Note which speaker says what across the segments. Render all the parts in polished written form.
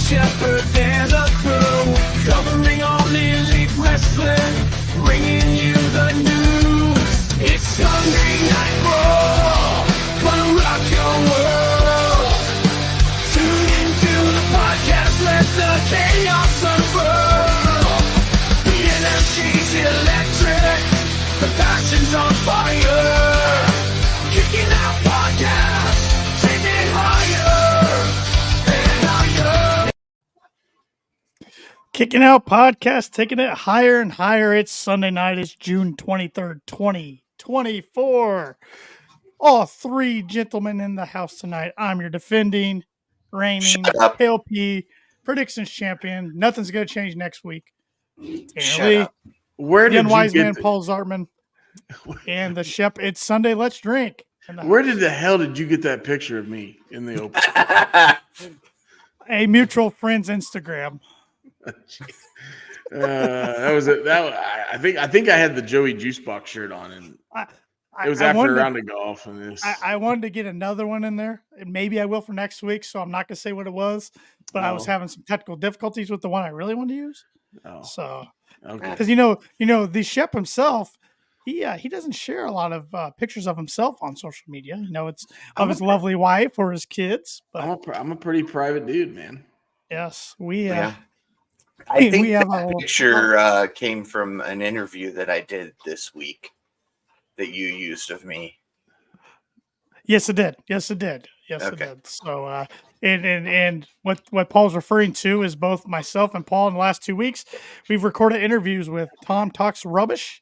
Speaker 1: Shepherd and the crew, covering all elite wrestling, bringing you the news. It's Sunday Night Raw, gonna rock your world. Tune into the podcast, let the chaos unfurl. The energy's electric, the passion's on fire. Kicking out podcast, take it higher.
Speaker 2: Kicking Out Podcast, taking it higher and higher. It's Sunday night. It's June 23rd, 2024. All three gentlemen in the house tonight. I'm your defending, reigning, KLP predictions champion. Nothing's going to change next week.
Speaker 3: Shut up.
Speaker 2: Where did Wise Man, Paul Zartman, and the Shep. It's Sunday. Let's drink.
Speaker 4: Where did the hell did you get that picture of me in the open?
Speaker 2: A mutual friend's Instagram.
Speaker 4: That was it. I think I had the Joey Juicebox shirt on, and it was after a round of golf. And this,
Speaker 2: I wanted to get another one in there, and maybe I will for next week. So I'm not gonna say what it was, but I was having some technical difficulties with the one I really wanted to use.
Speaker 4: Oh,
Speaker 2: so
Speaker 4: okay,
Speaker 2: because you know the Shep himself, he doesn't share a lot of pictures of himself on social media. It's of his lovely wife or his kids. But
Speaker 4: I'm a pretty private dude, man.
Speaker 2: Yes,
Speaker 3: I think that picture came from an interview that I did this week that you used of me.
Speaker 2: Yes, it did. It did. So, and what Paul's referring to is both myself and Paul in the last 2 weeks, we've recorded interviews with Tom Talks Rubbish,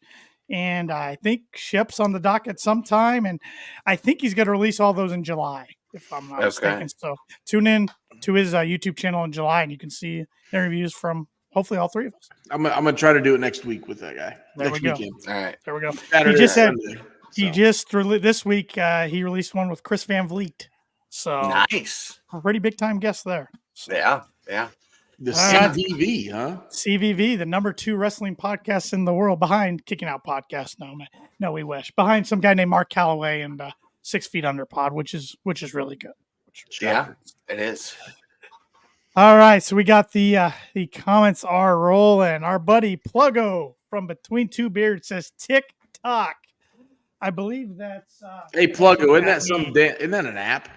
Speaker 2: and I think Shep's on the docket sometime, and I think he's going to release all those in July, if I'm not mistaken. So tune in to his YouTube channel in July, and you can see interviews from hopefully all three of us.
Speaker 4: I'm gonna try to do it next week with that guy.
Speaker 2: Next
Speaker 4: weekend.
Speaker 3: All right,
Speaker 2: there we go.
Speaker 4: Saturday,
Speaker 2: This week he released one with Chris Van Vliet. So
Speaker 3: nice,
Speaker 2: a pretty big time guest there. So,
Speaker 3: yeah.
Speaker 4: The CVV, huh?
Speaker 2: CVV, the number 2 wrestling podcast in the world, behind Kicking Out Podcast. No, we wish. Behind some guy named Mark Calloway and 6 Feet Under Pod, which is really good.
Speaker 3: Yeah, it is.
Speaker 2: All right, so we got the comments are rolling. Our buddy Pluggo from Between Two Beards says TikTok. I believe that's
Speaker 4: hey Pluggo, isn't that an app?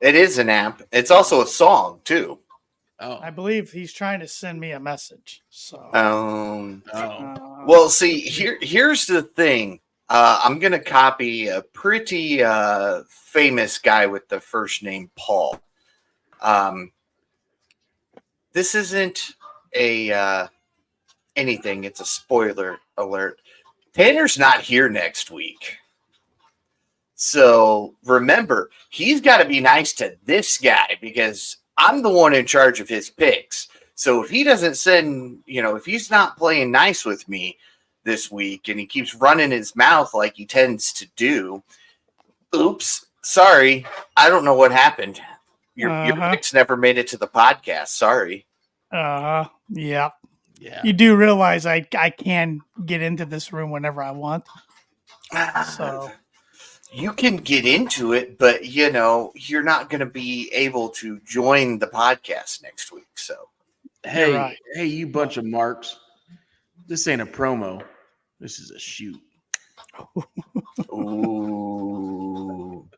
Speaker 3: It is an app. It's also a song too.
Speaker 4: Oh,
Speaker 2: I believe he's trying to send me a message. So
Speaker 3: well, see, here's the thing. I'm gonna copy a pretty famous guy with the first name Paul. This isn't a anything. It's a spoiler alert. Tanner's not here next week. So remember, he's got to be nice to this guy because I'm the one in charge of his picks. So if he doesn't if he's not playing nice with me this week and he keeps running his mouth like he tends to do, oops, sorry. I don't know what happened. Your picks never made it to the podcast. Sorry.
Speaker 2: Yeah.
Speaker 4: Yeah.
Speaker 2: You do realize I can get into this room whenever I want. So
Speaker 3: you can get into it, but you're not going to be able to join the podcast next week. So
Speaker 4: hey, you bunch of marks. This ain't a promo. This is a shoot.
Speaker 3: Ooh.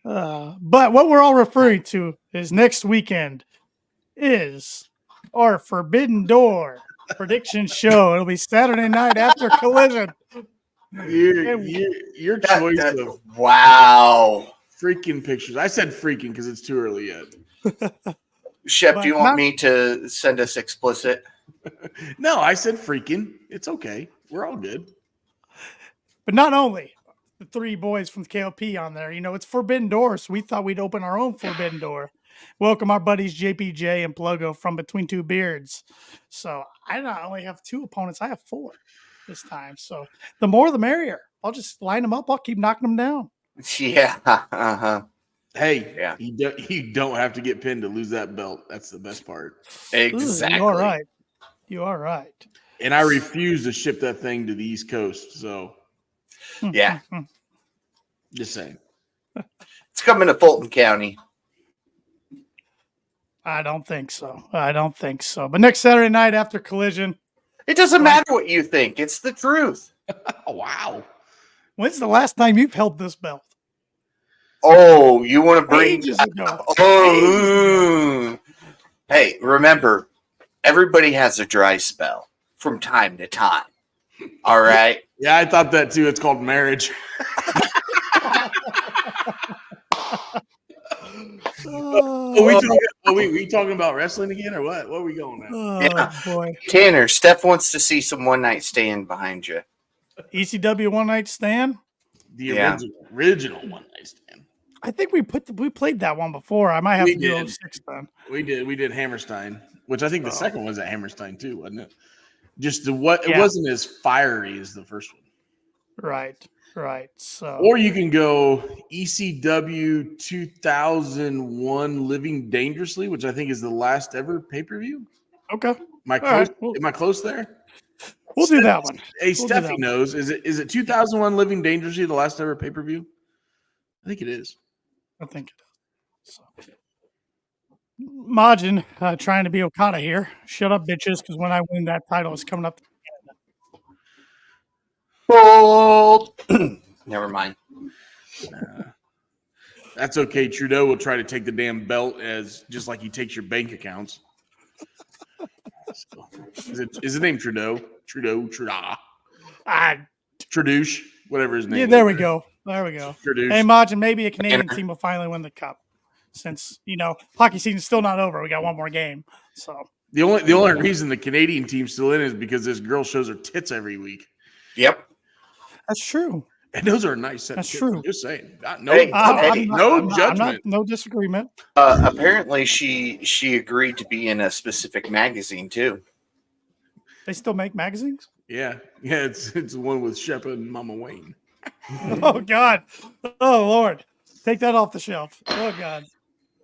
Speaker 2: But what we're all referring to is next weekend is our Forbidden Door prediction show. It'll be Saturday night after Collision.
Speaker 4: Your choice of
Speaker 3: freaking
Speaker 4: pictures. I said freaking because it's too early yet.
Speaker 3: Shep, do you want me to send us explicit?
Speaker 4: No, I said freaking. It's okay. We're all good.
Speaker 2: But not only the 3 boys from KLP on there, it's Forbidden Door, so we thought we'd open our own Forbidden Door. Welcome our buddies JPJ and Pluggo from Between Two Beards. So I not only have 2 opponents, I have 4 this time. So the more the merrier. I'll just line them up. I'll keep knocking them down.
Speaker 3: Yeah. Uh-huh.
Speaker 4: Hey, yeah. You don't have to get pinned to lose that belt. That's the best part.
Speaker 3: Exactly.
Speaker 2: You are right.
Speaker 4: And I refuse to ship that thing to the East Coast. So
Speaker 3: yeah.
Speaker 4: Just saying.
Speaker 3: It's coming to Fulton County.
Speaker 2: I don't think so. But next Saturday night after Collision.
Speaker 3: It doesn't matter what you think. It's the truth.
Speaker 4: Oh, wow.
Speaker 2: When's the last time you've held this belt?
Speaker 3: Oh, you want to bring
Speaker 2: Ages ago.
Speaker 3: Oh, hey, remember, everybody has a dry spell from time to time. All right.
Speaker 4: Yeah, I thought that too. It's called marriage. Are we talking about wrestling again or what? What are we going at?
Speaker 2: Oh, boy.
Speaker 3: Tanner, Steph wants to see some one night stand behind you.
Speaker 2: ECW one night stand?
Speaker 4: The original one night stand.
Speaker 2: I think we played that one before. I might have to do 06 then.
Speaker 4: We did Hammerstein, which I think the second one was at Hammerstein too, wasn't it? Just it wasn't as fiery as the first one.
Speaker 2: Right. So,
Speaker 4: or you can go ECW 2001 Living Dangerously, which I think is the last ever pay-per-view.
Speaker 2: Okay.
Speaker 4: Am I close there?
Speaker 2: We'll do that one.
Speaker 4: Hey, Steffi knows. Is it 2001 Living Dangerously, the last ever pay-per-view? I think it is.
Speaker 2: I think it is. So. Majin trying to be Okada here. Shut up, bitches, because when I win that title, it's coming up.
Speaker 3: Bold. Never mind.
Speaker 4: That's okay. Trudeau will try to take the damn belt as just like he takes your bank accounts. So, is his name Trudeau? Trudouche, whatever his name.
Speaker 2: Yeah, there we go. Trudouche. Hey, Majin, maybe a Canadian team will finally win the cup. Since hockey season's still not over, we got one more game. So
Speaker 4: the only reason the Canadian team's still in is because this girl shows her tits every week.
Speaker 3: Yep.
Speaker 2: That's true.
Speaker 4: And those are nice.
Speaker 2: That's true.
Speaker 4: I'm just saying. No judgment.
Speaker 2: No disagreement.
Speaker 3: Apparently, she agreed to be in a specific magazine too.
Speaker 2: They still make magazines?
Speaker 4: Yeah. It's the one with Shep and Mama Wayne.
Speaker 2: Oh God. Oh Lord. Take that off the shelf. Oh God.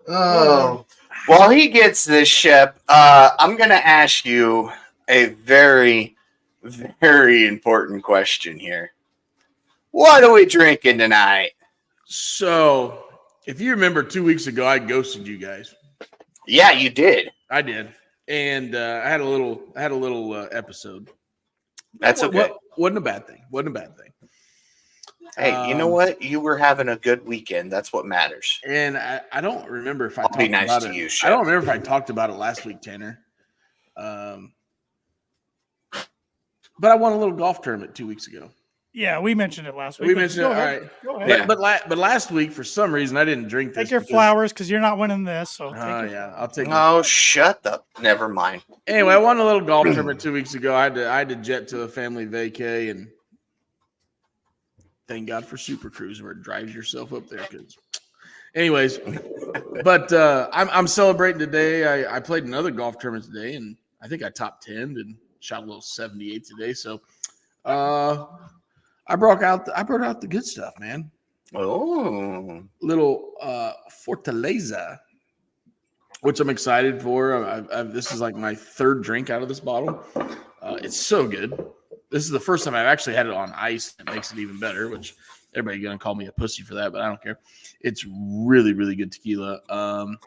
Speaker 3: Oh. While he gets this, Shep, I'm going to ask you a very, very important question here. What are we drinking tonight?
Speaker 4: So, if you remember 2 weeks ago, I ghosted you guys.
Speaker 3: Yeah, you did.
Speaker 4: I did, and I had a little episode.
Speaker 3: That's okay.
Speaker 4: Wasn't a bad thing.
Speaker 3: Hey, you know what? You were having a good weekend. That's what matters.
Speaker 4: And I don't remember if I
Speaker 3: talked about it.
Speaker 4: I don't remember if I talked about it last week, Tanner. But I won a little golf tournament 2 weeks ago.
Speaker 2: Yeah, we mentioned it last week.
Speaker 4: We mentioned it. All right. Go ahead. Yeah. But last week, for some reason, I didn't drink this.
Speaker 2: Take your flowers because you're not winning this. So
Speaker 4: I'll take.
Speaker 3: Oh, shut up. Never mind.
Speaker 4: Anyway, I won a little golf tournament 2 weeks ago. I had to jet to a family vacay, and thank God for Super Cruise where it drives yourself up there. Anyways, but I'm celebrating today. I played another golf tournament today, and I think I top 10 and shot a little 78 today. So, I brought out the good stuff, man.
Speaker 3: Oh,
Speaker 4: little Fortaleza, which I'm excited for. This is like my third drink out of this bottle. It's so good. This is the first time I've actually had it on ice. It makes it even better, which everybody's going to call me a pussy for that, but I don't care. It's really, really good tequila. I'm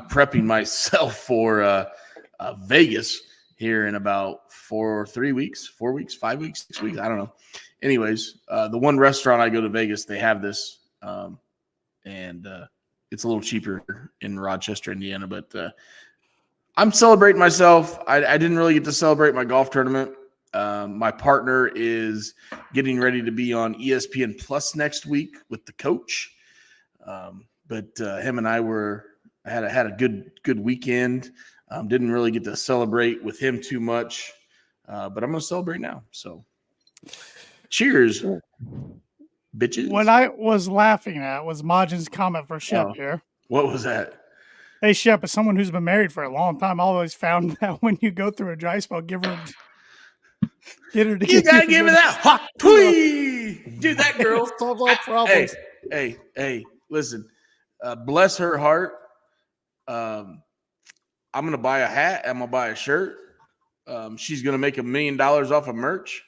Speaker 4: prepping myself for Vegas here in about 4 weeks, 5 weeks, 6 weeks. I don't know. Anyways, the one restaurant I go to Vegas, they have this, and it's a little cheaper in Rochester, Indiana. But I'm celebrating myself. I didn't really get to celebrate my golf tournament. My partner is getting ready to be on ESPN Plus next week with the coach. But him and I had a good weekend. Didn't really get to celebrate with him too much, but I'm going to celebrate now. So cheers, bitches.
Speaker 2: What I was laughing at was Majin's comment for Shep here.
Speaker 4: What was that?
Speaker 2: Hey, Shep, as someone who's been married for a long time, I always found that when you go through a dry spell, get her to
Speaker 4: you gotta give her that hot tweet. Do that, girl.
Speaker 2: Solve all problems.
Speaker 4: Hey, listen. Bless her heart. I'm gonna buy a hat. I'm gonna buy a shirt. She's gonna make $1 million off of merch.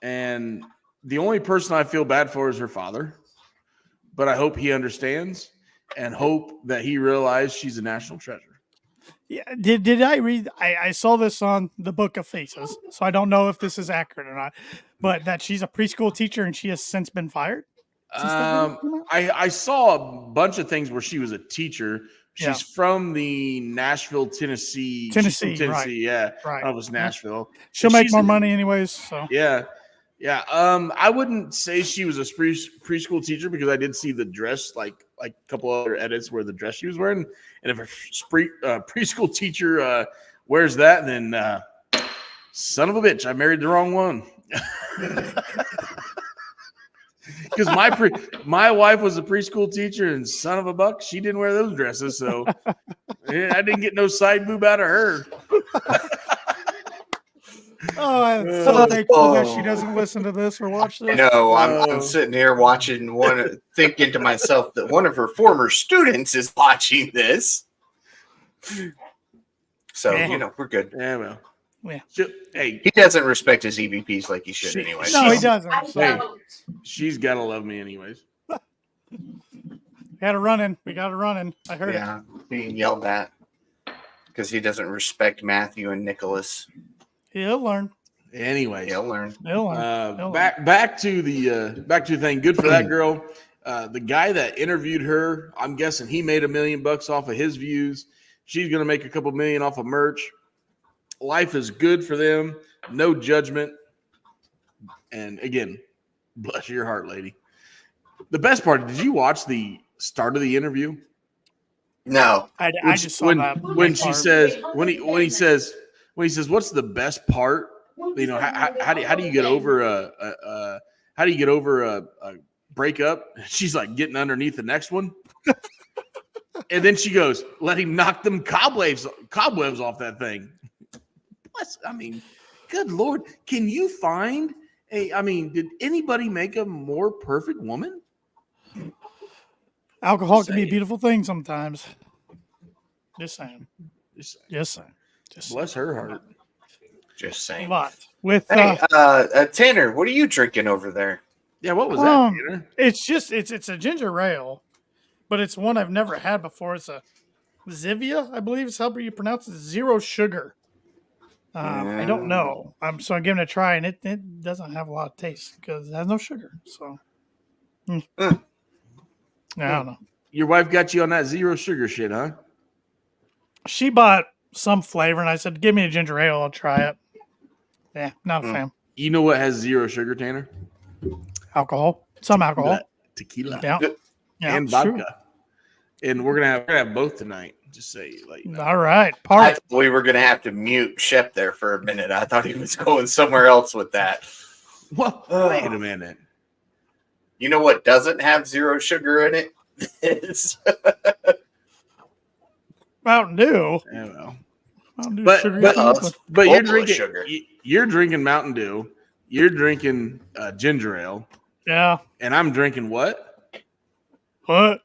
Speaker 4: And the only person I feel bad for is her father. But I hope he understands. and hope that he realized she's a national treasure.
Speaker 2: Yeah, did I read? I saw this on the Book of Faces, so I don't know if this is accurate or not. But that she's a preschool teacher and she has since been fired. Since that video came out?
Speaker 4: I saw a bunch of things where she was a teacher. She's
Speaker 2: Yeah.
Speaker 4: from the Nashville, Tennessee.
Speaker 2: Tennessee,
Speaker 4: She's from Tennessee, yeah.
Speaker 2: Right.
Speaker 4: That was Nashville.
Speaker 2: She'll
Speaker 4: And
Speaker 2: make
Speaker 4: she's
Speaker 2: more
Speaker 4: a-
Speaker 2: money anyways. So
Speaker 4: Yeah. Yeah. I wouldn't say she was a preschool teacher because I did see the dress, like a couple other edits where the dress she was wearing. And if a preschool teacher wears that, then son of a bitch, I married the wrong one. Because my wife was a preschool teacher, and son of a buck, she didn't wear those dresses, so yeah, I didn't get no side boob out of her.
Speaker 2: Oh, I'm so thankful that she doesn't listen to this or watch this.
Speaker 3: No, I'm sitting here watching thinking to myself that one of her former students is watching this. So, we're good.
Speaker 4: Yeah, well.
Speaker 2: Yeah.
Speaker 4: Hey,
Speaker 3: He doesn't respect his EVPs like he should anyway.
Speaker 2: No, he doesn't.
Speaker 4: hey, she's got to love me anyways.
Speaker 2: We got a running. I heard it.
Speaker 3: Yeah, being yelled at because he doesn't respect Matthew and Nicholas.
Speaker 2: He'll learn.
Speaker 4: Anyways,
Speaker 3: He'll learn.
Speaker 4: Back to the thing. Good for that girl. The guy that interviewed her, I'm guessing he made $1 million off of his views. She's gonna make a couple million off of merch. Life is good for them. No judgment. And again, bless your heart, lady. The best part, did you watch the start of the interview?
Speaker 3: No.
Speaker 2: I just saw that
Speaker 4: when she
Speaker 2: part.
Speaker 4: says when he says what's the best part? You know, how do you get over a breakup? She's like getting underneath the next one. And then she goes, let him knock them cobwebs off that thing. I mean, good Lord. Can you find did anybody make a more perfect woman?
Speaker 2: Alcohol can be a beautiful thing sometimes. Just saying.
Speaker 4: Bless her heart.
Speaker 3: Just saying.
Speaker 2: But with
Speaker 3: Tanner, what are you drinking over there?
Speaker 4: Yeah, what was that, Tanner?
Speaker 2: it's a ginger ale, but it's one I've never had before. It's a Zivia, I believe is how you pronounce it. Zero sugar. I don't know. So I'm giving it a try, and it doesn't have a lot of taste because it has no sugar. So I don't know.
Speaker 4: Your wife got you on that zero sugar shit, huh?
Speaker 2: She bought some flavor, and I said, "Give me a ginger ale. I'll try it." Yeah, not a fan.
Speaker 4: You know what has zero sugar, Tanner?
Speaker 2: Alcohol, some alcohol,
Speaker 4: tequila,
Speaker 2: yeah,
Speaker 4: and vodka. And we're gonna have both tonight. Just say like,
Speaker 2: all right,
Speaker 3: I
Speaker 2: party.
Speaker 3: thought we were gonna have to mute Shep there for a minute. I thought he was going somewhere else with that.
Speaker 4: Well, wait a minute.
Speaker 3: You know what doesn't have zero sugar in it? Is
Speaker 2: Mountain Dew.
Speaker 4: Yeah, well.
Speaker 2: Mountain Dew
Speaker 4: But
Speaker 2: sugar.
Speaker 4: but you're
Speaker 3: full of
Speaker 4: drinking
Speaker 3: sugar.
Speaker 4: You're drinking Mountain Dew. You're drinking ginger ale,
Speaker 2: Yeah.
Speaker 4: and I'm drinking what?
Speaker 2: What?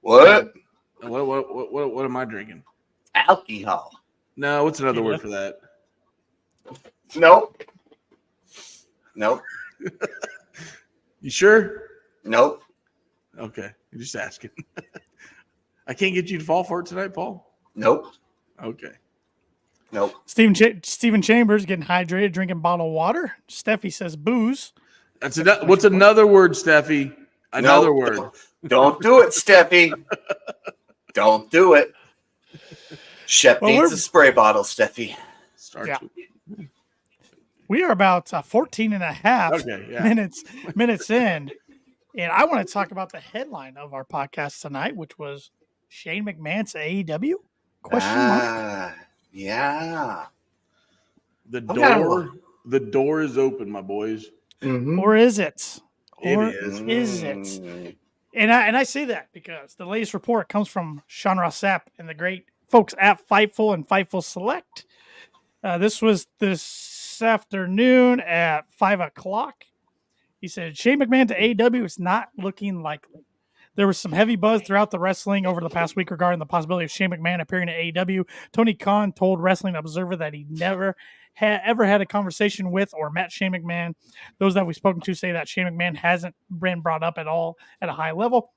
Speaker 3: what?
Speaker 4: What am I drinking?
Speaker 3: Alcohol.
Speaker 4: No, what's another word for that?
Speaker 3: Nope.
Speaker 4: You sure?
Speaker 3: Nope.
Speaker 4: Okay, I'm just asking. I can't get you to fall for it tonight, Paul.
Speaker 3: Nope.
Speaker 4: Okay.
Speaker 3: Nope.
Speaker 2: Stephen Chambers getting hydrated, drinking bottled water. Steffi says booze.
Speaker 4: What's another word, Steffi? Another
Speaker 3: Nope.
Speaker 4: word.
Speaker 3: Don't do it, Steffi. Don't do it. Shep needs a spray bottle, Steffi.
Speaker 2: Yeah. We are about 14 and a half minutes in. And I want to talk about the headline of our podcast tonight, which was Shane McMahon to AEW? Question mark.
Speaker 3: Yeah.
Speaker 4: The door is open, my boys.
Speaker 3: Mm-hmm.
Speaker 2: Or is it?
Speaker 4: Or
Speaker 2: is it? And I say that because the latest report comes from Sean Ross Sapp and the great folks at Fightful and Fightful Select. This was this afternoon at 5:00. He said, Shane McMahon to AEW is not looking likely. There was some heavy buzz throughout the wrestling over the past week regarding the possibility of Shane McMahon appearing at AEW. Tony Khan told Wrestling Observer that he never ever had a conversation with or met Shane McMahon. Those that we've spoken to say that Shane McMahon hasn't been brought up at all at a high level.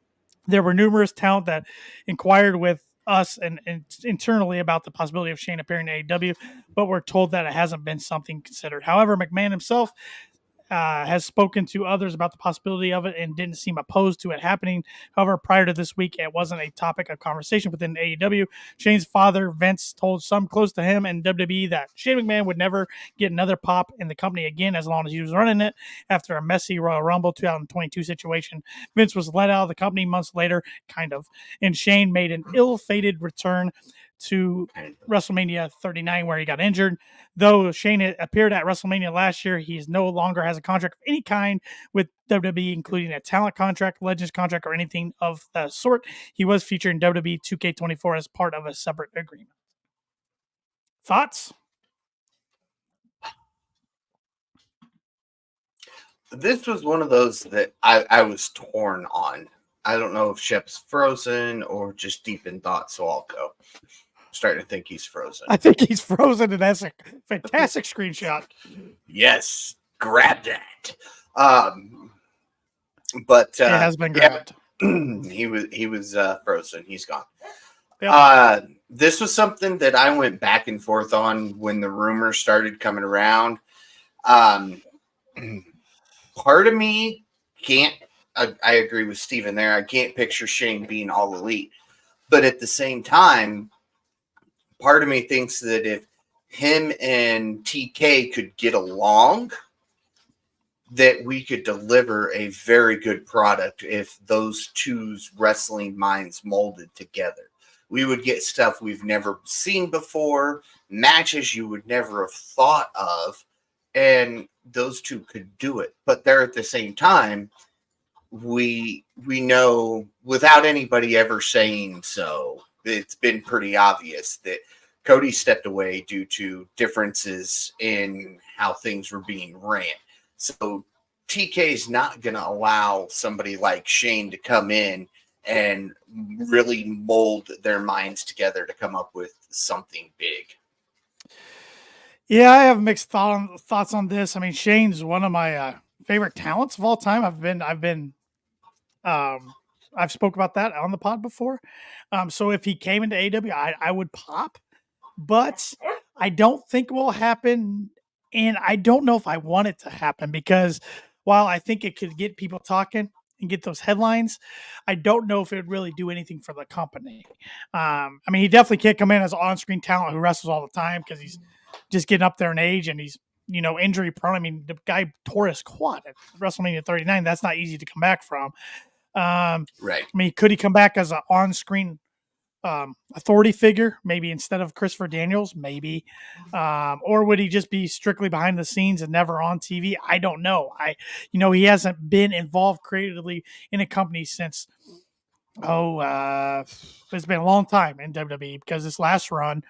Speaker 2: There were numerous talent that inquired with us and internally about the possibility of Shane appearing in AEW, but we're told that it hasn't been something considered. However, McMahon himself has spoken to others about the possibility of it and didn't seem opposed to it happening. However, prior to this week, it wasn't a topic of conversation within AEW. Shane's father, Vince, told some close to him and WWE that Shane McMahon would never get another pop in the company again as long as he was running it after a messy Royal Rumble 2022 situation. Vince was let out of the company months later, kind of, and Shane made an ill-fated return to WrestleMania 39 where he got injured. Though Shane appeared at WrestleMania last year, he no longer has a contract of any kind with WWE, including a talent contract, Legends contract, or anything of the sort. He was featured in WWE 2K24 as part of a separate agreement. Thoughts?
Speaker 3: This was one of those that I was torn on. I don't know if Shep's frozen or just deep in thought, so I'll go. I'm starting to think he's frozen.
Speaker 2: I think he's frozen, and that's a fantastic screenshot.
Speaker 3: Yes, grab that. But
Speaker 2: it has been grabbed.
Speaker 3: He was frozen. He's gone.
Speaker 2: Yep.
Speaker 3: This was something that I went back and forth on when the rumors started coming around. Part of me can't. I agree with Steven there. I can't picture Shane being all elite, but at the same time, part of me thinks that if him and TK could get along, that we could deliver a very good product if those two's wrestling minds molded together. We would get stuff we've never seen before, matches you would never have thought of, and those two could do it. But they're at the same time, we know without anybody ever saying so, it's been pretty obvious that Cody stepped away due to differences in how things were being ran. So TK is not going to allow somebody like Shane to come in and really mold their minds together to come up with something big.
Speaker 2: Yeah, I have mixed thoughts on this. I mean, Shane's one of my favorite talents of all time. I've spoke about that on the pod before. So if he came into AEW, I would pop, but I don't think it will happen. And I don't know if I want it to happen because while I think it could get people talking and get those headlines, I don't know if it would really do anything for the company. I mean, he definitely can't come in as an on-screen talent who wrestles all the time because he's just getting up there in age and he's, injury prone. I mean, the guy tore his quad at WrestleMania 39. That's not easy to come back from.
Speaker 3: Right.
Speaker 2: I mean, could he come back as an on-screen authority figure, maybe instead of Christopher Daniels, maybe, or would he just be strictly behind the scenes and never on TV? I don't know. He hasn't been involved creatively in a company since it's been a long time in WWE because this last run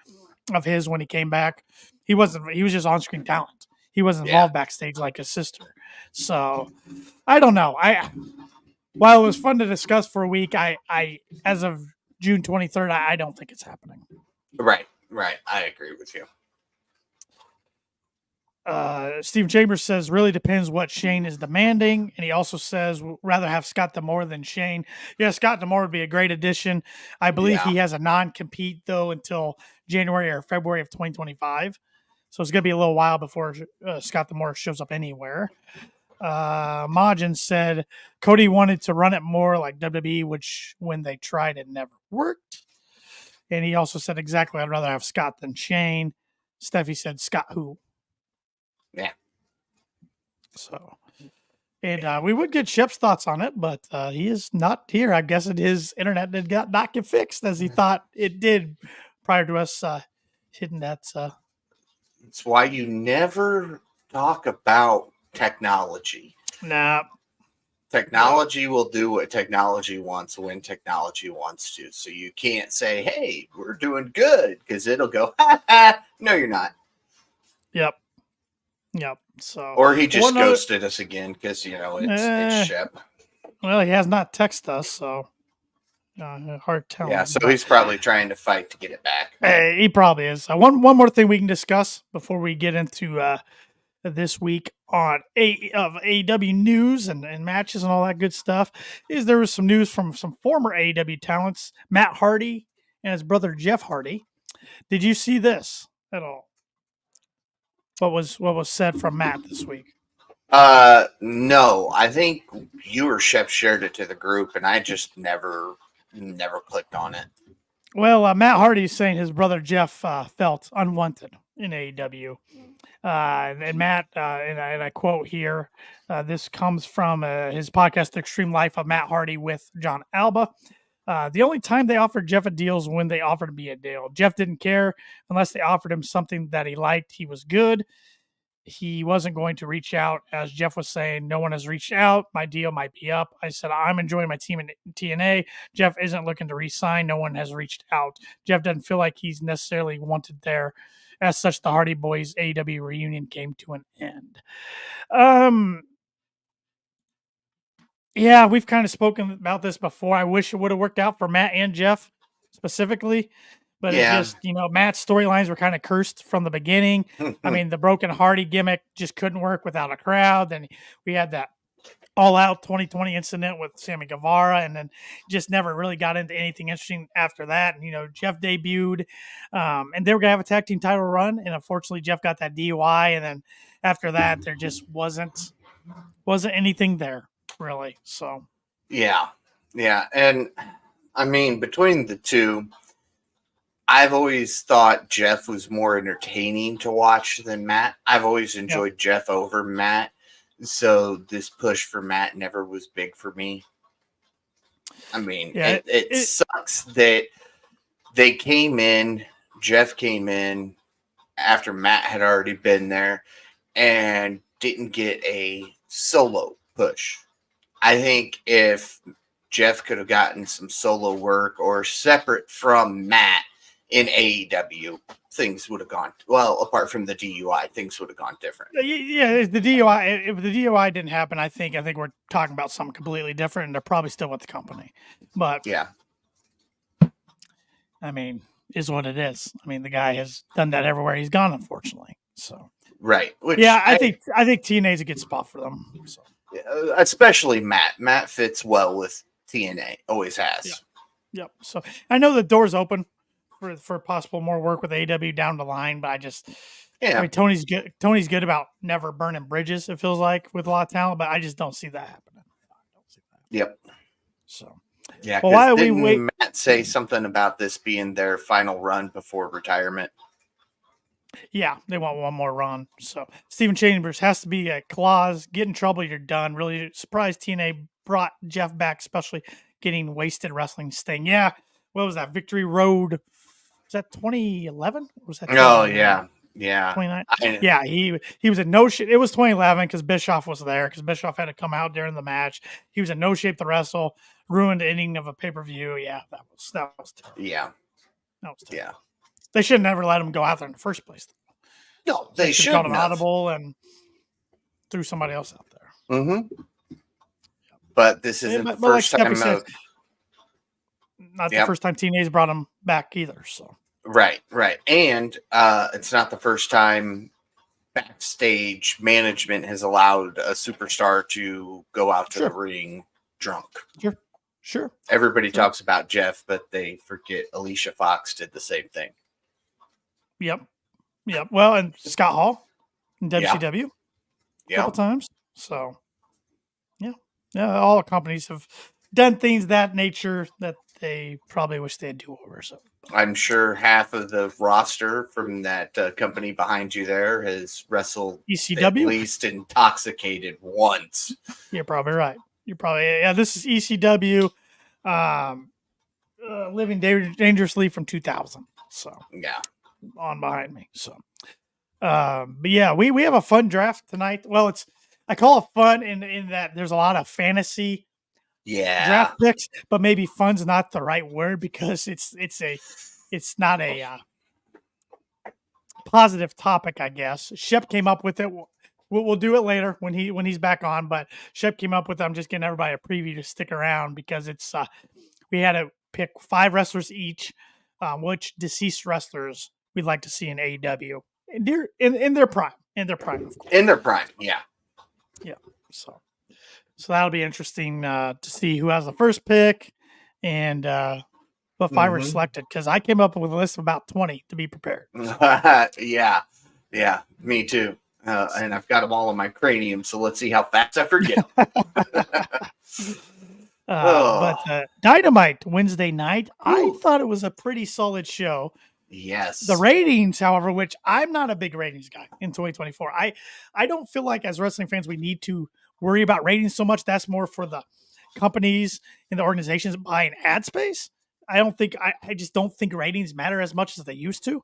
Speaker 2: of his when he came back, he was just on-screen talent. He wasn't involved backstage like his sister. So I don't know. While it was fun to discuss for a week, I as of June 23rd, I don't think it's happening.
Speaker 3: Right. I agree with you.
Speaker 2: Steve Chambers says, really depends what Shane is demanding. And he also says, rather have Scott D'Amore than Shane. Yeah, Scott D'Amore would be a great addition. I believe he has a non-compete, though, until January or February of 2025. So it's going to be a little while before Scott D'Amore shows up anywhere. Majin said Cody wanted to run it more like WWE, which when they tried, it never worked. And he also said exactly, I'd rather have Scott than Shane. Steffi said Scott who?
Speaker 3: Yeah.
Speaker 2: So, and we would get Shep's thoughts on it, but he is not here. I guess his internet did not get fixed as he thought it did prior to us hitting that.
Speaker 3: It's why you never talk about technology.
Speaker 2: Nah.
Speaker 3: Technology will do what technology wants when technology wants to. So you can't say, hey, we're doing good, because it'll go, no, you're not.
Speaker 2: Yep. So,
Speaker 3: or he just ghosted us again because, it's Shep.
Speaker 2: Well, he has not texted us, so hard telling.
Speaker 3: Yeah, so he's probably trying to fight to get it back.
Speaker 2: He probably is. One more thing we can discuss before we get into this week on AEW news and matches and all that good stuff is there was some news from some former AEW talents, Matt Hardy and his brother Jeff Hardy. Did you see this at all? What was said from Matt this week?
Speaker 3: No, I think you or Shep shared it to the group, and I just never clicked on it.
Speaker 2: Well, Matt Hardy is saying his brother Jeff felt unwanted in AEW. And Matt, and I quote here, this comes from his podcast, The Extreme Life of Matt Hardy with John Alba. The only time they offered Jeff a deal is when they offered me a deal. Jeff didn't care unless they offered him something that he liked. He was good. He wasn't going to reach out. As Jeff was saying, no one has reached out. My deal might be up. I said, I'm enjoying my team in TNA. Jeff isn't looking to re-sign. No one has reached out. Jeff doesn't feel like he's necessarily wanted there. As such, the Hardy Boys AEW reunion came to an end. Yeah, we've kind of spoken about this before. I wish it would have worked out for Matt and Jeff specifically. But
Speaker 3: Yeah.
Speaker 2: it just, Matt's storylines were kind of cursed from the beginning. I mean, the broken Hardy gimmick just couldn't work without a crowd. Then we had that all-out 2020 incident with Sammy Guevara, and then just never really got into anything interesting after that. And, Jeff debuted, and they were going to have a tag team title run, and unfortunately Jeff got that DUI, and then after that there just wasn't anything there, really. So
Speaker 3: Yeah. And, I mean, between the two, I've always thought Jeff was more entertaining to watch than Matt. I've always enjoyed Jeff over Matt. So this push for Matt never was big for me. I mean, it sucks that they came in, Jeff came in after Matt had already been there and didn't get a solo push. I think if Jeff could have gotten some solo work or separate from Matt in AEW, things would have gone well. Apart from the DUI, things would have gone different.
Speaker 2: Yeah, the DUI. If the DUI didn't happen, I think we're talking about something completely different, and they're probably still with the company. But
Speaker 3: yeah,
Speaker 2: I mean, is what it is. I mean, the guy has done that everywhere he's gone, unfortunately. So
Speaker 3: right.
Speaker 2: Which I think TNA is a good spot for them. So.
Speaker 3: Especially Matt. Matt fits well with TNA. Always has.
Speaker 2: Yep. So I know the door's open for possible more work with AEW down the line, but I mean, Tony's good. Tony's good about never burning bridges. It feels like with a lot of talent, but I just don't see that happening.
Speaker 3: Yep.
Speaker 2: So
Speaker 3: yeah. Well, why didn't we wait? Matt say something about this being their final run before retirement?
Speaker 2: Yeah, they want one more run. So Steven Chambers has to be a clause. Get in trouble, you're done. Really surprised TNA brought Jeff back, especially getting wasted wrestling Sting. Yeah. What was that? Victory Road. Was that 2011? Was that?
Speaker 3: Oh yeah.
Speaker 2: 29. Yeah, he was in no shape. It was 2011 because Bischoff was there because Bischoff had to come out during the match. He was in no shape to wrestle. Ruined the ending of a pay-per-view. Yeah, that was terrible.
Speaker 3: Yeah.
Speaker 2: That was terrible.
Speaker 3: Yeah.
Speaker 2: They should never let him go out there in the first place.
Speaker 3: No, they should
Speaker 2: called an audible and threw somebody else out there.
Speaker 3: Mm-hmm. But this isn't the first time.
Speaker 2: Not the first time TNA's brought him back either. So
Speaker 3: right, and it's not the first time backstage management has allowed a superstar to go out to the ring drunk.
Speaker 2: Sure.
Speaker 3: Everybody talks about Jeff, but they forget Alicia Fox did the same thing.
Speaker 2: Yep. Well, and Scott Hall in WCW a couple times. So, yeah, all the companies have done things that nature that they probably wish they'd do over. So
Speaker 3: I'm sure half of the roster from that company behind you there has wrestled
Speaker 2: ECW,
Speaker 3: at least intoxicated once.
Speaker 2: You're probably right. This is ECW, Living Dangerously from 2000. So
Speaker 3: yeah,
Speaker 2: on behind me. So, but yeah, we have a fun draft tonight. Well, I call it fun in that there's a lot of fantasy draft picks, but maybe fun's not the right word because it's not a positive topic, I guess. Shep came up with it. We'll do it later when he's back on, but Shep came up with it. I'm just getting everybody a preview to stick around because it's we had to pick 5 wrestlers each, which deceased wrestlers we'd like to see in AEW in their prime. in their prime, of course.
Speaker 3: In their prime, yeah.
Speaker 2: Yeah. So that'll be interesting to see who has the first pick and what five were selected, because I came up with a list of about 20 to be prepared.
Speaker 3: Yeah, me too. And I've got them all in my cranium, so let's see how fast I forget.
Speaker 2: But Dynamite Wednesday night, I thought it was a pretty solid show.
Speaker 3: Yes.
Speaker 2: The ratings, however, which I'm not a big ratings guy in 2024. I don't feel like as wrestling fans we need to worry about ratings so much. That's more for the companies and the organizations buying ad space. I just don't think ratings matter as much as they used to.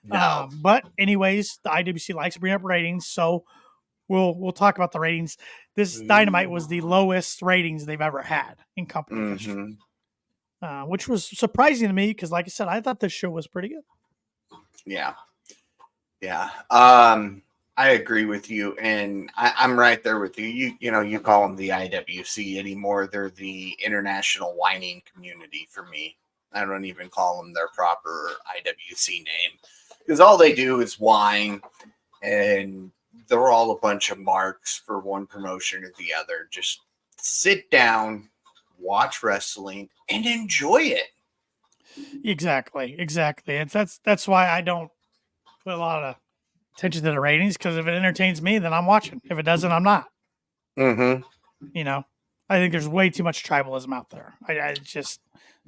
Speaker 3: No.
Speaker 2: But anyways, the IWC likes to bring up ratings, so we'll talk about the ratings. This Dynamite was the lowest ratings they've ever had in company history, which was surprising to me because, like I said, I thought this show was pretty good.
Speaker 3: Yeah. I agree with you, and I'm right there with you. You call them the IWC anymore. They're the International Whining Community for me. I don't even call them their proper IWC name because all they do is whine, and they're all a bunch of marks for one promotion or the other. Just sit down, watch wrestling, and enjoy it.
Speaker 2: Exactly. And that's why I don't put a lot of attention to the ratings, because if it entertains me, then I'm watching. If it doesn't, I'm not. I think there's way too much tribalism out there. I just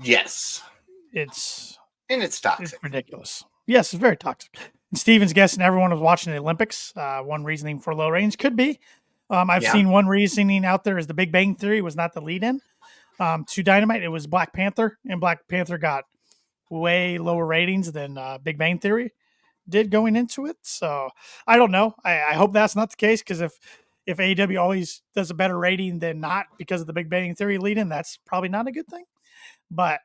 Speaker 2: it's
Speaker 3: toxic.
Speaker 2: It's ridiculous. Yes, it's very toxic. And Steven's guessing everyone was watching the Olympics. One reasoning for low ratings could be. I've seen one reasoning out there is the Big Bang Theory was not the lead-in to Dynamite. It was Black Panther, and Black Panther got way lower ratings than Big Bang Theory did going into it. So I don't know. I hope that's not the case, because if AEW always does a better rating than not because of the Big Bang Theory lead-in, that's probably not a good thing. But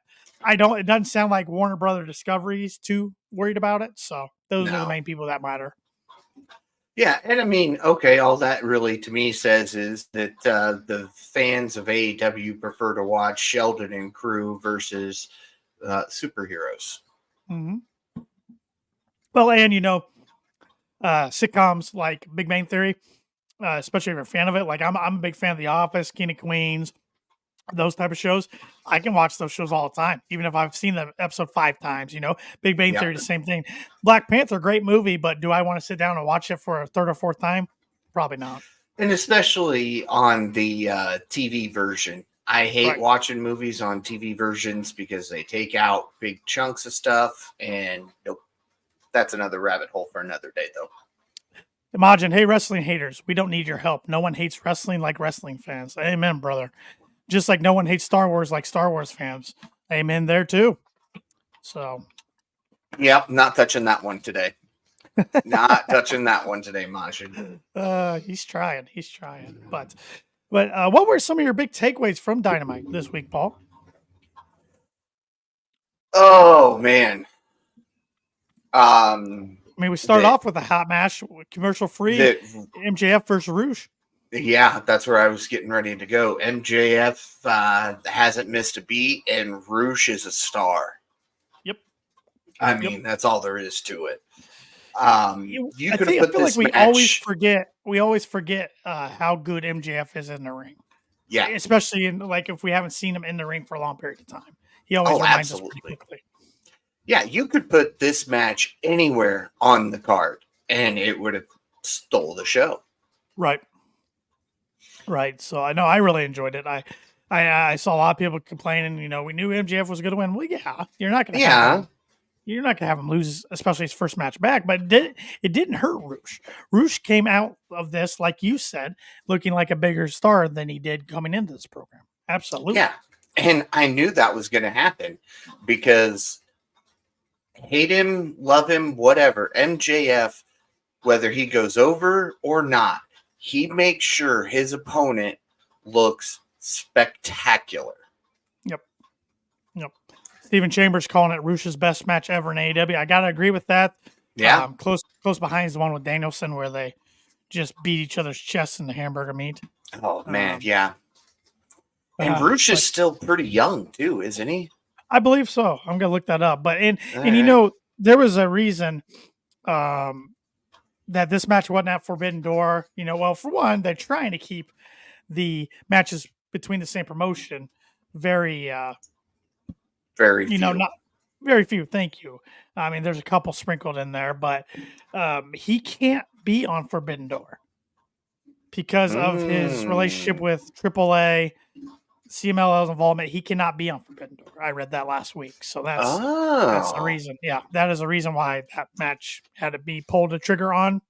Speaker 2: it doesn't sound like Warner Brother Discovery is too worried about it. So those are the main people that matter.
Speaker 3: Yeah, and I mean, okay, all that really to me says is that the fans of AEW prefer to watch Sheldon and crew versus superheroes.
Speaker 2: Well, and sitcoms like Big Bang Theory, especially if you're a fan of it. Like I'm a big fan of The Office, King of Queens, those type of shows. I can watch those shows all the time, even if I've seen the episode 5 times. Big Bang Theory, the same thing. Black Panther, great movie, but do I want to sit down and watch it for a third or fourth time? Probably not.
Speaker 3: And especially on the TV version. I hate watching movies on TV versions because they take out big chunks of stuff, and nope. That's another rabbit hole for another day, though.
Speaker 2: Imagine, hey, wrestling haters, we don't need your help. No one hates wrestling like wrestling fans. Amen, brother. Just like no one hates Star Wars like Star Wars fans. Amen there, too. So.
Speaker 3: Yep, not touching that one today. Not touching that one today, Majin.
Speaker 2: He's trying. But what were some of your big takeaways from Dynamite this week, Paul?
Speaker 3: Oh, man.
Speaker 2: We started off with a hot match, commercial free, MJF versus Rouge.
Speaker 3: Yeah, that's where I was getting ready to go. MJF hasn't missed a beat, and Rouge is a star.
Speaker 2: Yep.
Speaker 3: I mean, that's all there is to it. You could
Speaker 2: I
Speaker 3: have put
Speaker 2: feel
Speaker 3: this
Speaker 2: like
Speaker 3: match.
Speaker 2: we always forget how good MJF is in the ring.
Speaker 3: Yeah,
Speaker 2: especially if we haven't seen him in the ring for a long period of time. He always reminds us pretty quickly.
Speaker 3: Yeah, you could put this match anywhere on the card, and it would have stole the show.
Speaker 2: Right. So I know I really enjoyed it. I saw a lot of people complaining. We knew MJF was going to win. Well, yeah, you're not going to have him lose, especially his first match back. But it didn't hurt Rouge. Rouge came out of this, like you said, looking like a bigger star than he did coming into this program. Absolutely.
Speaker 3: Yeah, and I knew that was going to happen because. Hate him, love him, whatever. MJF, whether he goes over or not, he makes sure his opponent looks spectacular.
Speaker 2: Yep. Steven Chambers calling it Rouge's best match ever in AEW. I gotta agree with that.
Speaker 3: Yeah.
Speaker 2: Close behind is the one with Danielson where they just beat each other's chests in the hamburger meat.
Speaker 3: Oh man, yeah. And Rouge is still pretty young too, isn't he?
Speaker 2: I believe so. I'm gonna look that up. But and there was a reason that that this match wasn't at Forbidden Door. Well, for one, they're trying to keep the matches between the same promotion very
Speaker 3: Very few.
Speaker 2: not very few. Thank you. I mean, there's a couple sprinkled in there, but he can't be on Forbidden Door because of his relationship with AAA, CMLL's involvement. He cannot be on Forbidden Door. I read that last week, so that's the reason. Yeah, that is the reason why that match had to be pulled the trigger on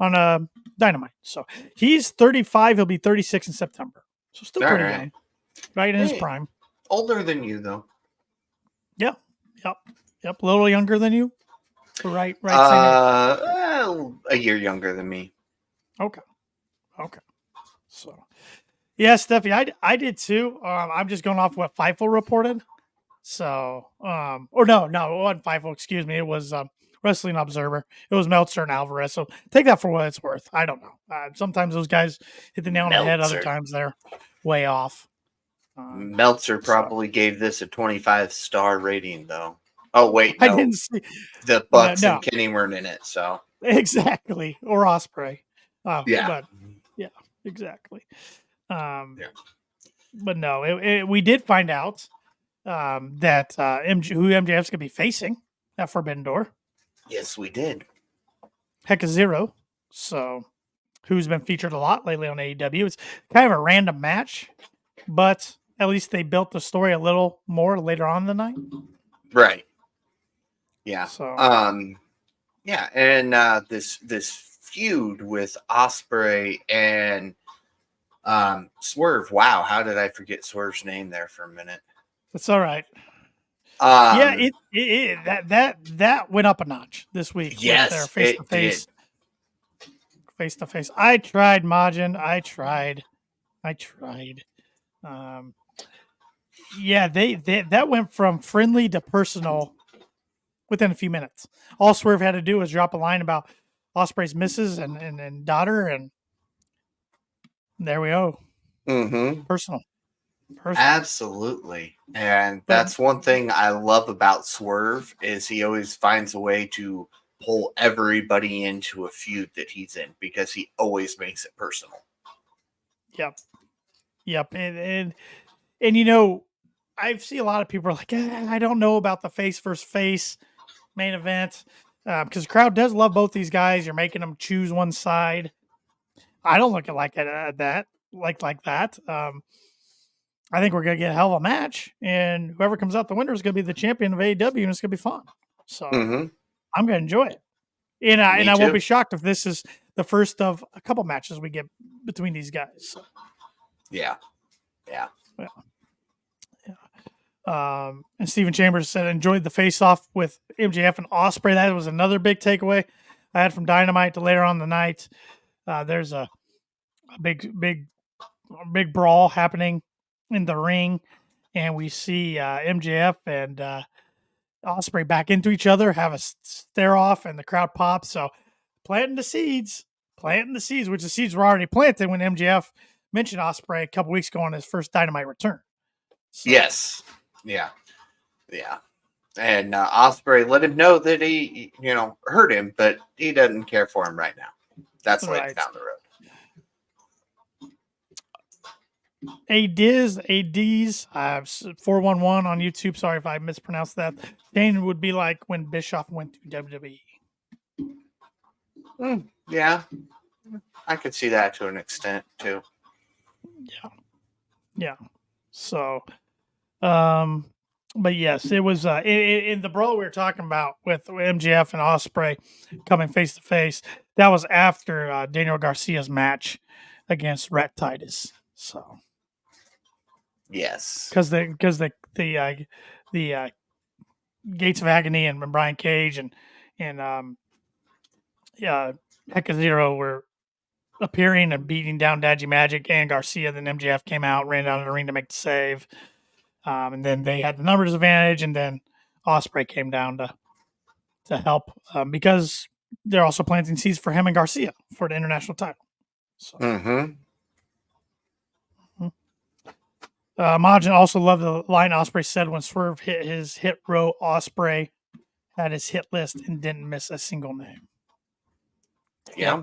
Speaker 2: Dynamite. So he's 35. He'll be 36 in September. So still
Speaker 3: All
Speaker 2: pretty
Speaker 3: right.
Speaker 2: young, right in his prime.
Speaker 3: Older than you, though.
Speaker 2: Yep. A little younger than you. Right.
Speaker 3: Well, a year younger than me.
Speaker 2: Okay. So, yeah, Steffi, I did too. I'm just going off what Fightful reported. So, or no, it wasn't Fightful. Excuse me. It was Wrestling Observer. It was Meltzer and Alvarez. So take that for what it's worth. I don't know. Sometimes those guys hit the nail on the head. Other times they're way off.
Speaker 3: Meltzer probably gave this a 25-star rating, though. Oh, wait, no.
Speaker 2: I didn't see
Speaker 3: the Bucks and Kenny weren't in it, so.
Speaker 2: Exactly. Or Ospreay.
Speaker 3: Yeah.
Speaker 2: But, yeah, exactly. But no, we did find out that who MJF's going to be facing at Forbidden Door.
Speaker 3: Yes, we did.
Speaker 2: Heck of Zero. So, who's been featured a lot lately on AEW. It's kind of a random match, but at least they built the story a little more later on in the night.
Speaker 3: Right. Yeah.
Speaker 2: So,
Speaker 3: yeah, and this feud with Ospreay and Swerve. Wow, how did I forget Swerve's name there for a minute?
Speaker 2: It's all right. Yeah, that went up a notch this week.
Speaker 3: Yes,
Speaker 2: with their face to face. I tried, Majin. I tried. Yeah, they that went from friendly to personal within a few minutes. All Swerve had to do was drop a line about Ospreay's missus and daughter, and there we go.
Speaker 3: Mm-hmm.
Speaker 2: Personal.
Speaker 3: Absolutely. And that's one thing I love about Swerve is he always finds a way to pull everybody into a feud that he's in because he always makes it personal.
Speaker 2: Yep. And I see a lot of people are like, I don't know about the face versus face main event because the crowd does love both these guys. You're making them choose one side. I don't look at like that. I think we're going to get a hell of a match, and whoever comes out the winner is going to be the champion of AEW, and it's going to be fun. So I'm going to enjoy it. And I won't be shocked if this is the first of a couple matches we get between these guys. So.
Speaker 3: Yeah.
Speaker 2: And Steven Chambers said, enjoyed the face-off with MJF and Ospreay. That was another big takeaway I had from Dynamite to later on in the night. There's a big brawl happening in the ring, and we see MJF and Ospreay back into each other, have a stare off, and the crowd pops. So planting the seeds, which the seeds were already planted when MJF mentioned Ospreay a couple weeks ago on his first Dynamite return. So.
Speaker 3: Yes. Yeah. And Ospreay let him know that he, hurt him, but he doesn't care for him right now. That's later down the road.
Speaker 2: ADs 411 on YouTube. Sorry if I mispronounced that. Shane would be like when Bischoff went to WWE.
Speaker 3: Yeah, I could see that to an extent too.
Speaker 2: Yeah. So, but yes, it was in the brawl we were talking about with MJF and Ospreay coming face to face. That was after Daniel Garcia's match against Rat Titus. So.
Speaker 3: Yes,
Speaker 2: because the Gates of Agony and Brian Cage and Heck of Zero were appearing and beating down Daddy Magic and Garcia. Then MJF came out, ran down to the ring to make the save, and then they had the numbers advantage. And then Ospreay came down to help because they're also planting seeds for him and Garcia for the international title. So. Majin also loved the line Ospreay said when Swerve hit his hit row. Ospreay had his hit list and didn't miss a single name.
Speaker 3: Yeah.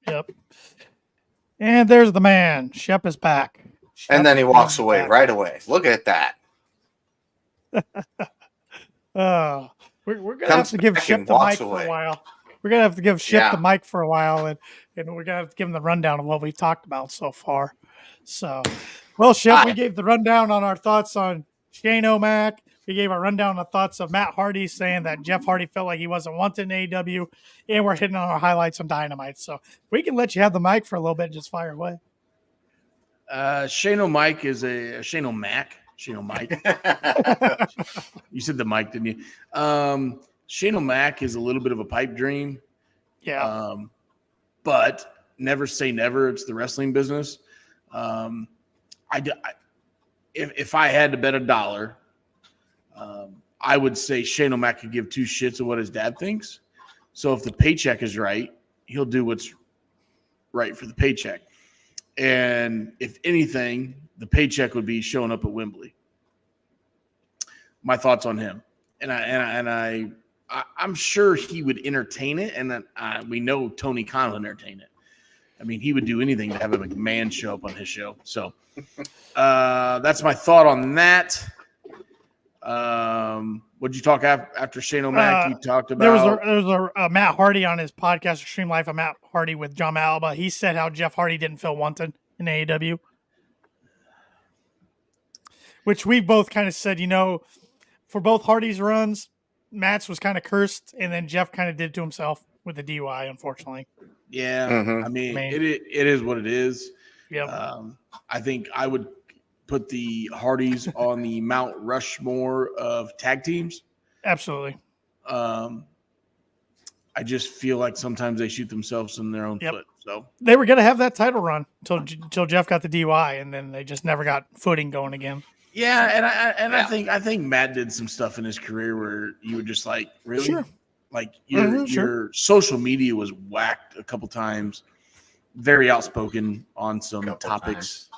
Speaker 2: Yep. And there's the man. Shep is back.
Speaker 3: And then he walks
Speaker 2: is
Speaker 3: away
Speaker 2: back.
Speaker 3: right away. Look at that.
Speaker 2: We're gonna have to give
Speaker 3: back
Speaker 2: Shep
Speaker 3: and
Speaker 2: the
Speaker 3: walks
Speaker 2: mic for
Speaker 3: away.
Speaker 2: a while. We're gonna have to give Shep
Speaker 3: Yeah.
Speaker 2: the mic for a while, and we're gonna have to give him the rundown of what we've talked about so far. So, well, Shep, we gave the rundown on our thoughts on Shane O'Mac. We gave our rundown on the thoughts of Matt Hardy saying that Jeff Hardy felt like he wasn't wanted in AEW, and we're hitting on our highlights on Dynamite. So we can let you have the mic for a little bit and just fire away.
Speaker 4: Shane O'Mac is a Shane O'Mac. Shane O'Mac. You said the mic, didn't you? Shane O'Mac is a little bit of a pipe dream.
Speaker 2: Yeah.
Speaker 4: But never say never. It's the wrestling business. If I had to bet $1, I would say Shane O'Mac could give two shits of what his dad thinks. So if the paycheck is right, he'll do what's right for the paycheck. And if anything, the paycheck would be showing up at Wembley. My thoughts on him, I'm sure he would entertain it, and we know Tony Khan would entertain it. I mean, he would do anything to have a McMahon show up on his show. So that's my thought on that. What'd you talk after Shane O'Mac? You talked about
Speaker 2: there was a Matt Hardy on his podcast, Extreme Life of Matt Hardy with John Alba. He said how Jeff Hardy didn't feel wanted in AEW, which we both kind of said, for both Hardy's runs, Matt's was kind of cursed, and then Jeff kind of did it to himself with the DUI, unfortunately.
Speaker 4: Yeah,
Speaker 3: Mm-hmm.
Speaker 4: I mean, it is what it is.
Speaker 2: Yeah,
Speaker 4: I think I would put the Hardys on the Mount Rushmore of tag teams.
Speaker 2: absolutely.
Speaker 4: I just feel like sometimes they shoot themselves in their own foot. So
Speaker 2: they were going to have that title run until Jeff got the DUI, and then they just never got footing going again.
Speaker 4: Yeah, I think Matt did some stuff in his career where you were just like, really?
Speaker 2: Sure.
Speaker 4: Like your social media was whacked a couple times. Very outspoken on some topics.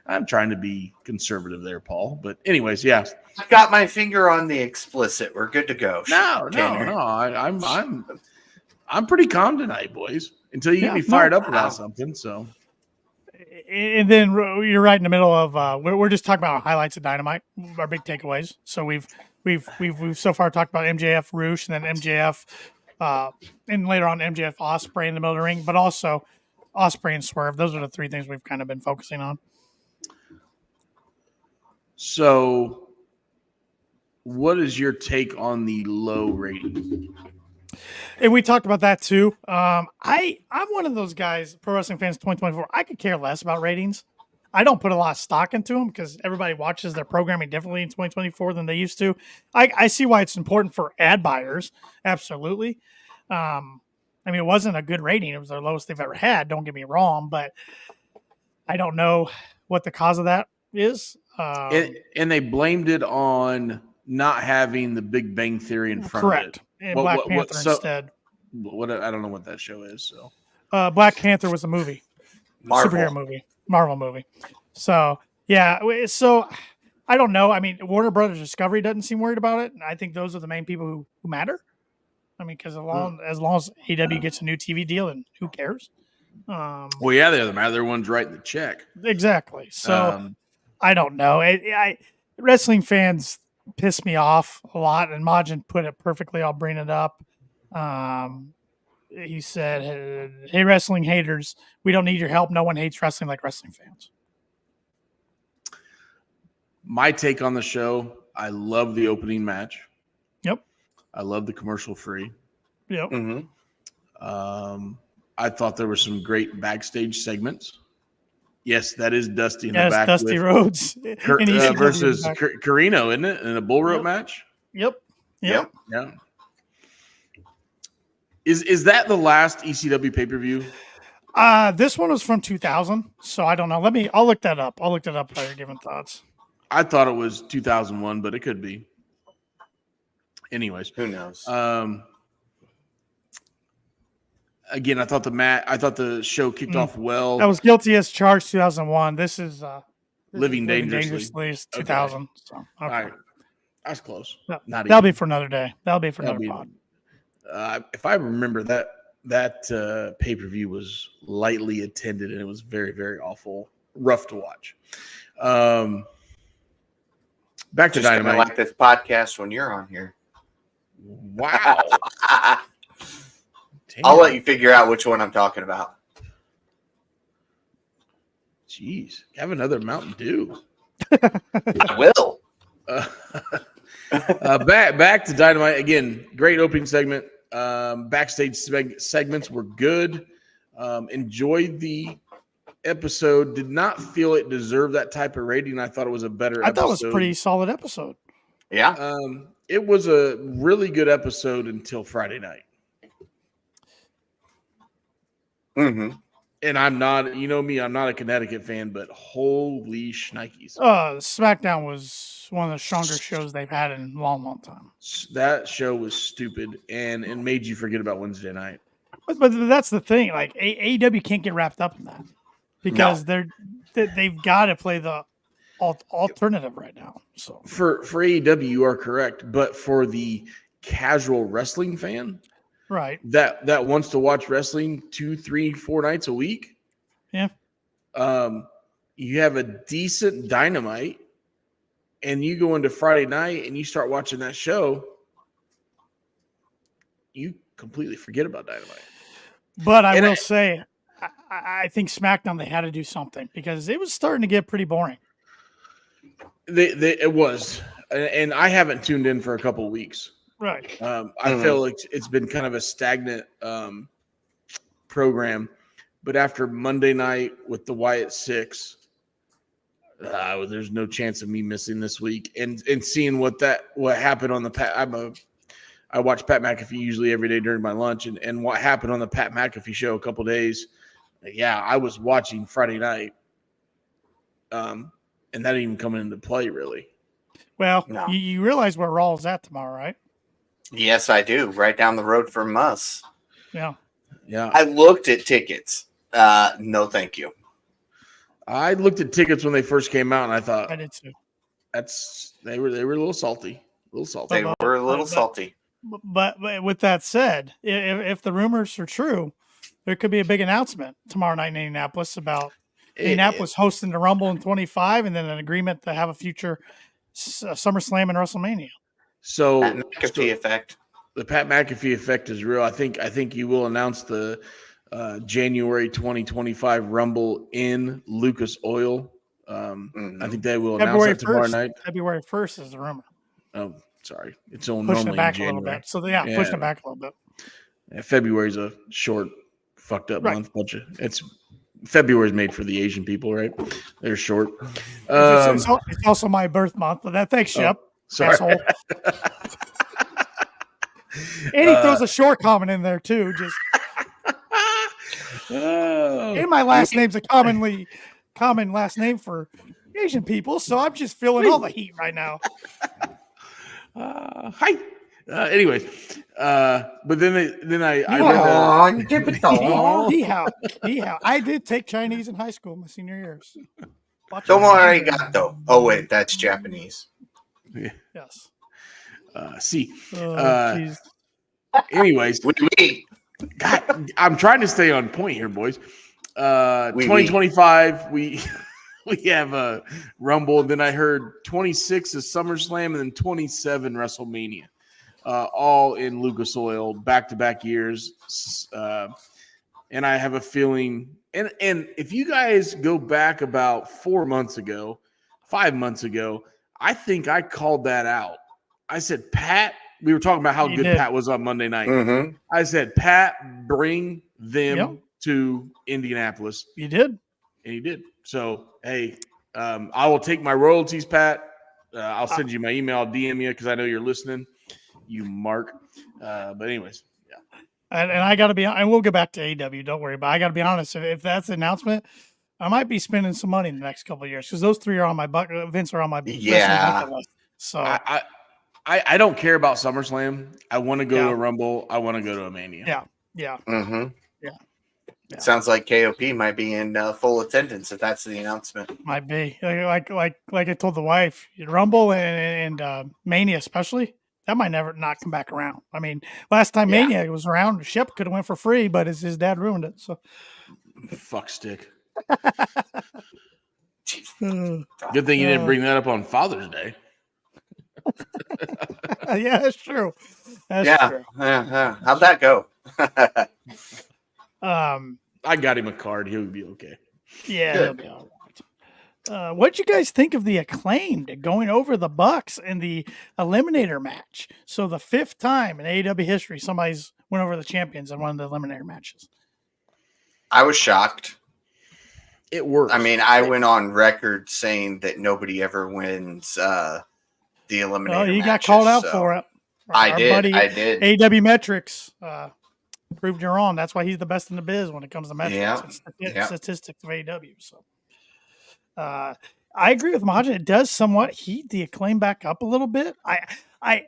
Speaker 4: I'm trying to be conservative there, Paul. But anyways, yeah.
Speaker 3: I've got my finger on the explicit. We're good to go.
Speaker 4: No. I'm pretty calm tonight, boys. Until you get me fired up about something. So.
Speaker 2: And then you're right in the middle of we're just talking about our highlights of Dynamite, our big takeaways. So we've so far talked about MJF Roosh, and then MJF and later on MJF Ospreay in the middle of the ring, but also Ospreay and Swerve. Those are the three things we've kind of been focusing on.
Speaker 4: So what is your take on the low rating?
Speaker 2: And we talked about that too. I'm one of those guys, Pro Wrestling Fans 2024. I could care less about ratings. I don't put a lot of stock into them because everybody watches their programming differently in 2024 than they used to. I see why it's important for ad buyers. Absolutely. I mean, it wasn't a good rating. It was the lowest they've ever had. Don't get me wrong, but I don't know what the cause of that is.
Speaker 4: And they blamed it on not having the Big Bang Theory in front of it.
Speaker 2: And Black Panther instead.
Speaker 4: I don't know what that show is. So,
Speaker 2: Black Panther was a movie, superhero movie, Marvel movie. So yeah, so I don't know. I mean, Warner Brothers Discovery doesn't seem worried about it. I think those are the main people who matter. I mean, because as long as AEW gets a new TV deal, then who cares?
Speaker 4: Well, yeah, they're the matter. They're ones writing the check. Exactly.
Speaker 2: So I don't know. Wrestling fans piss me off a lot, and Majin put it perfectly. I'll bring it up. He said, "Hey, wrestling haters, we don't need your help. No one hates wrestling like wrestling fans."
Speaker 4: My take on the show: I love the opening match.
Speaker 2: Yep.
Speaker 4: I love the commercial free.
Speaker 2: Yep.
Speaker 3: Mm-hmm.
Speaker 4: I thought there were some great backstage segments. Yes, that is Dusty in the back.
Speaker 2: Dusty Rhodes
Speaker 4: versus Carino, isn't it? In a bull rope match?
Speaker 2: Yep.
Speaker 4: Yeah. Is that the last ECW pay-per-view?
Speaker 2: This one was from 2000, so I don't know. I'll look that up. While you're giving thoughts.
Speaker 4: I thought it was 2001, but it could be. Anyways.
Speaker 3: Who knows?
Speaker 4: Again, I thought the show kicked off well.
Speaker 2: That was Guilty as Charged 2001. This is
Speaker 4: Living Dangerously
Speaker 2: 2000.
Speaker 4: Okay.
Speaker 2: So, okay.
Speaker 4: All right. That's close.
Speaker 2: That'll be for another day. That'll be for another pod.
Speaker 4: If I remember that pay-per-view was lightly attended and it was very, very awful, rough to watch. Back to
Speaker 3: Just kind of
Speaker 4: Dynamite.
Speaker 3: like this podcast when you're on here.
Speaker 4: Wow.
Speaker 3: I'll let you figure out which one I'm talking about.
Speaker 4: Jeez, have another Mountain Dew.
Speaker 3: I will.
Speaker 4: Back to Dynamite again. Great opening segment. Backstage segments were good. Enjoyed the episode. Did not feel it deserved that type of rating. I thought it was a better episode.
Speaker 2: I thought it was a pretty solid episode.
Speaker 3: Yeah.
Speaker 4: It was a really good episode until Friday night.
Speaker 3: Mm-hmm.
Speaker 4: And I'm not, you know me, I'm not a Connecticut fan, but holy shnikes.
Speaker 2: SmackDown was one of the stronger shows they've had in a long, long time.
Speaker 4: That show was stupid, and it made you forget about Wednesday night.
Speaker 2: But that's the thing. Like AEW can't get wrapped up in that because they've got to play the alternative right now. So
Speaker 4: for AEW, you are correct, but for the casual wrestling fan,
Speaker 2: right,
Speaker 4: that wants to watch wrestling 2, 3, 4 nights a week,
Speaker 2: yeah,
Speaker 4: you have a decent Dynamite, and you go into Friday night and you start watching that show, you completely forget about Dynamite.
Speaker 2: But I will say, I think SmackDown, they had to do something because it was starting to get pretty boring.
Speaker 4: It was, and I haven't tuned in for a couple of weeks.
Speaker 2: Right.
Speaker 4: I feel like it's been kind of a stagnant program, but after Monday night with the Wyatt 6, there's no chance of me missing this week and seeing what happened on the Pat. I watch Pat McAfee usually every day during my lunch, and what happened on the Pat McAfee show a couple days. Yeah, I was watching Friday night, and that didn't even come into play really.
Speaker 2: Well,
Speaker 3: No.
Speaker 2: you realize where Raw is at tomorrow, right?
Speaker 3: Yes, I do. Right down the road from us.
Speaker 2: Yeah.
Speaker 4: Yeah,
Speaker 3: I looked at tickets. No, thank you.
Speaker 4: I looked at tickets when they first came out, and I thought
Speaker 2: I did too.
Speaker 4: they were a little salty,
Speaker 3: They were a little salty.
Speaker 2: But with that said, if the rumors are true, there could be a big announcement tomorrow night in Indianapolis about Indianapolis hosting the Rumble in 25 and then an agreement to have a future SummerSlam and WrestleMania.
Speaker 3: So Pat McAfee effect.
Speaker 4: The Pat McAfee effect is real. I think you will announce the January 2025 Rumble in Lucas Oil. I think they will announce that tomorrow night.
Speaker 2: February 1st is the rumor.
Speaker 4: Oh, sorry. It's on
Speaker 2: pushing
Speaker 4: normally
Speaker 2: it back
Speaker 4: in January.
Speaker 2: a little bit. So pushing it back a little bit.
Speaker 4: Yeah, February's a short, fucked up month. February's made for the Asian people, right? They're short.
Speaker 2: It's also my birth month. But thanks, Shep.
Speaker 4: Sorry.
Speaker 2: Asshole. And he throws a short comment in there too. Just and my last name's a common last name for Asian people, so I'm just feeling all the heat right now.
Speaker 4: Hi. Anyways, but then I read
Speaker 2: Ni hao. I did take Chinese in high school my senior years.
Speaker 3: Don't worry, arigato. Oh wait, that's Japanese.
Speaker 2: Yes.
Speaker 4: See.
Speaker 2: Geez.
Speaker 3: What
Speaker 4: Anyways,
Speaker 3: do you mean?
Speaker 4: God, I'm trying to stay on point here, boys. 2025, we have a Rumble. Then I heard 26 is SummerSlam, and then 27 WrestleMania, all in Lucas Oil, back-to-back years. And I have a feeling, and if you guys go back about 5 months ago, I think I called that out. I said, Pat. We were talking about how good Pat was on Monday night.
Speaker 3: Mm-hmm.
Speaker 4: I said, Pat, bring them to Indianapolis.
Speaker 2: You did.
Speaker 4: And he did. So, hey, I will take my royalties, Pat. I'll send you my email. I'll DM you because I know you're listening, you mark. But anyways, yeah.
Speaker 2: And I got to be – and we'll get back to AEW. Don't worry. But I got to be honest. If that's the announcement, I might be spending some money in the next couple of years because those three are on my events are on my bucket list. So
Speaker 4: I don't care about SummerSlam. I want to go to a Rumble. I want to go to a Mania.
Speaker 2: Yeah.
Speaker 3: Mm-hmm.
Speaker 2: Yeah.
Speaker 3: It sounds like KOP might be in full attendance if that's the announcement.
Speaker 2: Might be like I told the wife, Rumble and Mania especially. that might never not come back around. I mean, last time
Speaker 3: Yeah.
Speaker 2: Mania was around, Shep could have went for free, but his dad ruined it. So
Speaker 4: Fuck stick.
Speaker 2: uh,
Speaker 4: Good thing you didn't bring that up on Father's Day.
Speaker 2: yeah, that's true. That's
Speaker 3: Yeah.
Speaker 2: true.
Speaker 3: How'd that go?
Speaker 4: I got him a card. He'll be okay.
Speaker 2: Yeah,
Speaker 3: Good.
Speaker 2: he'll be all right. What'd you guys think of the Acclaimed going over the Bucks in the Eliminator match? So the 5th time in AEW history somebody's went over the champions in one of the Eliminator matches.
Speaker 3: I was shocked.
Speaker 4: It works.
Speaker 3: I mean, I went on record saying that nobody ever wins the Eliminator
Speaker 2: Well, you got
Speaker 3: matches,
Speaker 2: called out
Speaker 3: so
Speaker 2: for it.
Speaker 3: I did.
Speaker 2: Buddy,
Speaker 3: I did.
Speaker 2: AEW Metrics proved you wrong. That's why he's the best in the biz when it comes to metrics and statistics of AEW. So I agree with Majin. It does somewhat heat the Acclaim back up a little bit. I'm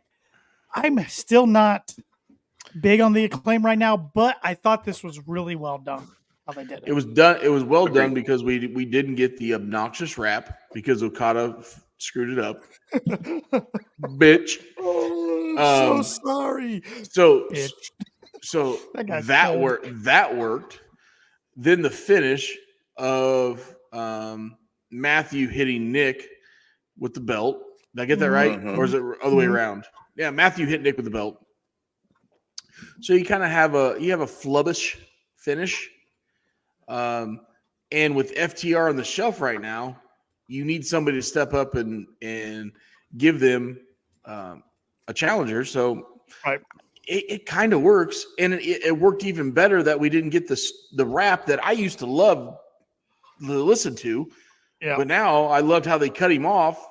Speaker 2: still not big on the Acclaim right now, but I thought this was really well done. How they did it.
Speaker 4: It was done. It was well done because we didn't get the obnoxious rap because Okada screwed it up. Bitch.
Speaker 2: Oh, I'm so sorry.
Speaker 4: So that worked. Then the finish of Matthew hitting Nick with the belt. Did I get that right?
Speaker 3: Mhm.
Speaker 4: Or is it the other way around? Yeah, Matthew hit Nick with the belt. So you kind of have a flubbish finish. And with FTR on the shelf right now, you need somebody to step up and give them a challenger. So it kind of works, and it worked even better that we didn't get the rap that I used to love to listen to. Yeah. But now I loved how they cut him off,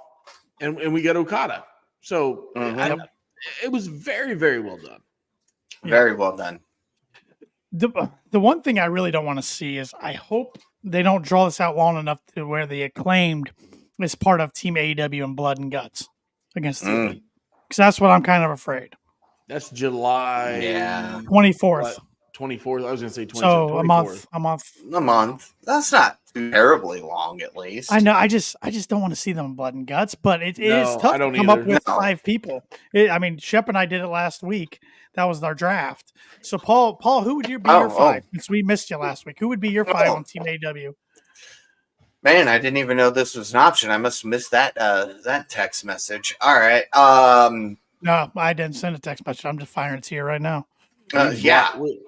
Speaker 4: and we got Okada. So it was very, very well done.
Speaker 3: Very well done.
Speaker 2: The one thing I really don't want to see is I hope they don't draw this out long enough to where the Acclaimed is part of Team AEW and Blood and Guts against the Elite. Because that's what I'm kind of afraid.
Speaker 4: That's July
Speaker 2: 24th.
Speaker 4: 24th. I was going to say 24th.
Speaker 2: So a month.
Speaker 3: That's not too terribly long, at least.
Speaker 2: I know. I just don't want to see them in Blood and Guts, but it is tough to come up with 5 people. I mean, Shep and I did it last week. That was our draft. So, Paul, who would be your 5? Since we missed you last week, who would be your 5 on Team AEW?
Speaker 3: Man, I didn't even know this was an option. I must have missed that text message. All right.
Speaker 2: No, I didn't send a text message. I'm just firing it to you right now.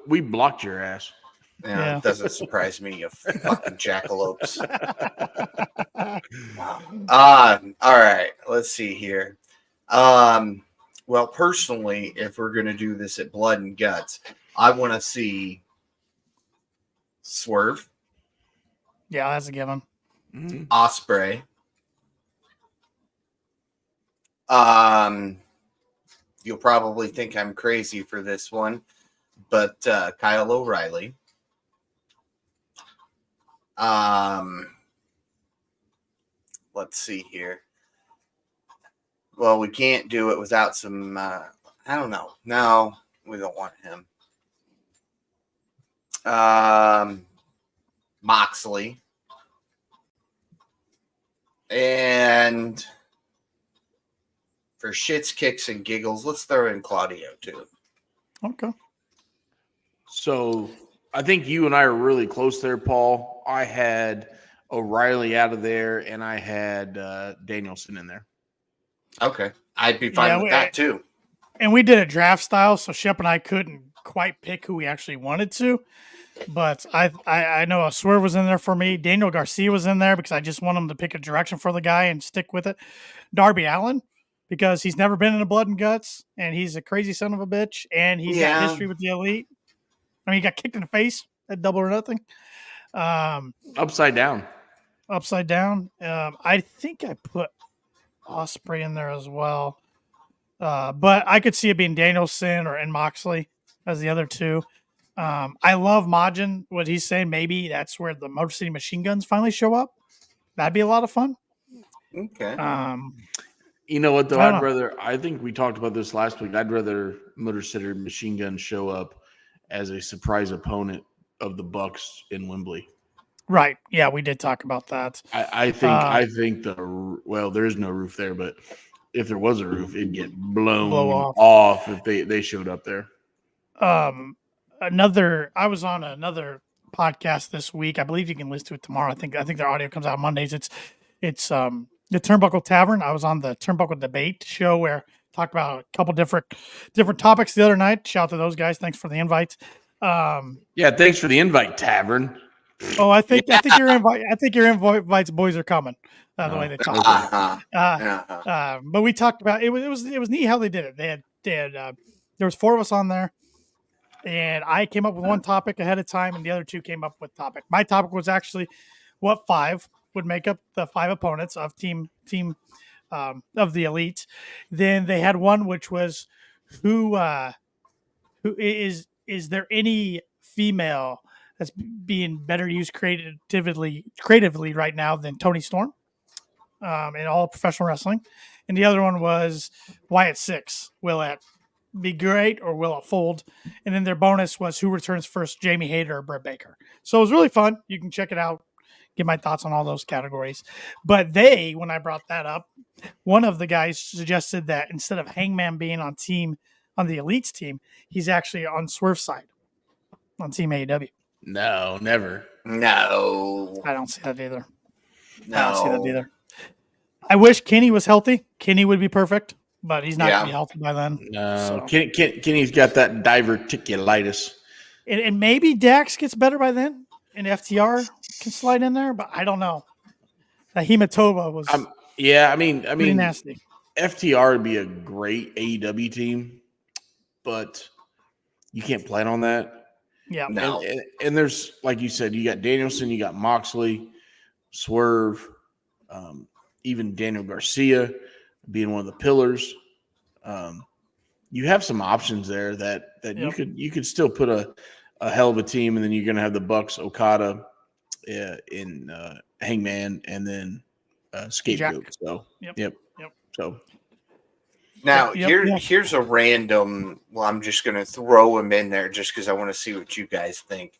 Speaker 4: We blocked your ass.
Speaker 3: Yeah, it doesn't surprise me, you fucking jackalopes. All right, let's see here. Well, personally, if we're going to do this at Blood and Guts, I want to see Swerve.
Speaker 2: Yeah, that's a given.
Speaker 3: Osprey. You'll probably think I'm crazy for this one, but Kyle O'Reilly. Let's see here. Well, we can't do it without some, I don't know. No, we don't want him. Moxley. And for shits, kicks, and giggles, let's throw in Claudio, too.
Speaker 2: Okay.
Speaker 4: So I think you and I are really close there, Paul. I had O'Reilly out of there, and I had Danielson in there.
Speaker 3: Okay. I'd be fine with that, too.
Speaker 2: And we did a draft style, so Shep and I couldn't quite pick who we actually wanted to. But I know a Swerve was in there for me. Daniel Garcia was in there because I just want him to pick a direction for the guy and stick with it. Darby Allin, because he's never been in a Blood and Guts, and he's a crazy son of a bitch, and he's got history with the Elite. I mean, he got kicked in the face at Double or Nothing.
Speaker 4: Upside down.
Speaker 2: I think I put Osprey in there as well. But I could see it being Danielson and Moxley as the other 2. I love Majin, what he's saying. Maybe that's where the Motor City Machine Guns finally show up. That'd be a lot of fun.
Speaker 3: Okay.
Speaker 4: You know what, though? I think we talked about this last week. I'd rather Motor City Machine Guns show up as a surprise opponent of the Bucks in Wembley.
Speaker 2: Right. Yeah, we did talk about that.
Speaker 4: I think there is no roof there, but if there was a roof, it'd get blown
Speaker 2: Blow
Speaker 4: off if they showed up there.
Speaker 2: I was on another podcast this week. I believe you can listen to it tomorrow. I think their audio comes out Mondays. It's the Turnbuckle Tavern. I was on the Turnbuckle Debate show where talked about a couple different topics the other night. Shout out to those guys. Thanks for the invite.
Speaker 4: Yeah, thanks for the invite, Tavern.
Speaker 2: Oh, I think your invites boys are coming. The way they talk. But we talked about it was neat how they did it. They had there was 4 of us on there, and I came up with one topic ahead of time, and the other 2 came up with topic. My topic was actually what 5 would make up the 5 opponents of team of the elite. Then they had one which was who is there any female that's being better used creatively right now than Tony Storm in all professional wrestling. And the other one was Wyatt 6. Will it be great or will it fold? And then their bonus was who returns first, Jamie Hayter or Britt Baker. So it was really fun. You can check it out, get my thoughts on all those categories. But when I brought that up, one of the guys suggested that instead of Hangman being on the Elite's team, he's actually on Swerve's side on Team AEW.
Speaker 4: No, never.
Speaker 3: No.
Speaker 2: I don't see that either.
Speaker 3: No.
Speaker 2: I don't see that either. I wish Kenny was healthy. Kenny would be perfect, but he's not going to be healthy by then.
Speaker 4: No, so. Kenny's got that diverticulitis.
Speaker 2: And maybe Dax gets better by then, and FTR can slide in there, but I don't know. That hematoma was pretty nasty.
Speaker 4: FTR would be a great AEW team, but you can't plan on that.
Speaker 2: Yeah.
Speaker 3: No.
Speaker 4: And there's, like you said, you got Danielson, you got Moxley, Swerve, even Daniel Garcia being one of the pillars. You have some options there that you could still put a hell of a team, and then you're going to have the Bucks, Okada, in Hangman, and then Scapegoat.
Speaker 2: Jack.
Speaker 4: So yep. So
Speaker 3: now here's a random. Well, I'm just going to throw him in there just because I want to see what you guys think.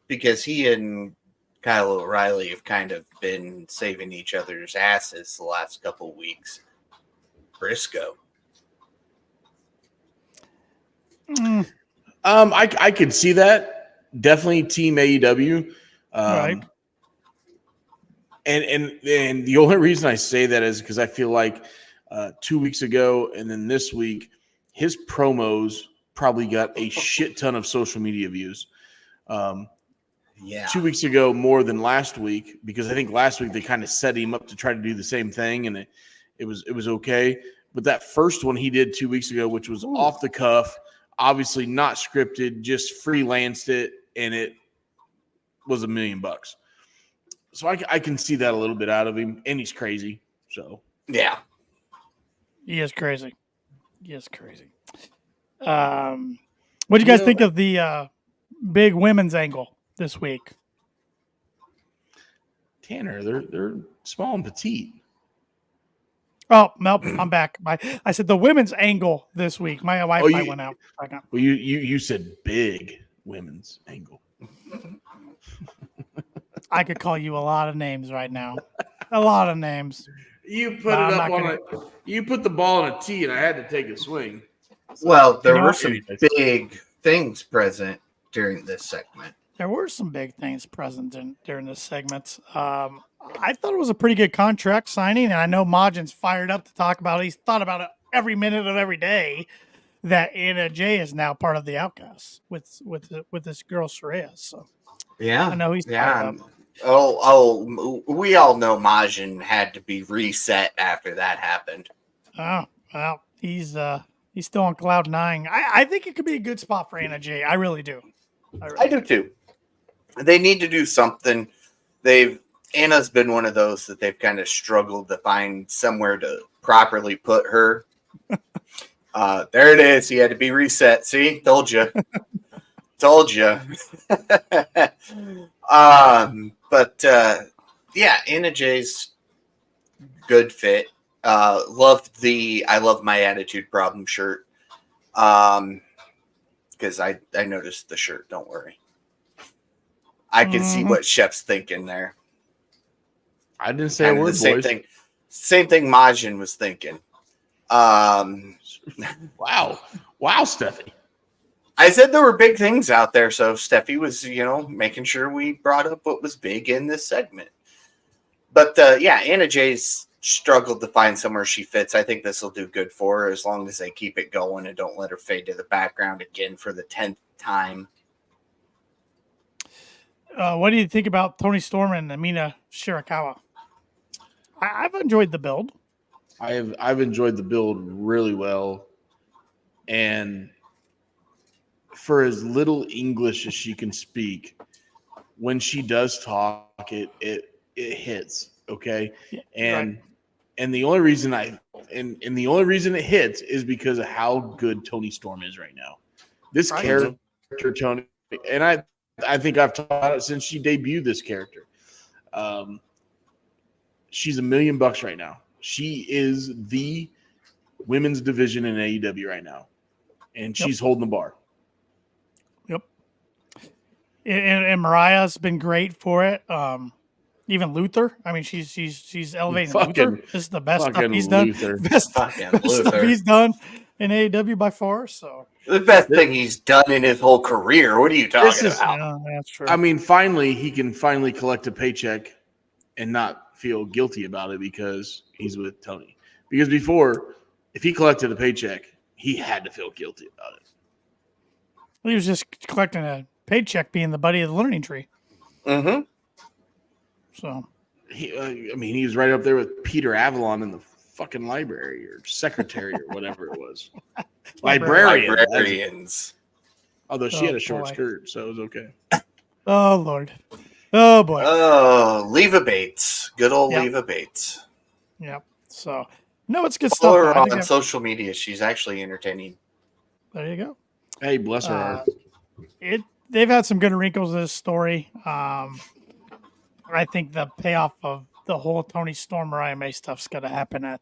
Speaker 3: Because he and Kyle O'Reilly have kind of been saving each other's asses the last couple of weeks. Briscoe.
Speaker 4: I could see that. Definitely Team AEW.
Speaker 2: Right.
Speaker 4: And the only reason I say that is because I feel like 2 weeks ago and then this week, his promos probably got a shit ton of social media views. 2 weeks ago more than last week, because I think last week they kind of set him up to try to do the same thing, and it was okay. But that first one he did 2 weeks ago, which was off the cuff, obviously not scripted, just freelanced it, and it was $1 million. So I can see that a little bit out of him, and he's crazy. So
Speaker 3: yeah,
Speaker 2: he is crazy. What do you guys think of the big women's angle this week?
Speaker 4: Tanner, they're small and petite.
Speaker 2: Oh, nope, I'm back. I said the women's angle this week. My Wi-Fi went out.
Speaker 4: Well, you said big women's angle.
Speaker 2: I could call you a lot of names right now. A lot of names.
Speaker 4: You put you put the ball in a tee, and I had to take a swing. So,
Speaker 3: well, there were some big things present during this segment.
Speaker 2: There were some big things present during this segment. I thought it was a pretty good contract signing, and I know Majin's fired up to talk about it. He's thought about it every minute of every day that Anna Jay is now part of the Outcasts with this girl Saraya. So
Speaker 3: yeah,
Speaker 2: I know he's fired up.
Speaker 3: Oh, we all know Majin had to be reset after that happened.
Speaker 2: Oh, well, he's still on cloud 9. I think it could be a good spot for Anna Jay. I really do.
Speaker 3: I do too. They need to do something. Anna's been one of those that they've kind of struggled to find somewhere to properly put her. There it is. He had to be reset. See, told you. Yeah, Anna Jay's good fit. I love my Attitude Problem shirt. Because I noticed the shirt. Don't worry. I can see what Shep's thinking there.
Speaker 4: I didn't say a word,
Speaker 3: the same
Speaker 4: boys.
Speaker 3: thing. Same thing Majin was thinking.
Speaker 4: Wow, Steffi.
Speaker 3: I said there were big things out there, so Steffi was, making sure we brought up what was big in this segment. But Anna Jay's struggled to find somewhere she fits. I think this will do good for her as long as they keep it going and don't let her fade to the background again for the 10th time.
Speaker 2: What do you think about Tony Storm and Amina Shirakawa? I've enjoyed the build.
Speaker 4: I've enjoyed the build really well, and for as little English as she can speak, when she does talk, it hits. Okay, and the only reason the only reason it hits is because of how good Tony Storm is right now. This character, Tony, and I think I've talked about it since she debuted this character. She's $1 million right now. She is the women's division in AEW right now, and she's holding the bar.
Speaker 2: Yep. And Mariah's been great for it. Even Luther. I mean, she's elevating Luther. This is the best stuff he's done. Best stuff he's done in AEW by far. So
Speaker 3: the best thing he's done in his whole career. What are you talking about?
Speaker 2: Yeah, that's true.
Speaker 4: I mean, finally, he can finally collect a paycheck and not feel guilty about it because he's with Tony. Because before, if he collected a paycheck, he had to feel guilty about it.
Speaker 2: He was just collecting a paycheck, being the buddy of the learning tree.
Speaker 3: Mm-hmm.
Speaker 2: So,
Speaker 4: he was right up there with Peter Avalon in the fucking library or secretary or whatever it was.
Speaker 3: Librarians.
Speaker 4: Although she had a short skirt, so it was okay.
Speaker 2: Oh, Lord. Oh, boy.
Speaker 3: Oh, Leva Bates. Good old Leva Bates.
Speaker 2: Yep. So, no, it's good
Speaker 3: Follow
Speaker 2: stuff.
Speaker 3: her on social media. She's actually entertaining.
Speaker 2: There you go.
Speaker 4: Hey, bless her heart.
Speaker 2: They've had some good wrinkles in this story. I think the payoff of the whole Tony Storm Mariah May stuff's going to happen at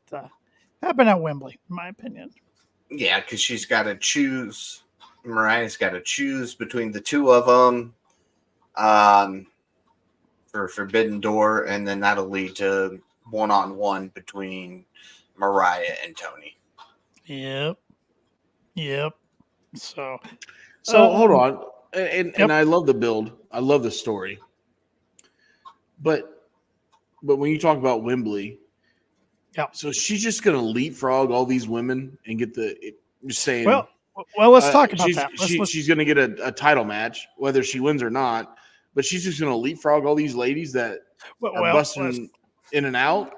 Speaker 2: Wembley, in my opinion.
Speaker 3: Yeah, because she's got to choose. Mariah's got to choose between the two of them for Forbidden Door, and then that'll lead to one-on-one between Mariah and Tony.
Speaker 2: Yep. So
Speaker 4: hold on, and I love the build. I love the story. But when you talk about Wembley, so she's just going to leapfrog all these women and get just saying.
Speaker 2: Well, let's talk about that.
Speaker 4: She's going to get a title match, whether she wins or not. But she's just going to leapfrog all these ladies that are busting in and out.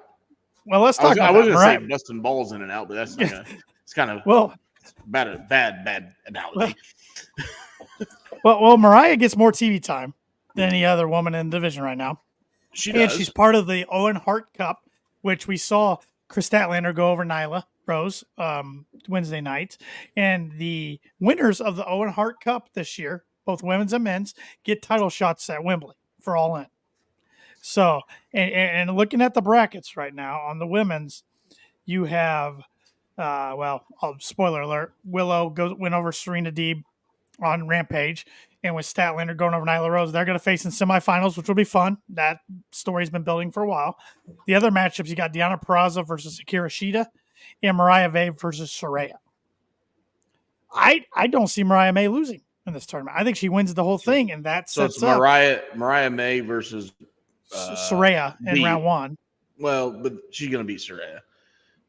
Speaker 2: Well, let's talk about
Speaker 4: I wasn't
Speaker 2: going to
Speaker 4: say busting balls in and out, but that's it's kind of bad analogy.
Speaker 2: Well, Mariah gets more TV time than any other woman in the division right now.
Speaker 4: She does.
Speaker 2: And she's part of the Owen Hart Cup, which we saw Chris Statlander go over Nyla Rose Wednesday night. And the winners of the Owen Hart Cup this year, both women's and men's, get title shots at Wembley for All In. So, and looking at the brackets right now on the women's, you have, spoiler alert, Willow went over Serena Deeb on Rampage. And with Statlander going over Nyla Rose, they're going to face in semifinals, which will be fun. That story's been building for a while. The other matchups, you got Deonna Purrazzo versus Akira Shida and Mariah May versus Saraya. I don't see Mariah May losing in this tournament. I think she wins the whole thing, and that sets up
Speaker 4: Mariah May versus
Speaker 2: Saraya in round one.
Speaker 4: Well, but she's going to beat Saraya.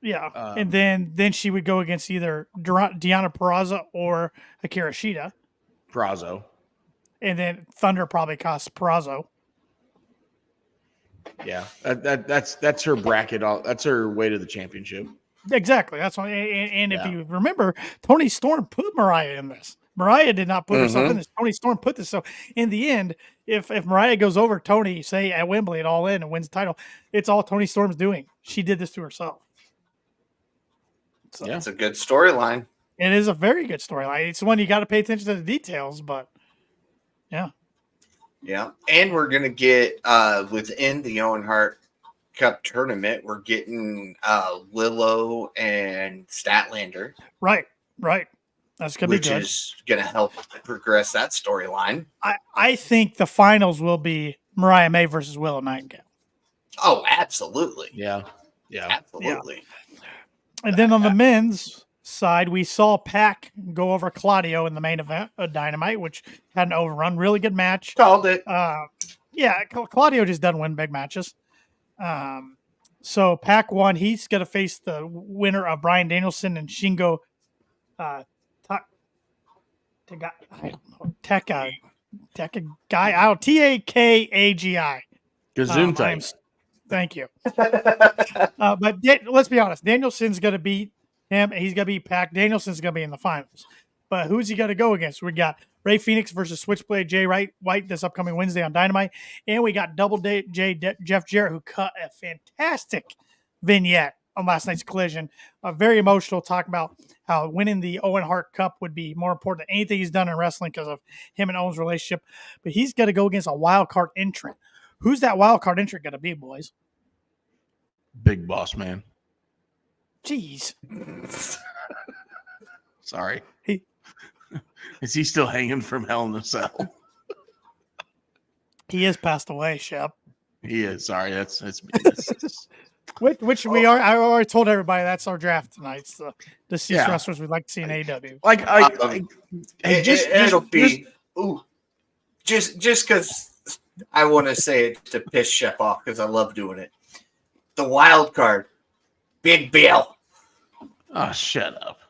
Speaker 2: Yeah, and then she would go against either Deonna Purrazzo or Akira Shida.
Speaker 4: Purrazzo.
Speaker 2: And then Thunder probably costs Purrazzo.
Speaker 4: Yeah, that's her bracket. That's her way to the championship.
Speaker 2: Exactly. That's why. And if you remember, Tony Storm put Mariah in this. Mariah did not put herself in this. Tony Storm put this. So in the end, if Mariah goes over Tony, say at Wembley at All In and wins the title, it's all Tony Storm's doing. She did this to herself.
Speaker 3: So it's a good storyline.
Speaker 2: It is a very good storyline. It's one you got to pay attention to the details, but yeah.
Speaker 3: Yeah. And we're going to get within the Owen Hart Cup tournament, we're getting Willow and Statlander.
Speaker 2: Right. That's going to be good.
Speaker 3: Which is going to help progress that storyline.
Speaker 2: I think the finals will be Mariah May versus Willow Nightingale.
Speaker 3: Oh, absolutely.
Speaker 4: Yeah. Yeah.
Speaker 3: Absolutely.
Speaker 2: And then on the men's side, we saw Pac go over Claudio in the main event of Dynamite, which had an overrun. Really good match.
Speaker 3: Called it.
Speaker 2: Claudio just doesn't win big matches. So Pac won. He's going to face the winner of Bryan Danielson and Shingo Takagi.
Speaker 4: Gesundheit.
Speaker 2: Thank you. But let's be honest. Danielson's going to beat him. He's going to beat Pac. Danielson's going to be in the finals. But who's he going to go against? We got Ray Phoenix versus Switchblade Jay White this upcoming Wednesday on Dynamite. And we got Double J Jeff Jarrett, who cut a fantastic vignette on last night's Collision. Very emotional, talking about how winning the Owen Hart Cup would be more important than anything he's done in wrestling because of him and Owen's relationship. But he's going to go against a wild card entrant. Who's that wild card entrant going to be, boys?
Speaker 4: Big Boss Man.
Speaker 2: Jeez.
Speaker 4: Sorry. Is he still hanging from Hell in a Cell?
Speaker 2: He is passed away, Shep.
Speaker 4: He is. Sorry, that's me.
Speaker 2: Which we are. I already told everybody that's our draft tonight. So the six wrestlers we'd like to see in AEW.
Speaker 3: Just because I want to say it to piss Shep off because I love doing it. The wild card, Big Bill.
Speaker 4: Oh, shut up.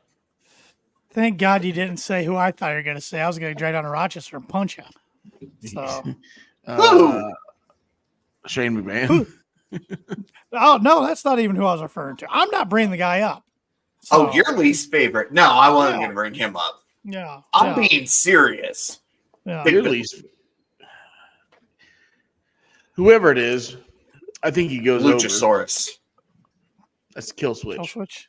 Speaker 2: Thank God you didn't say who I thought you were going to say. I was going to drive down to Rochester and punch him. So,
Speaker 4: Shane McMahon.
Speaker 2: Oh, no, that's not even who I was referring to. I'm not bringing the guy up. So,
Speaker 3: your least favorite. No, I wasn't going to bring him up.
Speaker 2: Yeah.
Speaker 3: I'm being serious.
Speaker 2: Yeah.
Speaker 4: Your least. Whoever it is, I think he goes
Speaker 3: Luchasaurus.
Speaker 4: over. That's Kill Switch.
Speaker 2: Kill Switch.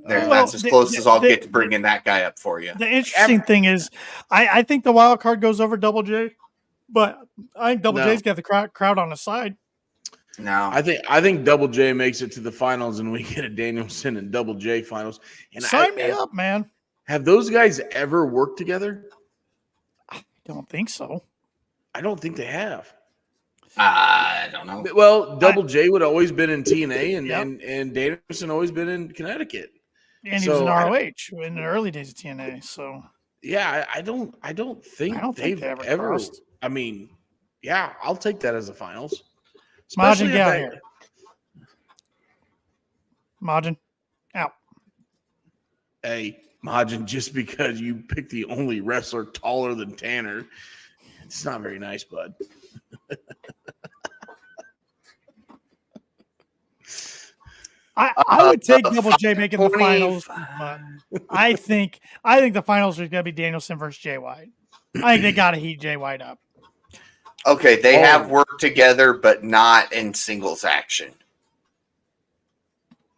Speaker 3: That's as close as I'll get to bringing that guy up for you.
Speaker 2: The interesting thing is, I think the wild card goes over Double J, but I think Double J's got the crowd on his side.
Speaker 3: No,
Speaker 4: I think Double J makes it to the finals, and we get a Danielson and Double J finals. And
Speaker 2: Sign me up, man.
Speaker 4: Have those guys ever worked together?
Speaker 2: I don't think so.
Speaker 4: I don't think they have.
Speaker 3: I don't know.
Speaker 4: Well, Double J would have always been in TNA, and Danielson always been in Connecticut.
Speaker 2: And he was in ROH in the early days of TNA. So
Speaker 4: yeah, I don't think they've ever.
Speaker 2: Crossed.
Speaker 4: I mean, yeah, I'll take that as the finals.
Speaker 2: Majin, get out here. Majin, out.
Speaker 4: Hey, Majin, just because you picked the only wrestler taller than Tanner, it's not very nice, bud.
Speaker 2: I would take Double J making the finals, but I think the finals are going to be Danielson versus Jay White. I think they got to heat Jay White up.
Speaker 3: Okay, they have worked together, but not in singles action.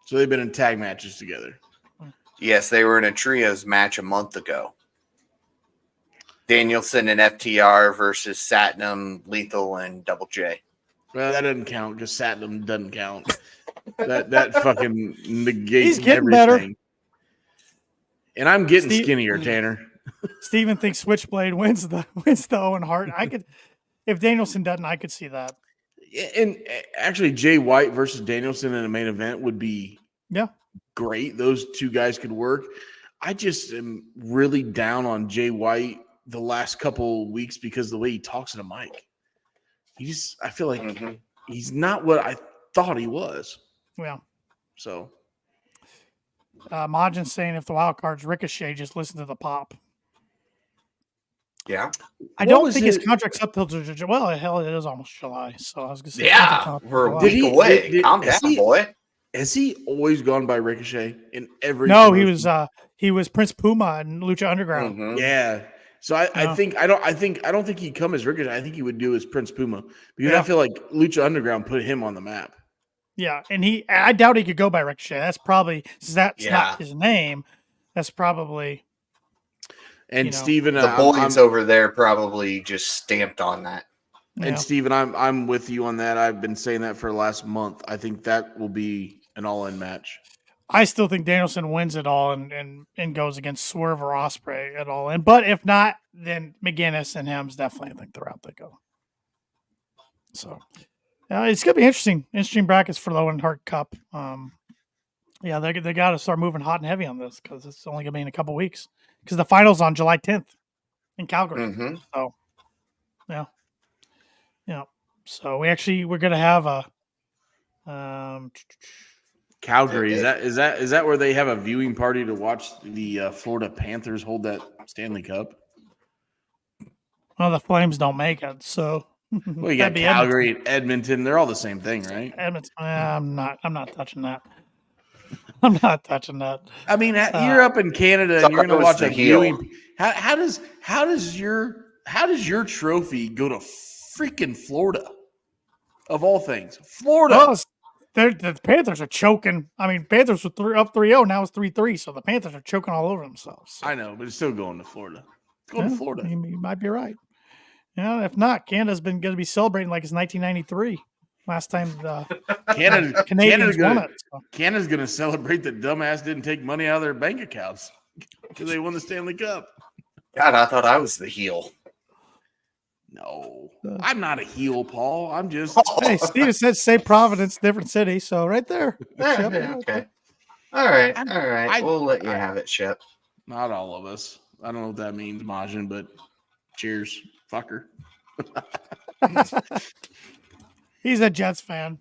Speaker 4: So they've been in tag matches together.
Speaker 3: Yes, they were in a trios match a month ago. Danielson and FTR versus Satnam, Lethal, and Double J.
Speaker 4: Well, that doesn't count because Satnam doesn't count. That fucking negates
Speaker 2: He's getting
Speaker 4: everything.
Speaker 2: better.
Speaker 4: And I'm getting skinnier, Tanner.
Speaker 2: Steven thinks Switchblade wins the Owen Hart. If Danielson doesn't, I could see that.
Speaker 4: And actually, Jay White versus Danielson in a main event would be great. Those two guys could work. I just am really down on Jay White the last couple weeks because the way he talks to the mic. I feel like he's not what I thought he was.
Speaker 2: Well,
Speaker 4: so
Speaker 2: Majin's saying if the wild card's Ricochet, just listen to the pop.
Speaker 3: Yeah,
Speaker 2: I don't think his contract's up till hell, it is almost July. So I was gonna say,
Speaker 3: we're a week away. Calm down, boy.
Speaker 4: Has he always gone by Ricochet in every?
Speaker 2: No, he was Prince Puma in Lucha Underground.
Speaker 3: Mm-hmm.
Speaker 4: Yeah. So I don't think he'd come as Ricochet. I think he would do as Prince Puma because I feel like Lucha Underground put him on the map.
Speaker 2: Yeah, and I doubt he could go by Ricochet. That's probably not his name. That's probably.
Speaker 4: And Steven,
Speaker 3: the boys over there probably just stamped on that.
Speaker 4: And Steven, I'm with you on that. I've been saying that for the last month. I think that will be an all-in match.
Speaker 2: I still think Danielson wins it all and goes against Swerve or Ospreay at all. But if not, then McGinnis and him's definitely, I think, the route they go. So it's gonna be interesting brackets for the Owen Hart Cup. Yeah, they got to start moving hot and heavy on this because it's only going to be in a couple weeks. Because the final's on July 10th in Calgary.
Speaker 3: Mm-hmm.
Speaker 2: So, yeah. So we're going to have a
Speaker 4: Calgary, is that where they have a viewing party to watch the Florida Panthers hold that Stanley Cup?
Speaker 2: Well, the Flames don't make it, so
Speaker 4: Well, you got Calgary and Edmonton. They're all the same thing, right?
Speaker 2: Edmonton. I'm not touching that. I'm not touching that.
Speaker 4: I mean, you're up in Canada and you're going to watch a viewing. How does your trophy go to freaking Florida? Of all things, Florida.
Speaker 2: Oh, the Panthers are choking. I mean, Panthers were up 3-0. Now it's 3-3. So the Panthers are choking all over themselves.
Speaker 4: I know, but it's still going to Florida. Going to Florida.
Speaker 2: You might be right. Yeah, if not, Canada's been going to be celebrating like it's 1993. Last time the Canadians won it. So.
Speaker 4: Canada's going to celebrate that dumbass didn't take money out of their bank accounts because they won the Stanley Cup.
Speaker 3: God, I thought I was the heel.
Speaker 4: No, I'm not a heel, Paul. I'm just.
Speaker 2: Hey, Steven said say Providence, different city. So right there.
Speaker 3: Okay. All right. We'll let you have it, Shep.
Speaker 4: Not all of us. I don't know what that means, Majin, but cheers, fucker.
Speaker 2: He's a Jets fan.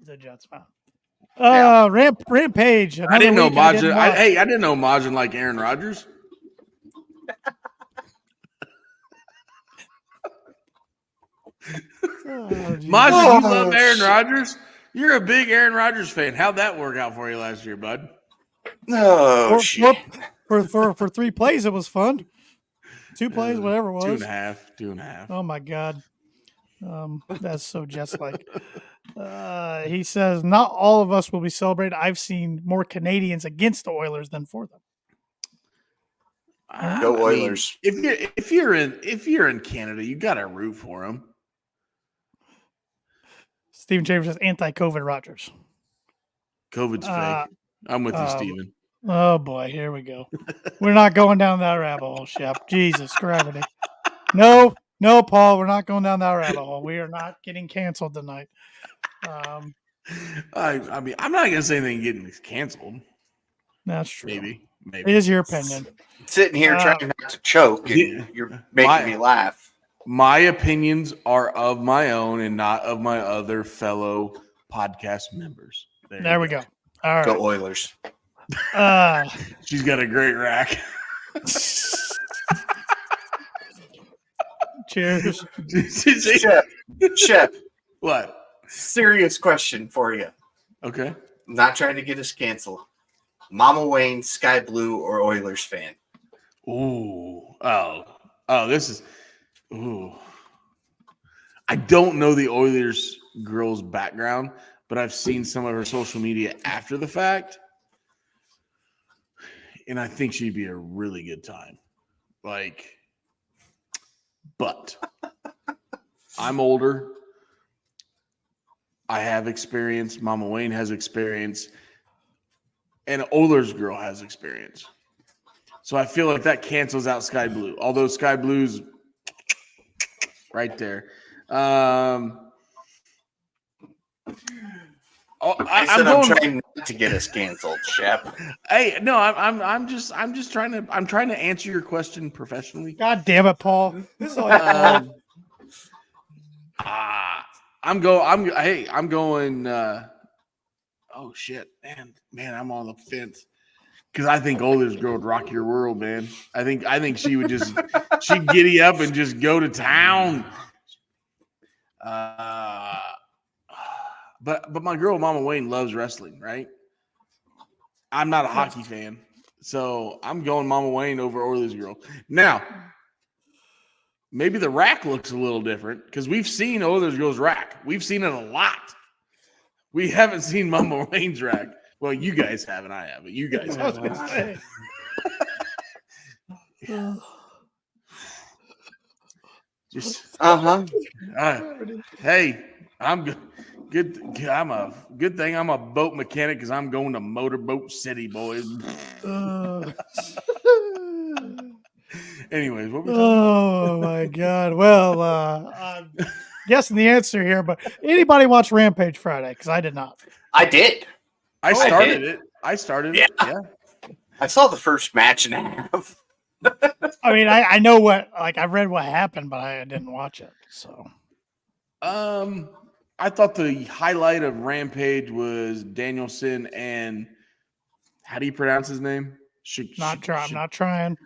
Speaker 2: Rampage.
Speaker 4: I didn't know Majin. I didn't know Majin like Aaron Rodgers. Majin, you love Aaron Rodgers? You're a big Aaron Rodgers fan. How'd that work out for you last year, bud?
Speaker 3: No,
Speaker 2: for 3 plays, it was fun. 2 plays, whatever it was.
Speaker 4: 2.5.
Speaker 2: Oh my God. That's so just like. He says, not all of us will be celebrated. I've seen more Canadians against the Oilers than for them.
Speaker 3: Go Oilers.
Speaker 4: If you're in Canada, you got to root for them.
Speaker 2: Stephen Chambers says anti-COVID Rodgers.
Speaker 4: COVID's fake. I'm with you, Steven.
Speaker 2: Oh boy, here we go. We're not going down that rabbit hole, Shep. Jesus gravity. No, Paul, we're not going down that rabbit hole. We are not getting canceled tonight.
Speaker 4: I mean, I'm not gonna say anything getting canceled.
Speaker 2: That's true.
Speaker 4: Maybe.
Speaker 2: It is your opinion.
Speaker 3: Sitting here trying not to choke, and you're making me laugh.
Speaker 4: My opinions are of my own and not of my other fellow podcast members.
Speaker 2: There we go. All right.
Speaker 3: Go Oilers.
Speaker 4: She's got a great rack.
Speaker 2: Cheers.
Speaker 3: Shep.
Speaker 4: What?
Speaker 3: Serious question for you.
Speaker 4: Okay.
Speaker 3: Not trying to get us canceled. Mama Wayne, Sky Blue, or Oilers fan?
Speaker 4: Ooh. Oh, this is. Ooh. I don't know the Oilers girl's background, but I've seen some of her social media after the fact. And I think she'd be a really good time. But I'm older. I have experience. Mama Wayne has experience. And Oilers girl has experience. So I feel like that cancels out Sky Blue. Although Sky Blue's right there. I'm
Speaker 3: trying not to get us canceled, Shep.
Speaker 4: Hey, no, I'm just trying to answer your question professionally.
Speaker 2: God damn it, Paul. This is all
Speaker 4: I'm going. Oh shit, man, I'm on the fence because I think Oilers girl would rock your world, man. I think she would she'd giddy up and just go to town. But my girl Mama Wayne loves wrestling, right? I'm not a hockey fan, so I'm going Mama Wayne over Oilers girl. Now, maybe the rack looks a little different because we've seen Oilers girl's rack. We've seen it a lot. We haven't seen Mama Wayne's rack. Well, you guys haven't. I haven't. You guys haven't. Just hey, I'm good. I'm a good thing. I'm a boat mechanic because I'm going to Motorboat City, boys. Anyways, what we talking about?
Speaker 2: My God. Well, I'm guessing the answer here, but anybody watch Rampage Friday? Because I did not.
Speaker 3: I did.
Speaker 4: I
Speaker 3: I
Speaker 4: started
Speaker 3: did.
Speaker 4: it. I started
Speaker 3: Yeah.
Speaker 4: it. Yeah.
Speaker 3: I saw the first match and a half.
Speaker 2: I mean, I know what, like, I read what happened, but I didn't watch it. So,
Speaker 4: I thought the highlight of Rampage was Danielson and how do you pronounce his name?
Speaker 2: I'm not trying.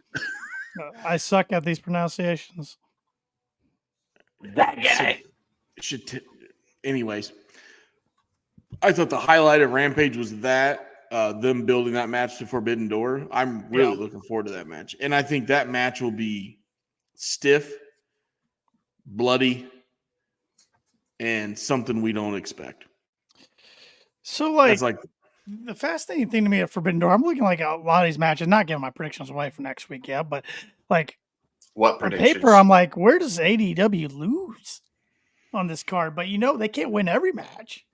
Speaker 2: I suck at these pronunciations.
Speaker 3: That guy.
Speaker 4: Anyways, I thought the highlight of Rampage was that them building that match to Forbidden Door. I'm really looking forward to that match, and I think that match will be stiff, bloody, and something we don't expect.
Speaker 2: So,
Speaker 4: That's like
Speaker 2: the fascinating thing to me at Forbidden Door, I'm looking like a lot of these matches, not giving my predictions away for next week yet, but like
Speaker 3: What
Speaker 2: on
Speaker 3: predictions?
Speaker 2: paper, I'm like, where does AEW lose on this card? But they can't win every match.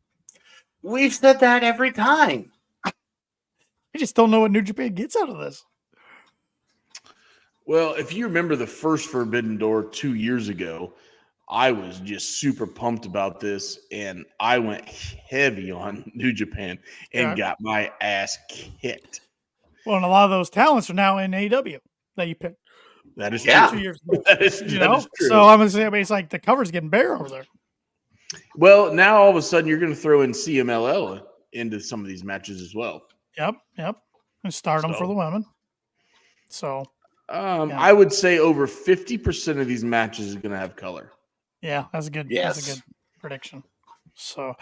Speaker 3: We've said that every time.
Speaker 2: I just don't know what New Japan gets out of this.
Speaker 4: well, if you remember the first Forbidden Door 2 years ago, I was just super pumped about this, and I went heavy on New Japan and got my ass kicked.
Speaker 2: Well, and a lot of those talents are now in AEW that you picked.
Speaker 4: That is
Speaker 3: Yeah.
Speaker 2: 2 years ago.
Speaker 4: That is true.
Speaker 2: So I'm gonna say, I mean, it's like the cover's getting bare over there.
Speaker 4: Well, now all of a sudden you're going to throw in CMLL into some of these matches as well.
Speaker 2: Yep, and start them for the women. So,
Speaker 4: I would say over 50% of these matches is going to have color.
Speaker 2: yeah, that's a good.
Speaker 3: Yes.
Speaker 2: That's a good prediction. So,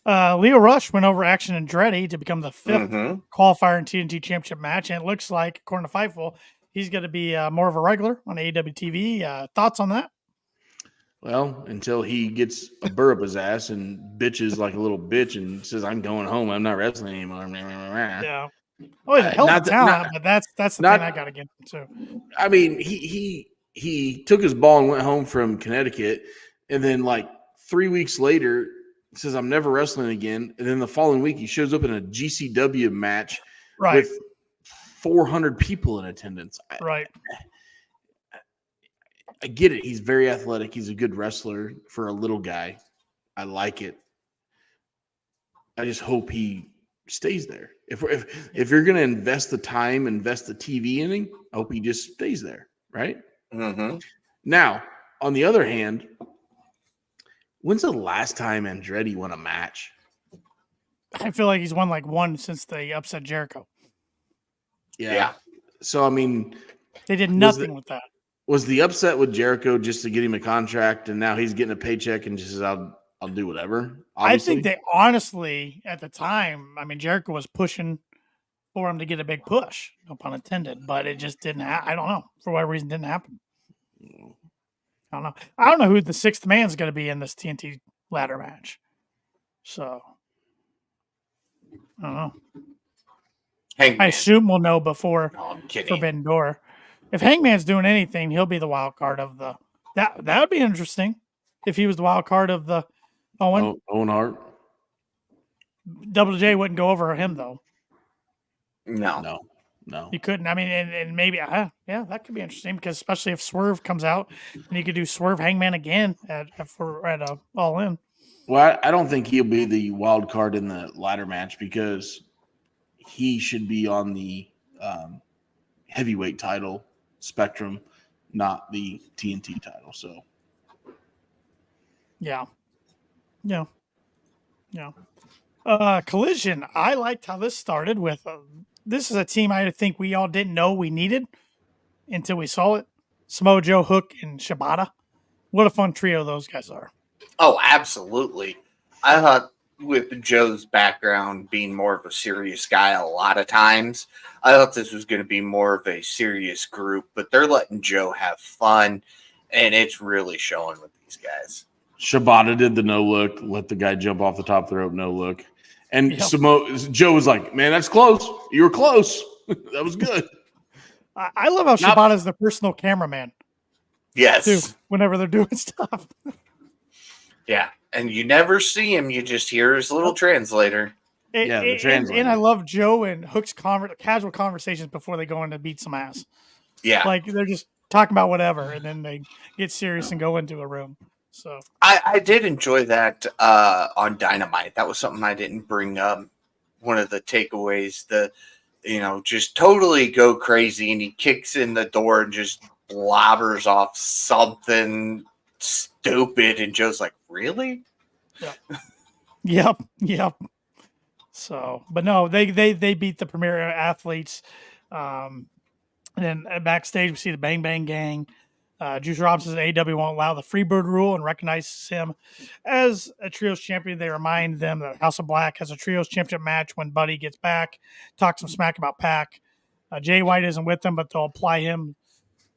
Speaker 2: Leo Rush went over Action Andretti to become the 5th qualifier in TNT Championship match, and it looks like, according to Fightful, he's going to be more of a regular on AEW TV. Thoughts on that?
Speaker 4: Well, until he gets a burr up his ass and bitches like a little bitch and says, "I'm going home. I'm not wrestling anymore."
Speaker 2: Yeah. Oh, he's a hell of a talent, but that's the thing I got to get to.
Speaker 4: I mean, he took his ball and went home from Connecticut, and then like 3 weeks later says, "I'm never wrestling again." And then the following week, he shows up in a GCW match with 400 people in attendance.
Speaker 2: Right.
Speaker 4: I get it. He's very athletic. He's a good wrestler for a little guy. I like it. I just hope he stays there. If you're going to invest the time, invest the TV inning, I hope he just stays there, right?
Speaker 3: Mm-hmm.
Speaker 4: Now, on the other hand, when's the last time Andretti won a match?
Speaker 2: I feel like he's won like one since they upset Jericho.
Speaker 4: Yeah. So, I mean,
Speaker 2: they did nothing with that.
Speaker 4: Was the upset with Jericho just to get him a contract, and now he's getting a paycheck and just says, I'll do whatever? Obviously.
Speaker 2: I think they honestly, at the time, I mean, Jericho was pushing for him to get a big push, no pun intended, but it just didn't happen. I don't know. For whatever reason, it didn't happen. I don't know who the 6th man's going to be in this TNT ladder match. So, I don't know.
Speaker 3: Hangman.
Speaker 2: I assume we'll know before
Speaker 3: Forbidden
Speaker 2: Door. If Hangman's doing anything, he'll be the wild card of the that would be interesting if he was the wild card of the Owen
Speaker 4: Hart.
Speaker 2: Double J wouldn't go over him though.
Speaker 3: No.
Speaker 2: You couldn't. I mean, and maybe that could be interesting because especially if Swerve comes out and you could do Swerve Hangman again at All In.
Speaker 4: Well, I don't think he'll be the wild card in the ladder match because he should be on the heavyweight title spectrum, not the TNT title. So, yeah.
Speaker 2: Collision. I liked how this started with. This is a team I think we all didn't know we needed until we saw it. Samoa Joe, Hook, and Shibata. What a fun trio those guys are.
Speaker 3: Oh, absolutely. I thought with Joe's background being more of a serious guy a lot of times, I thought this was going to be more of a serious group, but they're letting Joe have fun, and it's really showing with these guys.
Speaker 4: Shibata did the no look, let the guy jump off the top of the rope, no look. And Joe was like, "Man, that's close. You were close. That was good."
Speaker 2: I love how Shibata's the personal cameraman.
Speaker 3: Yes.
Speaker 2: Too, whenever they're doing stuff.
Speaker 3: Yeah. And you never see him. You just hear his little translator.
Speaker 4: The translator.
Speaker 2: And I love Joe and Hook's casual conversations before they go in to beat some ass.
Speaker 3: Yeah.
Speaker 2: Like they're just talking about whatever, and then they get serious and go into a room. So
Speaker 3: I did enjoy that on Dynamite. That was something I didn't bring up one of the takeaways. Just totally go crazy, and he kicks in the door and just blobbers off something stupid, and Joe's like, "Really?"
Speaker 2: Yep. So, but no, they beat the Premier Athletes. And then backstage, we see the Bang Bang Gang. Juice Robinson says AEW won't allow the Freebird rule and recognizes him as a trios champion. They remind them that House of Black has a trios championship match when Buddy gets back. Talk some smack about Pac. Jay White isn't with them, but they'll apply him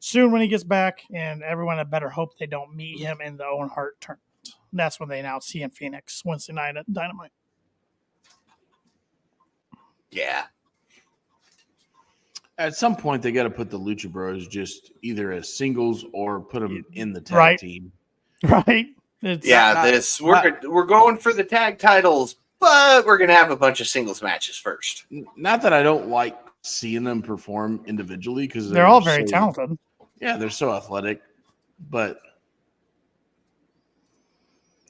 Speaker 2: soon when he gets back, and everyone had better hope they don't meet him in the Owen Hart tournament. And that's when they announced he in Phoenix Wednesday night at Dynamite.
Speaker 3: Yeah.
Speaker 4: At some point, they got to put the Lucha Bros just either as singles or put them in the tag team.
Speaker 2: Right.
Speaker 3: We're going for the tag titles, but we're going to have a bunch of singles matches first.
Speaker 4: Not that I don't like seeing them perform individually, because
Speaker 2: they're all very talented.
Speaker 4: Yeah, they're so athletic, but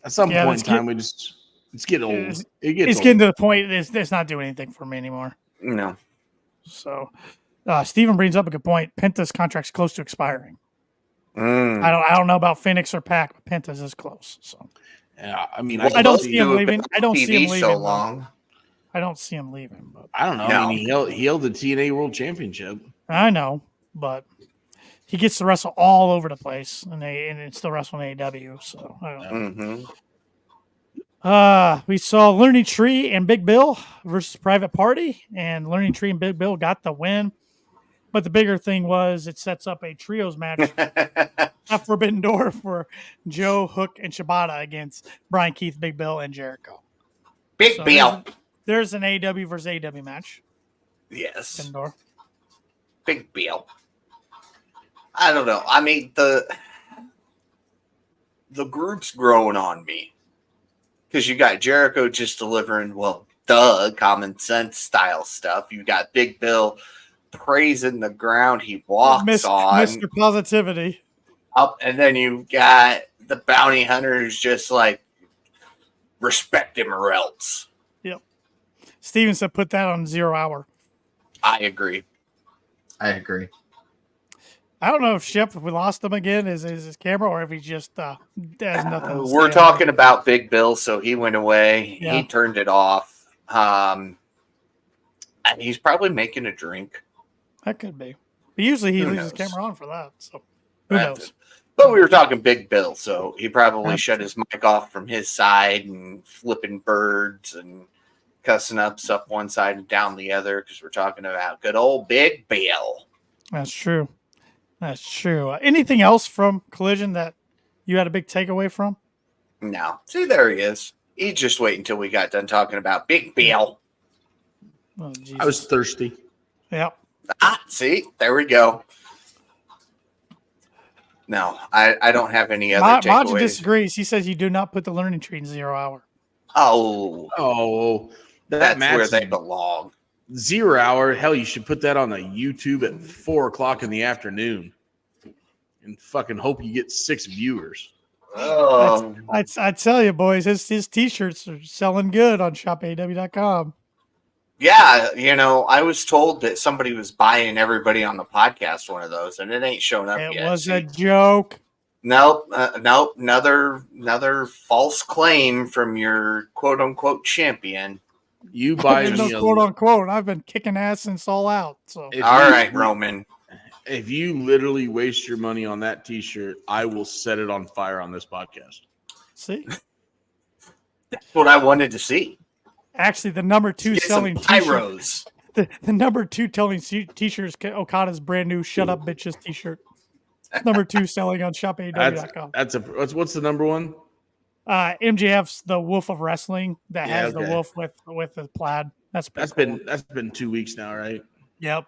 Speaker 4: at some point in time, it's getting old. It's
Speaker 2: getting to the point it's not doing anything for me anymore.
Speaker 3: No.
Speaker 2: So, Steven brings up a good point. Penta's contract's close to expiring. I don't know about Phoenix or Pac, but Penta's is close. So,
Speaker 4: yeah, I mean,
Speaker 2: I don't see him leaving. I don't see him leaving
Speaker 3: so long.
Speaker 2: I don't see him leaving. But
Speaker 4: I don't know.
Speaker 3: No.
Speaker 4: I mean, he held the TNA World Championship.
Speaker 2: I know, but he gets to wrestle all over the place, and it's still wrestling AEW. So, I don't know. We saw Learning Tree and Big Bill versus Private Party, and Learning Tree and Big Bill got the win. But the bigger thing was it sets up a trios match at Forbidden Door for Joe, Hook, and Shibata against Brian Keith, Big Bill, and Jericho.
Speaker 3: Big Bill.
Speaker 2: There's an AEW versus AEW match.
Speaker 3: Yes.
Speaker 2: Forbidden Door.
Speaker 3: Big Bill. I don't know. I mean, the group's growing on me. Because you got Jericho just delivering, common sense style stuff. You got Big Bill praising the ground he walks on.
Speaker 2: Mr. Positivity.
Speaker 3: Up, and then you got the bounty hunter who's just like, respect him or else.
Speaker 2: Yep. Steven said put that on 0 hour.
Speaker 3: I agree.
Speaker 2: I don't know if Shep, if we lost him again, is his camera, or if he just has nothing to say.
Speaker 3: We're talking about Big Bill, so he went away.
Speaker 2: Yeah.
Speaker 3: He turned it off. And he's probably making a drink.
Speaker 2: That could be. But usually he leaves his camera on for that. So who knows?
Speaker 3: But we were talking Big Bill, so he probably shut his mic off from his side and flipping birds and cussing up one side and down the other, because we're talking about good old Big Bill.
Speaker 2: That's true. Anything else from Collision that you had a big takeaway from?
Speaker 3: No. See, there he is. He just wait until we got done talking about Big Bill.
Speaker 2: Oh, Jesus.
Speaker 4: I was thirsty.
Speaker 2: Yep.
Speaker 3: See, there we go. No, I don't have any other takeaways.
Speaker 2: Maja disagrees. He says you do not put the Learning Tree in 0 hour.
Speaker 3: Oh, that's
Speaker 4: match
Speaker 3: where they belong.
Speaker 4: 0 hour. Hell, you should put that on the YouTube at 4:00 in the afternoon, and fucking hope you get 6 viewers.
Speaker 3: Oh,
Speaker 2: I tell you, boys, his t-shirts are selling good on shopaew.com.
Speaker 3: yeah. I was told that somebody was buying everybody on the podcast one of those, and it ain't shown up yet.
Speaker 2: It was a joke.
Speaker 3: Nope. Another false claim from your quote unquote champion.
Speaker 4: You buy me
Speaker 2: no quote unquote. I've been kicking ass since All Out. So
Speaker 3: all right, Roman.
Speaker 4: If you literally waste your money on that T-shirt, I will set it on fire on this podcast.
Speaker 2: See,
Speaker 3: that's what I wanted to see.
Speaker 2: Actually, the number 2 selling
Speaker 3: T-shirts.
Speaker 2: The number 2 selling T-shirts, Okada's brand new "Shut Up Bitches" T-shirt. Number 2 selling on shopaew.com.
Speaker 4: What's the number one?
Speaker 2: MJF's the Wolf of Wrestling that has the wolf with the plaid. That's
Speaker 4: been 2 weeks now, right?
Speaker 2: Yep.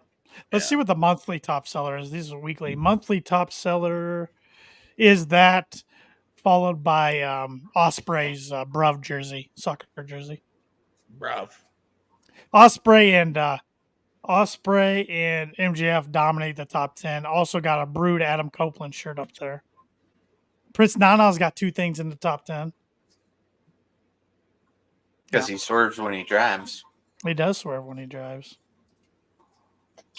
Speaker 2: Let's see what the monthly top seller is. These are weekly. Monthly top seller is that, followed by Osprey's Bruv jersey, soccer jersey.
Speaker 4: Bruv.
Speaker 2: Osprey and MJF dominate the top 10. Also got a Brood Adam Copeland shirt up there. Prince Nana's got 2 things in the top 10.
Speaker 3: Because he swerves when he drives.
Speaker 2: He does swerve when he drives.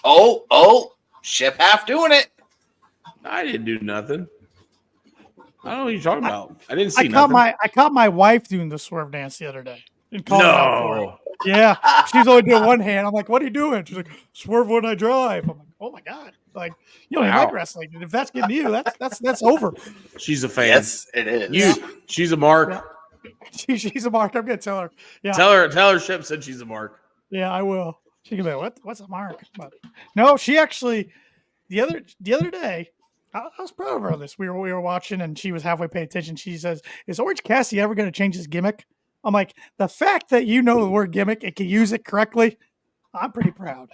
Speaker 3: Oh, Shep half doing it.
Speaker 4: I didn't do nothing. I don't know what you're talking about. I didn't see nothing.
Speaker 2: I caught my wife doing the swerve dance the other day. And called her out for it.
Speaker 4: No.
Speaker 2: Yeah, she's only doing one hand. I'm like, "What are you doing?" She's like, "Swerve when I drive." I'm like, "Oh my god!" Like, you don't even
Speaker 4: Wow.
Speaker 2: like wrestling. And if that's getting you, that's over.
Speaker 4: She's a fan.
Speaker 3: Yes, it is.
Speaker 4: She's a mark.
Speaker 2: Yeah. She's a mark. I'm gonna tell her. Yeah,
Speaker 4: Tell her Shep said she's a mark.
Speaker 2: yeah, I will. She can be like, what's a mark? But no, she actually the other day. I was proud of her on this. We were watching, and she was halfway paying attention. She says, "Is Orange Cassidy ever going to change his gimmick?" I'm like, the fact that you know the word gimmick and can use it correctly, I'm pretty proud.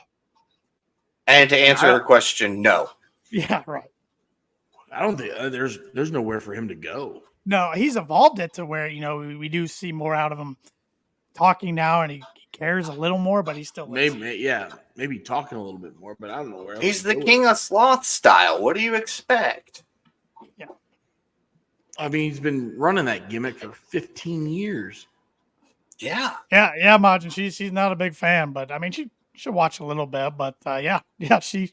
Speaker 3: And to answer her question, no.
Speaker 2: Yeah, right.
Speaker 4: I don't think there's nowhere for him to go.
Speaker 2: No, he's evolved it to where we do see more out of him talking now, and he cares a little more, but he's still
Speaker 4: maybe talking a little bit more, but I don't know where else
Speaker 3: He's
Speaker 4: to
Speaker 3: the
Speaker 4: go
Speaker 3: king of sloth style. What do you expect?
Speaker 2: Yeah.
Speaker 4: I mean, he's been running that gimmick for 15 years.
Speaker 3: Yeah.
Speaker 2: Yeah, Majin. She's not a big fan, but I mean, she should watch a little bit. But yeah, she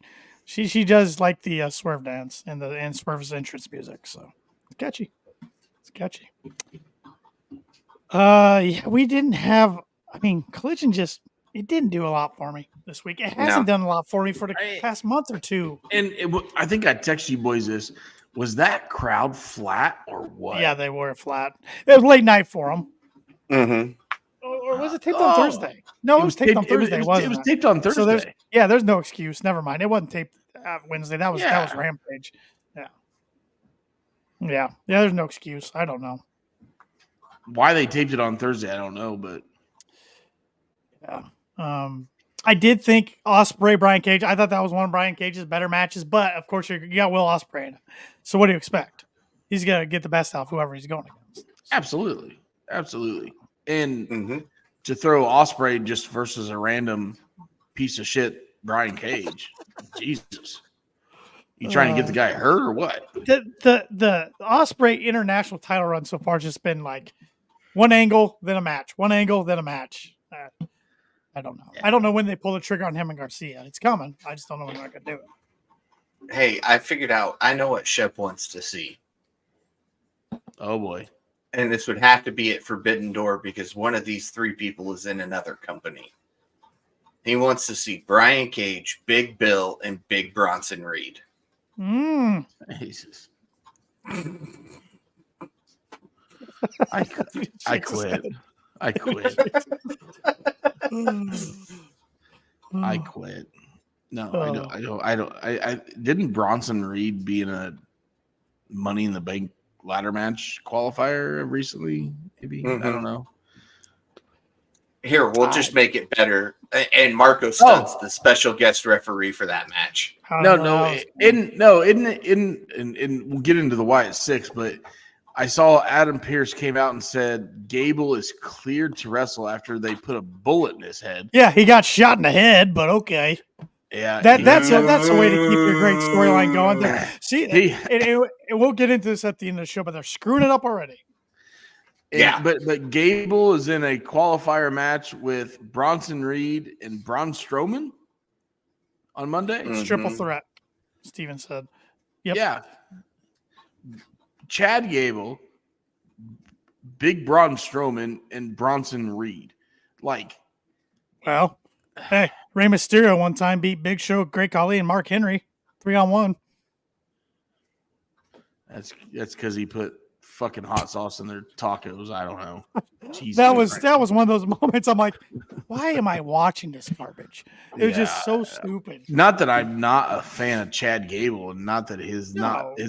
Speaker 2: does like the swerve dance and Swerve's entrance music. So it's catchy. It's catchy. Yeah, we didn't have. I mean, Collision it didn't do a lot for me this week. It hasn't done a lot for me for the past month or two.
Speaker 4: And I think I texted you boys this. Was that crowd flat or what?
Speaker 2: Yeah, they were flat. It was late night for them.
Speaker 3: Mm-hmm.
Speaker 2: Or was it taped on Thursday? No, it was taped on Thursday.
Speaker 4: It was taped on Thursday.
Speaker 2: So there's no excuse. Never mind. It wasn't taped Wednesday. That was Rampage. Yeah. There's no excuse. I don't know
Speaker 4: why they taped it on Thursday. I don't know, but
Speaker 2: yeah. I did think Ospreay, Brian Cage. I thought that was one of Brian Cage's better matches, but of course you got Will Ospreay in it. So what do you expect? He's gonna get the best out of whoever he's going against.
Speaker 4: Absolutely. And to throw Ospreay just versus a random piece of shit Brian Cage, Jesus, you trying to get the guy hurt or what?
Speaker 2: The Ospreay international title run so far has just been like one angle, then a match, one angle, then a match. I don't know. I don't know when they pull the trigger on him and Garcia. It's coming. I just don't know when they're going to do it.
Speaker 3: Hey, I figured out. I know what Shep wants to see.
Speaker 4: Oh, boy.
Speaker 3: And this would have to be at Forbidden Door because one of these three people is in another company. He wants to see Brian Cage, Big Bill, and Big Bronson Reed.
Speaker 4: Jesus. I quit. I quit. No, I don't. I didn't Bronson Reed be in a Money in the Bank ladder match qualifier recently? Maybe I don't know.
Speaker 3: Here, we'll just make it better. And Marco Stunt's the special guest referee for that match.
Speaker 4: And we'll get into the Wyatt Six, but I saw Adam Pearce came out and said Gable is cleared to wrestle after they put a bullet in his head.
Speaker 2: Yeah, he got shot in the head, but okay.
Speaker 4: Yeah,
Speaker 2: that's a way to keep your great storyline going. See, and we'll get into this at the end of the show, but they're screwing it up already.
Speaker 4: But Gable is in a qualifier match with Bronson Reed and Braun Strowman on Monday.
Speaker 2: It's triple threat, Steven said. Yep.
Speaker 4: Yeah. Chad Gable, Big Braun Strowman, and Bronson Reed.
Speaker 2: Well, hey, Rey Mysterio one time beat Big Show, Great Khali, and Mark Henry 3-on-1.
Speaker 4: That's because he put fucking hot sauce in their tacos. I don't know.
Speaker 2: That was one of those moments. I'm like, why am I watching this garbage? It was just so stupid.
Speaker 4: Not that I'm not a fan of Chad Gable, and not that his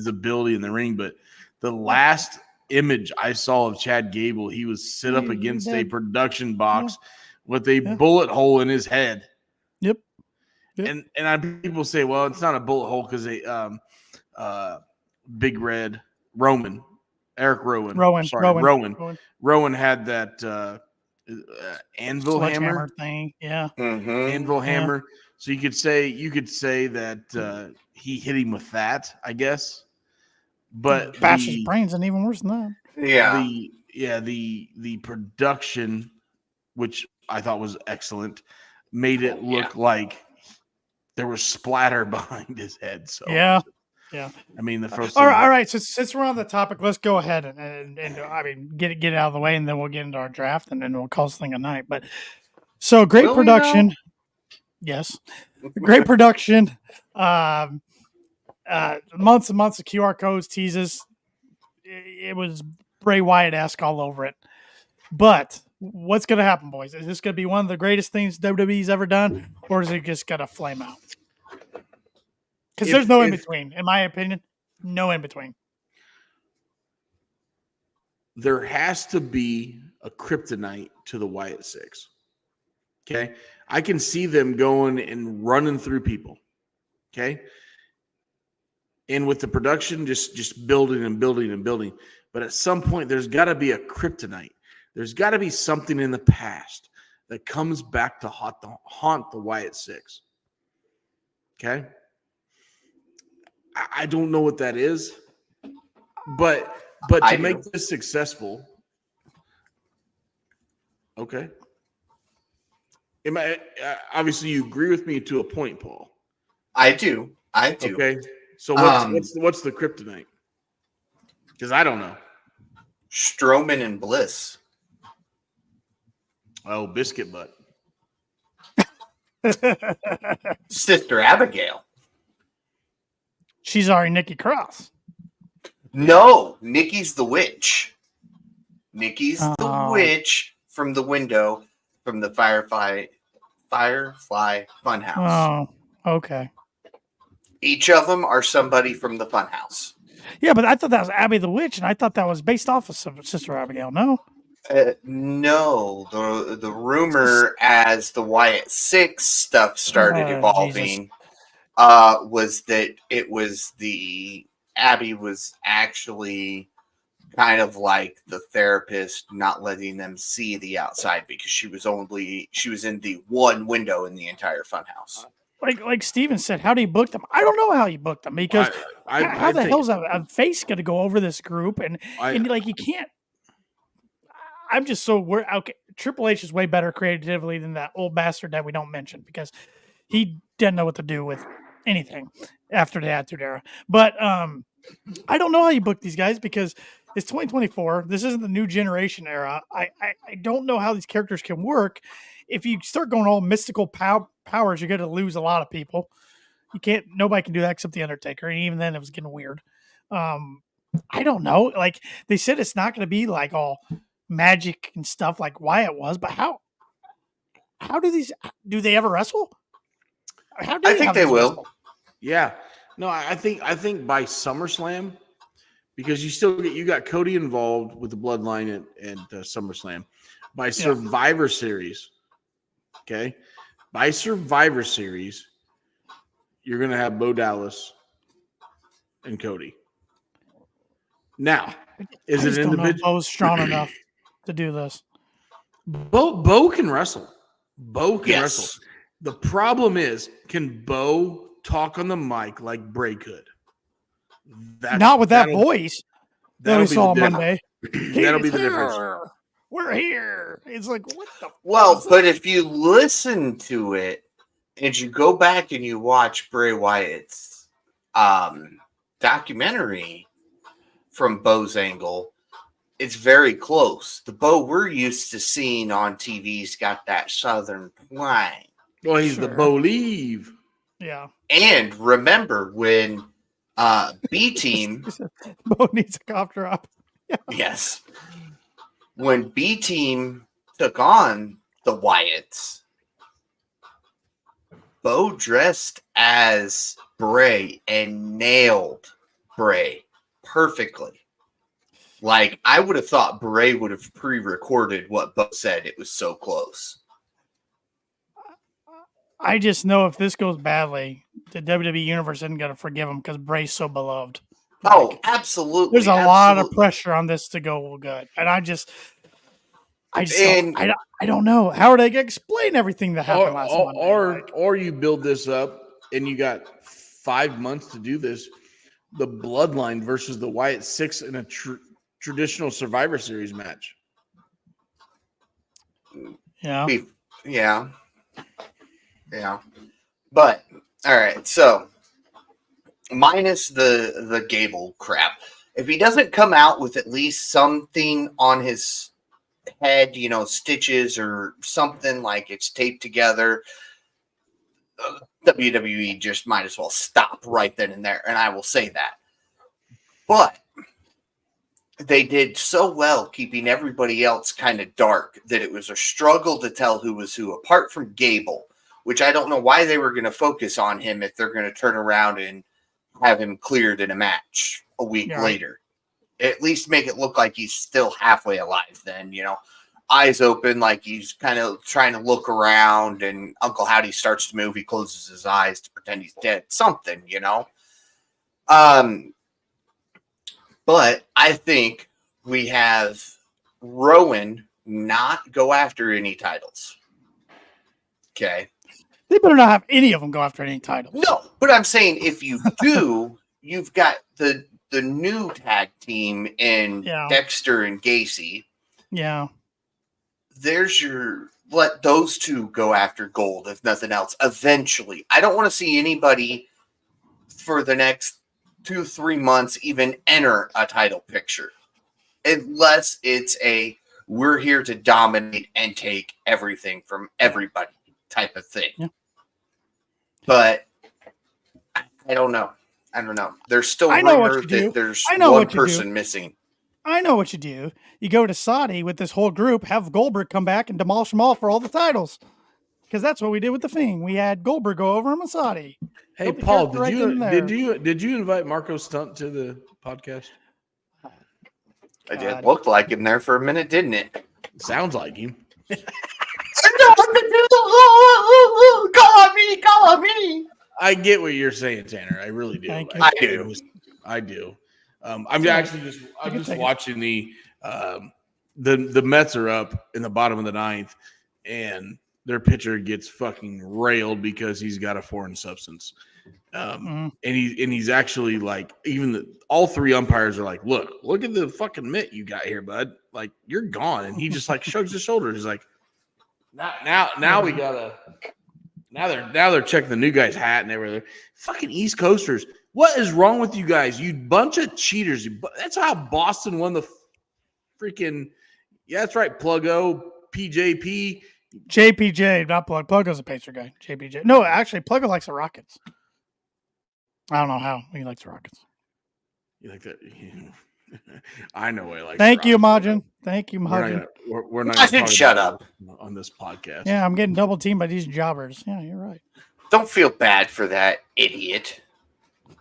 Speaker 4: ability in the ring, but the last image I saw of Chad Gable, he was sit up against a production box with a bullet hole in his head.
Speaker 2: Yep.
Speaker 4: And people say, well, it's not a bullet hole because Big Red Roman. Eric Rowan. Rowan had that anvil hammer
Speaker 2: thing. Yeah.
Speaker 4: Anvil hammer. So you could say that he hit him with that, I guess. But
Speaker 2: bash his brains and even worse than that.
Speaker 3: Yeah.
Speaker 4: The production, which I thought was excellent. Made it look like there was splatter behind his head. So
Speaker 2: yeah.
Speaker 4: I mean, the first.
Speaker 2: All right. Since we're on the topic, let's go ahead and I mean get it out of the way, and then we'll get into our draft, and then we'll call this thing a night. But so great production. Yes, great production. Months and months of QR codes, teases. It was Bray Wyatt-esque all over it. But what's going to happen, boys? Is this going to be one of the greatest things WWE's ever done, or is it just going to flame out? Because there's no in between, in my opinion. No in between.
Speaker 4: There has to be a kryptonite to the Wyatt Six. Okay, I can see them going and running through people. Okay, and with the production, just building and building and building. But at some point, there's got to be a kryptonite. There's got to be something in the past that comes back to haunt the Wyatt Six. Okay, I don't know what that is, but to make this successful, okay. Obviously you agree with me to a point, Paul?
Speaker 3: I do.
Speaker 4: Okay. So what's the kryptonite? Because I don't know.
Speaker 3: Strowman and Bliss.
Speaker 4: Oh, biscuit butt.
Speaker 3: Sister Abigail.
Speaker 2: She's already Nikki Cross.
Speaker 3: No, Nikki's the witch. Nikki's the witch from the window from the Firefly Funhouse.
Speaker 2: Oh, okay.
Speaker 3: Each of them are somebody from the Funhouse.
Speaker 2: Yeah, but I thought that was Abby the Witch, and I thought that was based off of Sister Abigail. No?
Speaker 3: No. The rumor as the Wyatt Six stuff started evolving was that it was Abby was actually kind of like the therapist, not letting them see the outside because she was in the one window in the entire funhouse.
Speaker 2: Like Steven said, how do you book them? I don't know how you booked them because how the hell's a face going to go over this group and like you can't. I'm just so worried. Okay, Triple H is way better creatively than that old bastard that we don't mention because he didn't know what to do with anything after the Attitude Era. But I don't know how you book these guys because it's 2024. This isn't the new generation era. I don't know how these characters can work. If you start going all mystical powers, you're going to lose a lot of people. You can't. Nobody can do that except the Undertaker, and even then, it was getting weird. I don't know. Like they said, it's not going to be like all magic and stuff like Wyatt was. But how do they ever wrestle?
Speaker 3: I think they will.
Speaker 2: Wrestle?
Speaker 4: Yeah. No, I think by SummerSlam, because you got Cody involved with the Bloodline at SummerSlam. By Survivor Series, okay? By Survivor Series, you're going to have Bo Dallas and Cody. Now, is it individual?
Speaker 2: Bo's strong enough to do this.
Speaker 4: Bo can wrestle. Bo can wrestle. The problem is, can Bo talk on the mic like Bray could?
Speaker 2: Not with that voice that we saw on Monday.
Speaker 4: That'll be the difference.
Speaker 2: We're here. It's like, what the?
Speaker 3: Well, but if you listen to it and you go back and you watch Bray Wyatt's documentary from Bo's angle, it's very close. The Bo we're used to seeing on TV's got that southern twang.
Speaker 4: Well, he's the Bo Leave.
Speaker 2: Yeah.
Speaker 3: And remember when B Team
Speaker 2: Bo needs a cough drop. Yeah.
Speaker 3: Yes. When B Team took on the Wyatts, Bo dressed as Bray and nailed Bray perfectly. Like, I would have thought Bray would have pre-recorded what Bo said. It was so close.
Speaker 2: I just know if this goes badly, the WWE Universe isn't going to forgive him because Bray's so beloved.
Speaker 3: Oh, absolutely.
Speaker 2: There's a lot of pressure on this to go good. And I don't know. How are they going to explain everything that happened last Monday?
Speaker 4: Or you build this up and you got 5 months to do this. The Bloodline versus the Wyatt Six in a traditional Survivor Series match.
Speaker 2: Yeah.
Speaker 3: Yeah. Yeah. But all right, so minus the Gable crap, if he doesn't come out with at least something on his head, stitches or something like it's taped together, WWE just might as well stop right then and there. And I will say that. But they did so well keeping everybody else kind of dark that it was a struggle to tell who was who, apart from Gable, which I don't know why they were going to focus on him if they're going to turn around and have him cleared in a match a week later. At least make it look like he's still halfway alive then, eyes open, like he's kind of trying to look around, and Uncle Howdy starts to move. He closes his eyes to pretend he's dead. Something, But I think we have Rowan not go after any titles. Okay.
Speaker 2: They better not have any of them go after any titles.
Speaker 3: No, but I'm saying if you do, you've got the new tag team in Dexter and Gacy.
Speaker 2: Yeah.
Speaker 3: There's let those two go after gold, if nothing else, eventually. I don't want to see anybody for the next 2-3 months even enter a title picture, unless it's we're here to dominate and take everything from everybody type of thing.
Speaker 2: Yeah.
Speaker 3: But I don't know. There's still rumor that there's one person missing.
Speaker 2: I know what you do. You go to Saudi with this whole group, have Goldberg come back and demolish them all for all the titles. Because that's what we did with the Fiend. We had Goldberg go over him in Saudi.
Speaker 4: Hey, Paul, did you invite Marco Stunt to the podcast?
Speaker 3: It did look like him there for a minute, didn't it?
Speaker 4: Sounds like him.
Speaker 3: Call on me.
Speaker 4: I get what you're saying, Tanner. I really do. I do. I'm just watching the Mets are up in the bottom of the ninth, and their pitcher gets fucking railed because he's got a foreign substance. And he's actually like, all three umpires are like, look at the fucking mitt you got here, bud. Like, you're gone. And he just like shrugs his shoulders. He's like, now we gotta. Now they're checking the new guy's hat and everything. Fucking East Coasters. What is wrong with you guys? You bunch of cheaters. That's how Boston won the freaking. Yeah, that's right. Pluggo, PJP.
Speaker 2: JPJ, not Plug. Pluggo's a Pacer guy. JPJ. No, actually, Pluggo likes the Rockets. I don't know how. He likes the Rockets.
Speaker 4: You like that? I know I like.
Speaker 2: Thank you, Majin. Thank you, Majin.
Speaker 3: We're not. I should shut up
Speaker 4: on this podcast.
Speaker 2: Yeah, I'm getting double teamed by these jobbers. Yeah, you're right.
Speaker 3: Don't feel bad for that idiot.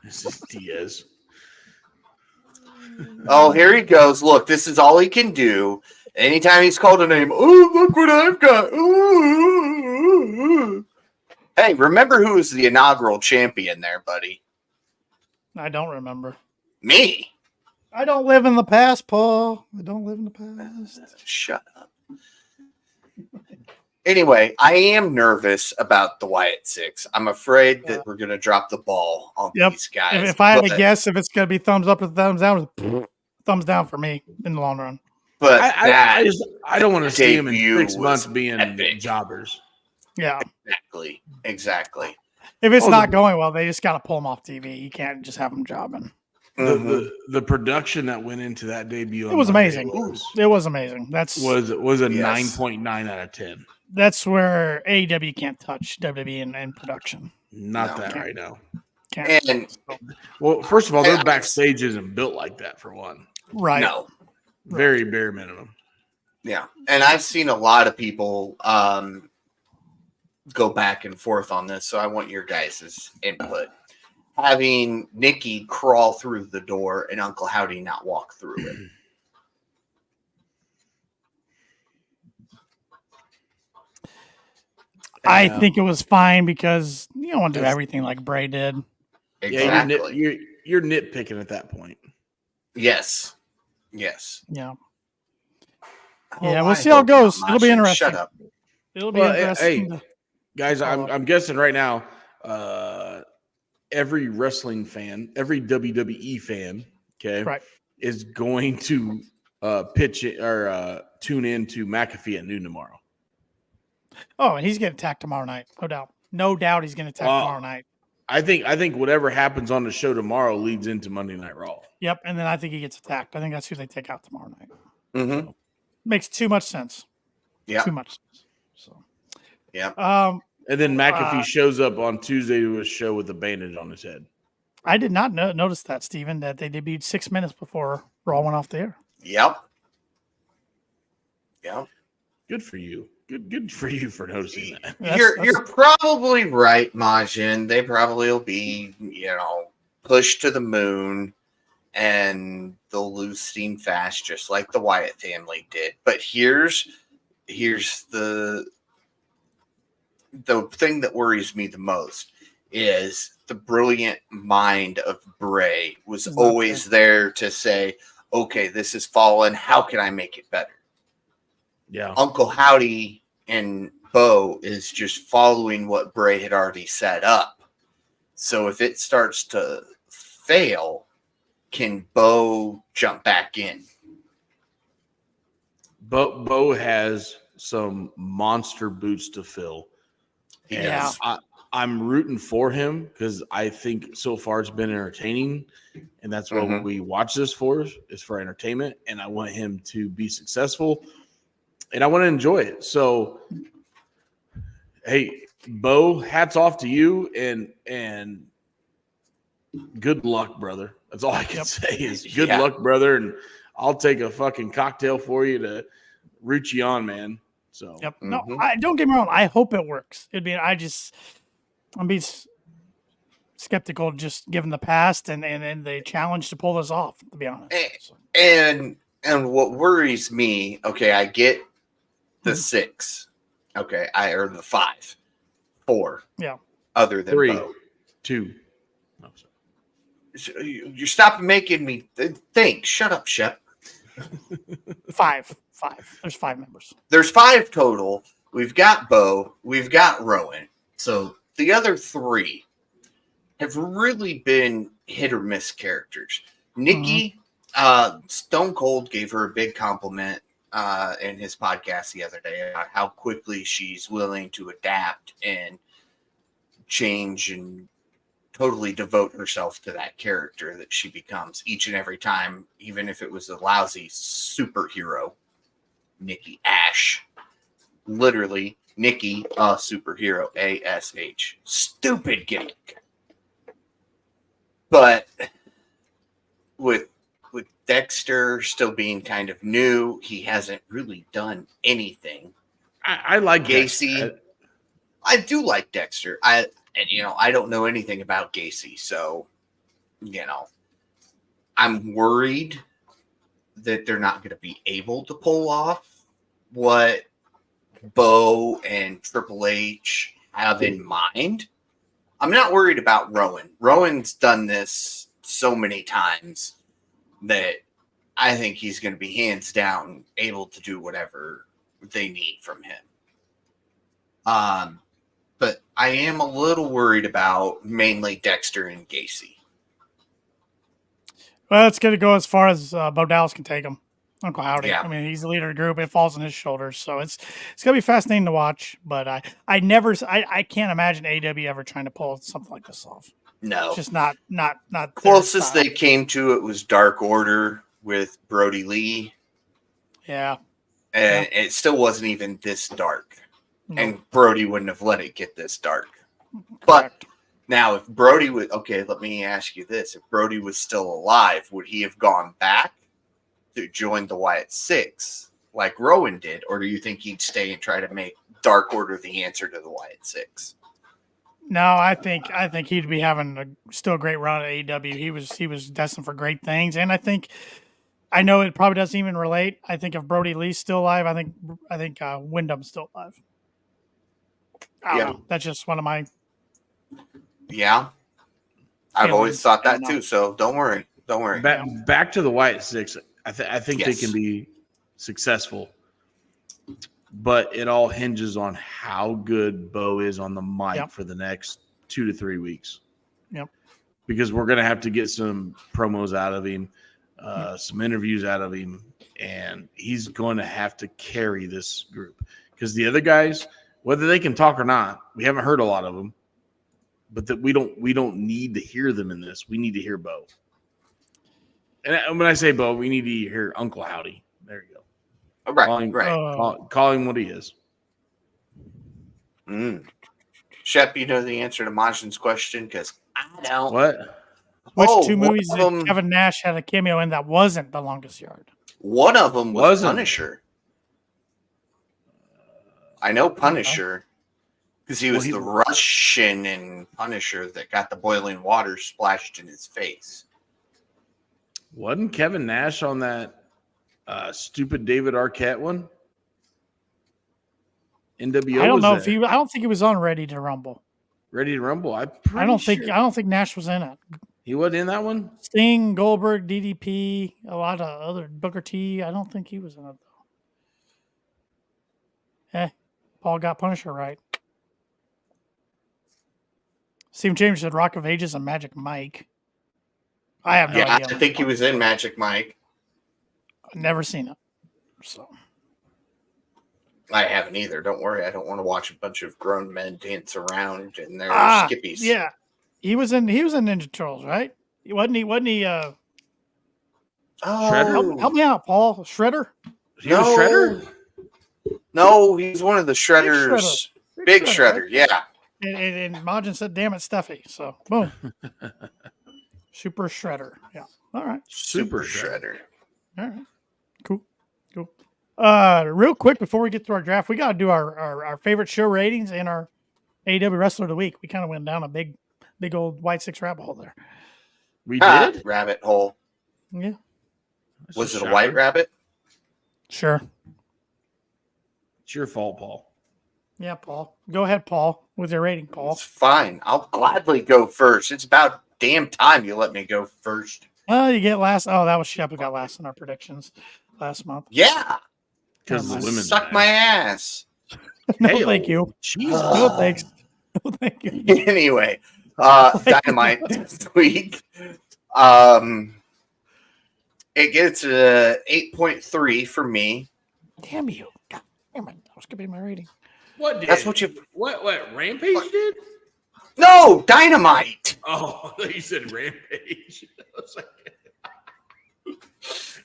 Speaker 4: This is Diaz.
Speaker 3: Oh, here he goes. Look, this is all he can do. Anytime he's called a name, oh, look what I've got. Ooh. Hey, remember who was the inaugural champion there, buddy?
Speaker 2: I don't remember.
Speaker 3: Me.
Speaker 2: I don't live in the past, Paul. I don't live in the past.
Speaker 3: Shut up. Anyway, I am nervous about the Wyatt Six. I'm afraid that we're going to drop the ball on these guys.
Speaker 2: If I had to guess if it's going to be thumbs up or thumbs down, thumbs down for me in the long run.
Speaker 3: But
Speaker 4: I don't want to see him in 6 months being epic jobbers.
Speaker 2: Yeah.
Speaker 3: Exactly.
Speaker 2: If it's not going well, they just got to pull him off TV. You can't just have him jobbing.
Speaker 4: The production that went into that debut,
Speaker 2: it was amazing. It was amazing. That's
Speaker 4: was a 9.9 out of 10.
Speaker 2: That's where AEW can't touch WWE in production.
Speaker 4: Right now.
Speaker 3: And
Speaker 4: well, first of all, their backstage isn't built like that for one.
Speaker 2: Right.
Speaker 3: No.
Speaker 4: Very bare minimum.
Speaker 3: Yeah, and I've seen a lot of people go back and forth on this, so I want your guys' input. Having Nikki crawl through the door and Uncle Howdy not walk through it.
Speaker 2: I think it was fine because you don't want to do everything like Bray did.
Speaker 3: Exactly.
Speaker 4: Yeah, you're nitpicking at that point.
Speaker 3: Yes.
Speaker 2: Yeah.
Speaker 3: Oh,
Speaker 2: yeah, we'll see how it goes. It'll be interesting.
Speaker 3: Shut up.
Speaker 2: It'll be interesting.
Speaker 4: Hey, guys, I'm guessing right now, every wrestling fan, every WWE fan, is going to pitch it or tune in to McAfee at noon tomorrow.
Speaker 2: Oh, and he's getting attacked tomorrow night. No doubt. No doubt he's getting attacked tomorrow night.
Speaker 4: I think whatever happens on the show tomorrow leads into Monday Night Raw.
Speaker 2: Yep. And then I think he gets attacked. I think that's who they take out tomorrow night.
Speaker 3: Mm-hmm.
Speaker 2: So, makes too much sense.
Speaker 3: Yeah.
Speaker 2: Too much sense. So,
Speaker 3: yeah.
Speaker 4: And then McAfee shows up on Tuesday to a show with a bandage on his head.
Speaker 2: I did not notice that, Steven, that they debuted 6 minutes before Raw went off the air.
Speaker 3: Yep. Yep.
Speaker 4: Good for you. Good for you for noticing that.
Speaker 3: You're probably right, Majin. They probably will be, pushed to the moon, and they'll lose steam fast, just like the Wyatt family did. But here's the thing that worries me the most is the brilliant mind of Bray was always there to say, okay, this is fallen. How can I make it better?
Speaker 4: Yeah.
Speaker 3: Uncle Howdy and Bo is just following what Bray had already set up. So if it starts to fail, can Bo jump back in?
Speaker 4: Bo has some monster boots to fill.
Speaker 2: Yeah.
Speaker 4: I'm rooting for him because I think so far it's been entertaining, and that's what we watch this for, is for entertainment, and I want him to be successful, and I want to enjoy it. So, hey, Bo, hats off to you, and good luck, brother. That's all I can say is good luck, brother, and I'll take a fucking cocktail for you to root you on, man. So,
Speaker 2: No, don't get me wrong. I hope it works. I'm being skeptical, just given the past and the challenge to pull this off, to be honest.
Speaker 3: And what worries me, okay, I get the 6. Okay, or the 5. 4.
Speaker 2: Yeah.
Speaker 3: Other than
Speaker 4: 3,
Speaker 3: Bo.
Speaker 4: 2. No,
Speaker 3: You're stopping making me think. Shut up, Shep.
Speaker 2: 5. There's 5 members.
Speaker 3: There's 5 total. We've got Bo. We've got Rowan. So the other 3 have really been hit or miss characters. Nikki, Stone Cold gave her a big compliment in his podcast the other day about how quickly she's willing to adapt and change and totally devote herself to that character that she becomes each and every time, even if it was a lousy superhero. Nikki Ash. Literally, Nikki, a superhero. ASH. Stupid gimmick. But with Dexter still being kind of new, he hasn't really done anything.
Speaker 4: I like
Speaker 3: Gacy. I do like Dexter. I don't know anything about Gacy, so I'm worried that they're not going to be able to pull off what Bo and Triple H have in mind. I'm not worried about Rowan. Rowan's done this so many times that I think he's going to be hands down able to do whatever they need from him. But I am a little worried about mainly Dexter and Gacy.
Speaker 2: Well, it's going to go as far as Bo Dallas can take him. Uncle Howdy.
Speaker 3: Yeah.
Speaker 2: I mean, he's the leader of the group. It falls on his shoulders. So it's going to be fascinating to watch. But I can't imagine AEW ever trying to pull something like this off.
Speaker 3: No.
Speaker 2: It's just not
Speaker 3: Closest they came to it was Dark Order with Brody Lee.
Speaker 2: Yeah.
Speaker 3: And it still wasn't even this dark.
Speaker 2: No.
Speaker 3: And Brody wouldn't have let it get this dark.
Speaker 2: Correct.
Speaker 3: But now if Brody was, okay, let me ask you this. If Brody was still alive, would he have gone back to join the Wyatt 6 like Rowan did? Or do you think he'd stay and try to make Dark Order the answer to the Wyatt 6?
Speaker 2: No, I think he'd be having still a great run at AEW. He was destined for great things, and I know it probably doesn't even relate. I think if Brody Lee's still alive, I think Wyndham's still alive. I don't know. That's just one of my.
Speaker 3: Yeah, I've always thought that too. So don't worry.
Speaker 4: Back to the Wyatt 6. I think they can be successful, but it all hinges on how good Bo is on the mic for the next 2 to 3 weeks.
Speaker 2: Yep.
Speaker 4: Because we're going to have to get some promos out of him, some interviews out of him, and he's going to have to carry this group. Because the other guys, Whether they can talk or not, we haven't heard a lot of them. But that we don't need to hear them in this. We need to hear Bo. And when I say Bo, we need to hear Uncle Howdy. There you go.
Speaker 3: Right.
Speaker 4: Call him what he is.
Speaker 3: Shep, you know the answer to Majin's question? Because I don't.
Speaker 4: What?
Speaker 2: Which two movies did Kevin Nash had a cameo in that wasn't The Longest Yard?
Speaker 3: One of them was Punisher. I know Punisher because he was the Russian in Punisher that got the boiling water splashed in his face.
Speaker 4: Wasn't Kevin Nash on that stupid David Arquette one? NWO.
Speaker 2: I don't know if he. I don't think he was on Ready to Rumble.
Speaker 4: Ready to Rumble. I don't
Speaker 2: think Nash was in it.
Speaker 4: He wasn't in that one.
Speaker 2: Sting, Goldberg, DDP, a lot of other Booker T. I don't think he was in it though. Paul got Punisher right. Steve James said Rock of Ages and Magic Mike. I have no idea.
Speaker 3: I think he was in Magic Mike.
Speaker 2: I've never seen it. So
Speaker 3: I haven't either. Don't worry. I don't want to watch a bunch of grown men dance around in their skippies.
Speaker 2: Yeah. He was in Ninja Turtles, right? Wasn't he
Speaker 4: Shredder?
Speaker 2: Help me out, Paul. Shredder?
Speaker 4: He was Shredder?
Speaker 3: No, he's one of the Shredders. Big Shredder, yeah.
Speaker 2: And Majin said, damn it, Steffi. So, boom. Super Shredder. Yeah. All right.
Speaker 3: Super Shredder.
Speaker 2: All right. Cool. Real quick, before we get to our draft, we got to do our favorite show ratings and our AEW Wrestler of the Week. We kind of went down a big old White Six rabbit hole there.
Speaker 4: We did?
Speaker 3: Rabbit hole.
Speaker 2: Yeah.
Speaker 3: Was it a white rabbit?
Speaker 2: Sure.
Speaker 4: It's your fault, Paul.
Speaker 2: Yeah, Paul. Go ahead, Paul, with your rating, Paul.
Speaker 3: It's fine. I'll gladly go first. It's about damn time you let me go first.
Speaker 2: You get last. Oh, that was Shep who got last in our predictions last month.
Speaker 3: Yeah.
Speaker 4: Because the women
Speaker 3: suck my ass.
Speaker 2: No, thank you.
Speaker 4: Jesus.
Speaker 2: No, thanks. No, thank you.
Speaker 3: Anyway, Dynamite this week. It gets a 8.3 for me.
Speaker 2: Damn you. God damn it. I was skipping my rating.
Speaker 4: What did?
Speaker 3: That's what you.
Speaker 4: What Rampage did?
Speaker 3: No, Dynamite.
Speaker 4: Oh, you said Rampage.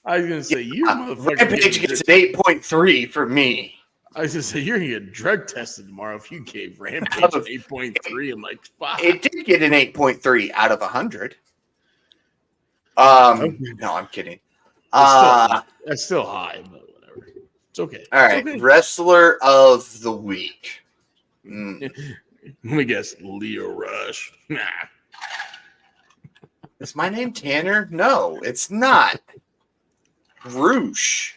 Speaker 4: I was gonna say you motherfucker.
Speaker 3: Rampage gets an 8.3 for me.
Speaker 4: I was gonna say you're gonna get drug tested tomorrow if you gave Rampage an 8.3. I'm like, fuck.
Speaker 3: It did get an 8.3 out of 100.
Speaker 4: Okay.
Speaker 3: No, I'm kidding.
Speaker 4: That's still high, but whatever. It's okay.
Speaker 3: All right,
Speaker 4: okay.
Speaker 3: Wrestler of the Week.
Speaker 4: Let me guess, Leo Rush. Nah.
Speaker 3: Is my name Tanner? No, it's not. Roosh.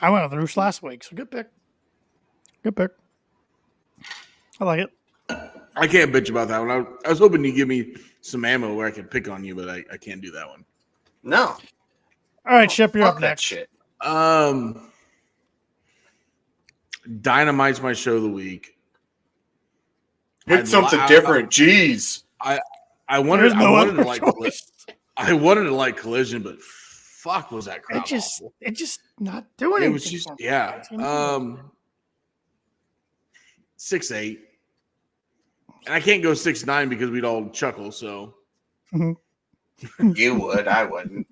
Speaker 2: I went with Roosh last week, so good pick. Good pick. I like it.
Speaker 4: I can't bitch about that one. I was hoping you give me some ammo where I could pick on you, but I can't do that one.
Speaker 3: No.
Speaker 2: All right, Shep, you're
Speaker 3: Fuck
Speaker 2: up
Speaker 3: that
Speaker 2: next.
Speaker 3: shit.
Speaker 4: Dynamite's my show of the week.
Speaker 3: Pick something different. Jeez.
Speaker 4: I wanted to like
Speaker 2: choice.
Speaker 4: Collision, but fuck was that crowd awful.
Speaker 2: It just not doing anything.
Speaker 4: It was just
Speaker 2: for me.
Speaker 4: 6'8", and I can't go 6'9" because we'd all chuckle. So
Speaker 3: You would. I wouldn't.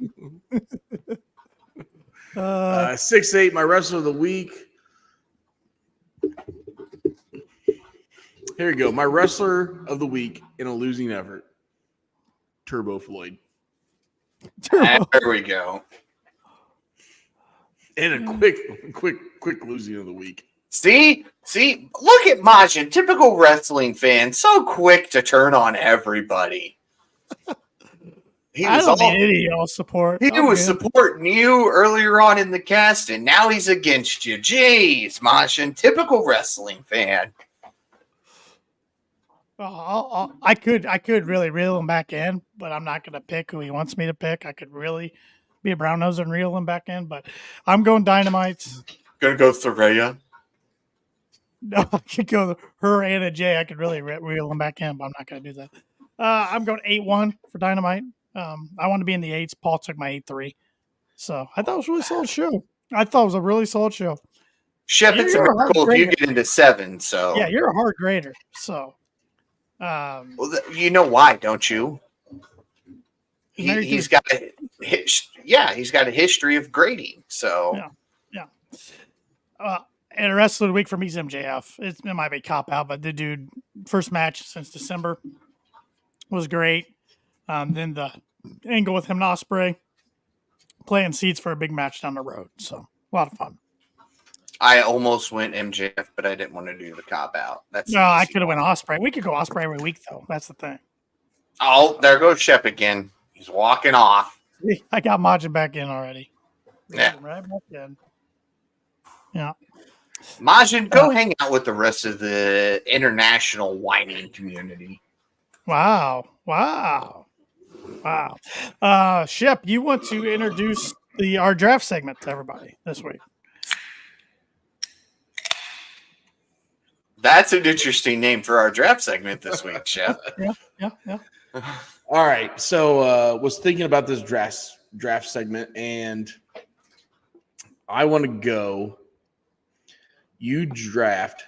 Speaker 4: 6'8", my wrestler of the week. Here you go. My wrestler of the week in a losing effort, Turbo Floyd.
Speaker 3: There we go.
Speaker 4: And a quick losing of the week.
Speaker 3: See, look at Majin, typical wrestling fan, so quick to turn on everybody.
Speaker 2: I don't need any of y'all support.
Speaker 3: He was supporting you earlier on in the cast, and now he's against you. Jeez, Majin, typical wrestling fan.
Speaker 2: I could really reel him back in, but I'm not going to pick who he wants me to pick. I could really be a brown noser and reel him back in, but I'm going Dynamite.
Speaker 3: Gonna go Saraya.
Speaker 2: No, I could go her and a J. I could really reel him back in, but I'm not going to do that. I'm going 8-1 for Dynamite. I want to be in the 8s. Paul took my 8-3. So I thought it was a really solid show. I thought it was a really solid show.
Speaker 3: Shep, it's a
Speaker 2: You're a hard
Speaker 3: miracle if you
Speaker 2: grader.
Speaker 3: get into 7. So
Speaker 2: Yeah, you're a hard grader. So,
Speaker 3: well, you know why, don't you? He's got he's got a history of grading. So
Speaker 2: yeah. And the rest of the week for me is MJF. It might be cop out, but the dude first match since December was great. Then the angle with him and Ospreay playing seeds for a big match down the road. So a lot of fun.
Speaker 3: I almost went MJF, but I didn't want to do the cop out. That's
Speaker 2: No, I could have went Ospreay. We could go Ospreay every week though. That's the thing.
Speaker 3: Oh, there goes Shep again. He's walking off.
Speaker 2: I got Majin back in already.
Speaker 3: Yeah.
Speaker 2: Right back in. Yeah.
Speaker 3: Majin, go hang out with the rest of the international whining community.
Speaker 2: Wow. Shep, you want to introduce our draft segment to everybody this week.
Speaker 3: That's an interesting name for our draft segment this week, Shep.
Speaker 2: Yeah.
Speaker 4: All right. So was thinking about this draft segment, and I want to go. You draft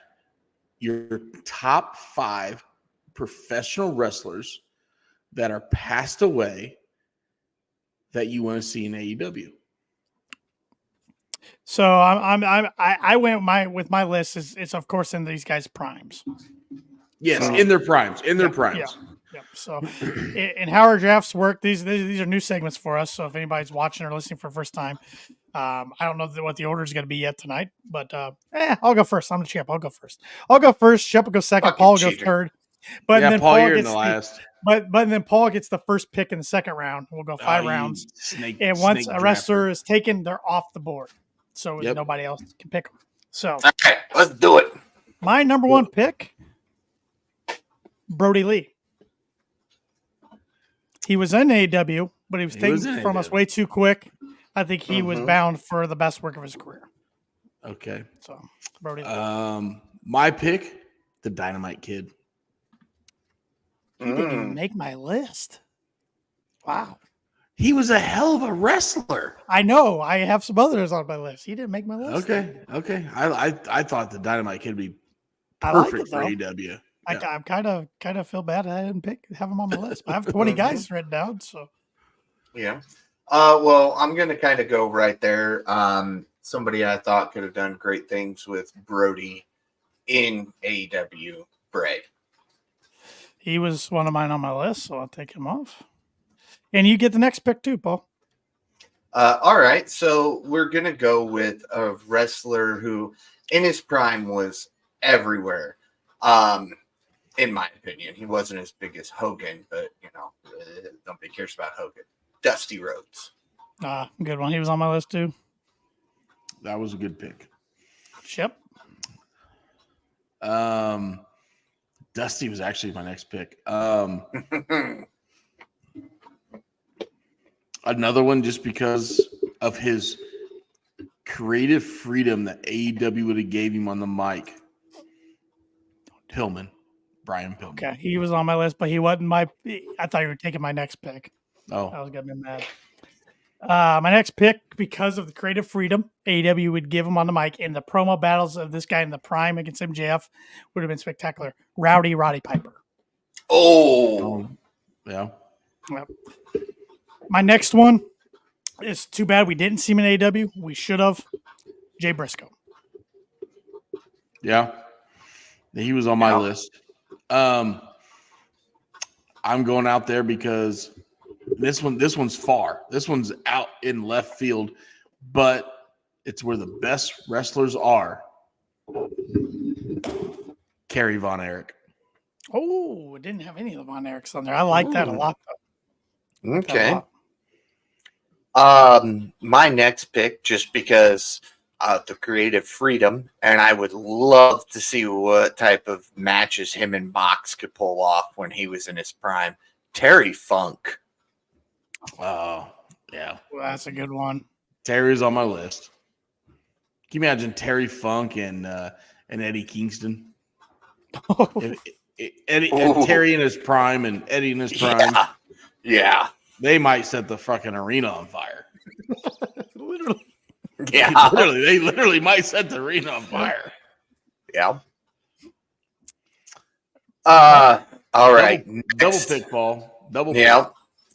Speaker 4: your top 5 professional wrestlers that are passed away that you want to see in AEW.
Speaker 2: So I went with my list. It's of course in these guys' primes.
Speaker 4: Yes, in their primes.
Speaker 2: Yeah. So, and how our drafts work, these are new segments for us. So if anybody's watching or listening for the first time, I don't know what the order is going to be yet tonight, but I'll go first. I'm the champ. I'll go first. Shep will go second.
Speaker 3: Fucking
Speaker 2: Paul will
Speaker 3: cheater.
Speaker 2: go third. But then
Speaker 4: Paul, you're
Speaker 2: gets
Speaker 4: in the last.
Speaker 2: But then Paul gets the first pick in the second round. We'll go 5 rounds. And once a wrestler is taken, they're off the board. So nobody else can pick them. So
Speaker 3: All right, let's do it.
Speaker 2: my number 1 pick, Brody Lee. He was in AEW, but he was taken from us way too quick. I think he was bound for the best work of his career.
Speaker 4: Okay.
Speaker 2: So Brody Lee.
Speaker 4: My pick, the Dynamite Kid.
Speaker 2: He didn't even make my list. Wow.
Speaker 4: He was a hell of a wrestler.
Speaker 2: I know. I have some others on my list. He didn't make my list.
Speaker 4: Okay. I thought the Dynamite Kid would be
Speaker 2: I like
Speaker 4: perfect
Speaker 2: it,
Speaker 4: for
Speaker 2: though.
Speaker 4: AEW.
Speaker 2: I'm kind of feel bad I didn't have him on my list. I have 20 guys written down. So
Speaker 3: Yeah. Well, I'm going to kind of go right there. Somebody I thought could have done great things with Brody in AEW, Bray.
Speaker 2: he was one of mine on my list, so I'll take him off. And you get the next pick too, Paul.
Speaker 3: All right. So we're going to go with a wrestler who in his prime was everywhere. In my opinion, he wasn't as big as Hogan, but nobody cares about Hogan. Dusty Rhodes.
Speaker 2: Good one. He was on my list too.
Speaker 4: That was a good pick.
Speaker 2: Shep.
Speaker 4: Dusty was actually my next pick. Another one just because of his creative freedom that AEW would have gave him on the mic. Brian Pillman.
Speaker 2: Okay, he was on my list, but he wasn't I thought you were taking my next pick.
Speaker 4: Oh,
Speaker 2: I was gonna be mad. My next pick, because of the creative freedom AEW would give him on the mic, and the promo battles of this guy in the prime against MJF would have been spectacular. Roddy Piper.
Speaker 3: Oh,
Speaker 4: yeah.
Speaker 2: Yep. My next one is too bad we didn't see him in AEW. We should have. Jay Briscoe.
Speaker 4: Yeah. He was on my list. I'm going out there because this one's far. This one's out in left field, but it's where the best wrestlers are. Kerry Von Erich.
Speaker 2: Oh, didn't have any of the Von Erichs on there. I like that a lot, though.
Speaker 3: okay. My next pick, just because the creative freedom, and I would love to see what type of matches him and Mox could pull off when he was in his prime. Terry Funk.
Speaker 4: Oh, yeah.
Speaker 2: Well, that's a good one.
Speaker 4: Terry's on my list. Can you imagine Terry Funk and Eddie Kingston? Terry in his prime and Eddie in his prime.
Speaker 3: Yeah.
Speaker 4: They might set the fucking arena on fire.
Speaker 2: Literally.
Speaker 3: Yeah.
Speaker 4: They literally might set the arena on fire.
Speaker 3: Yeah. All right.
Speaker 4: Double pick, Paul. Double pick.
Speaker 3: Yeah.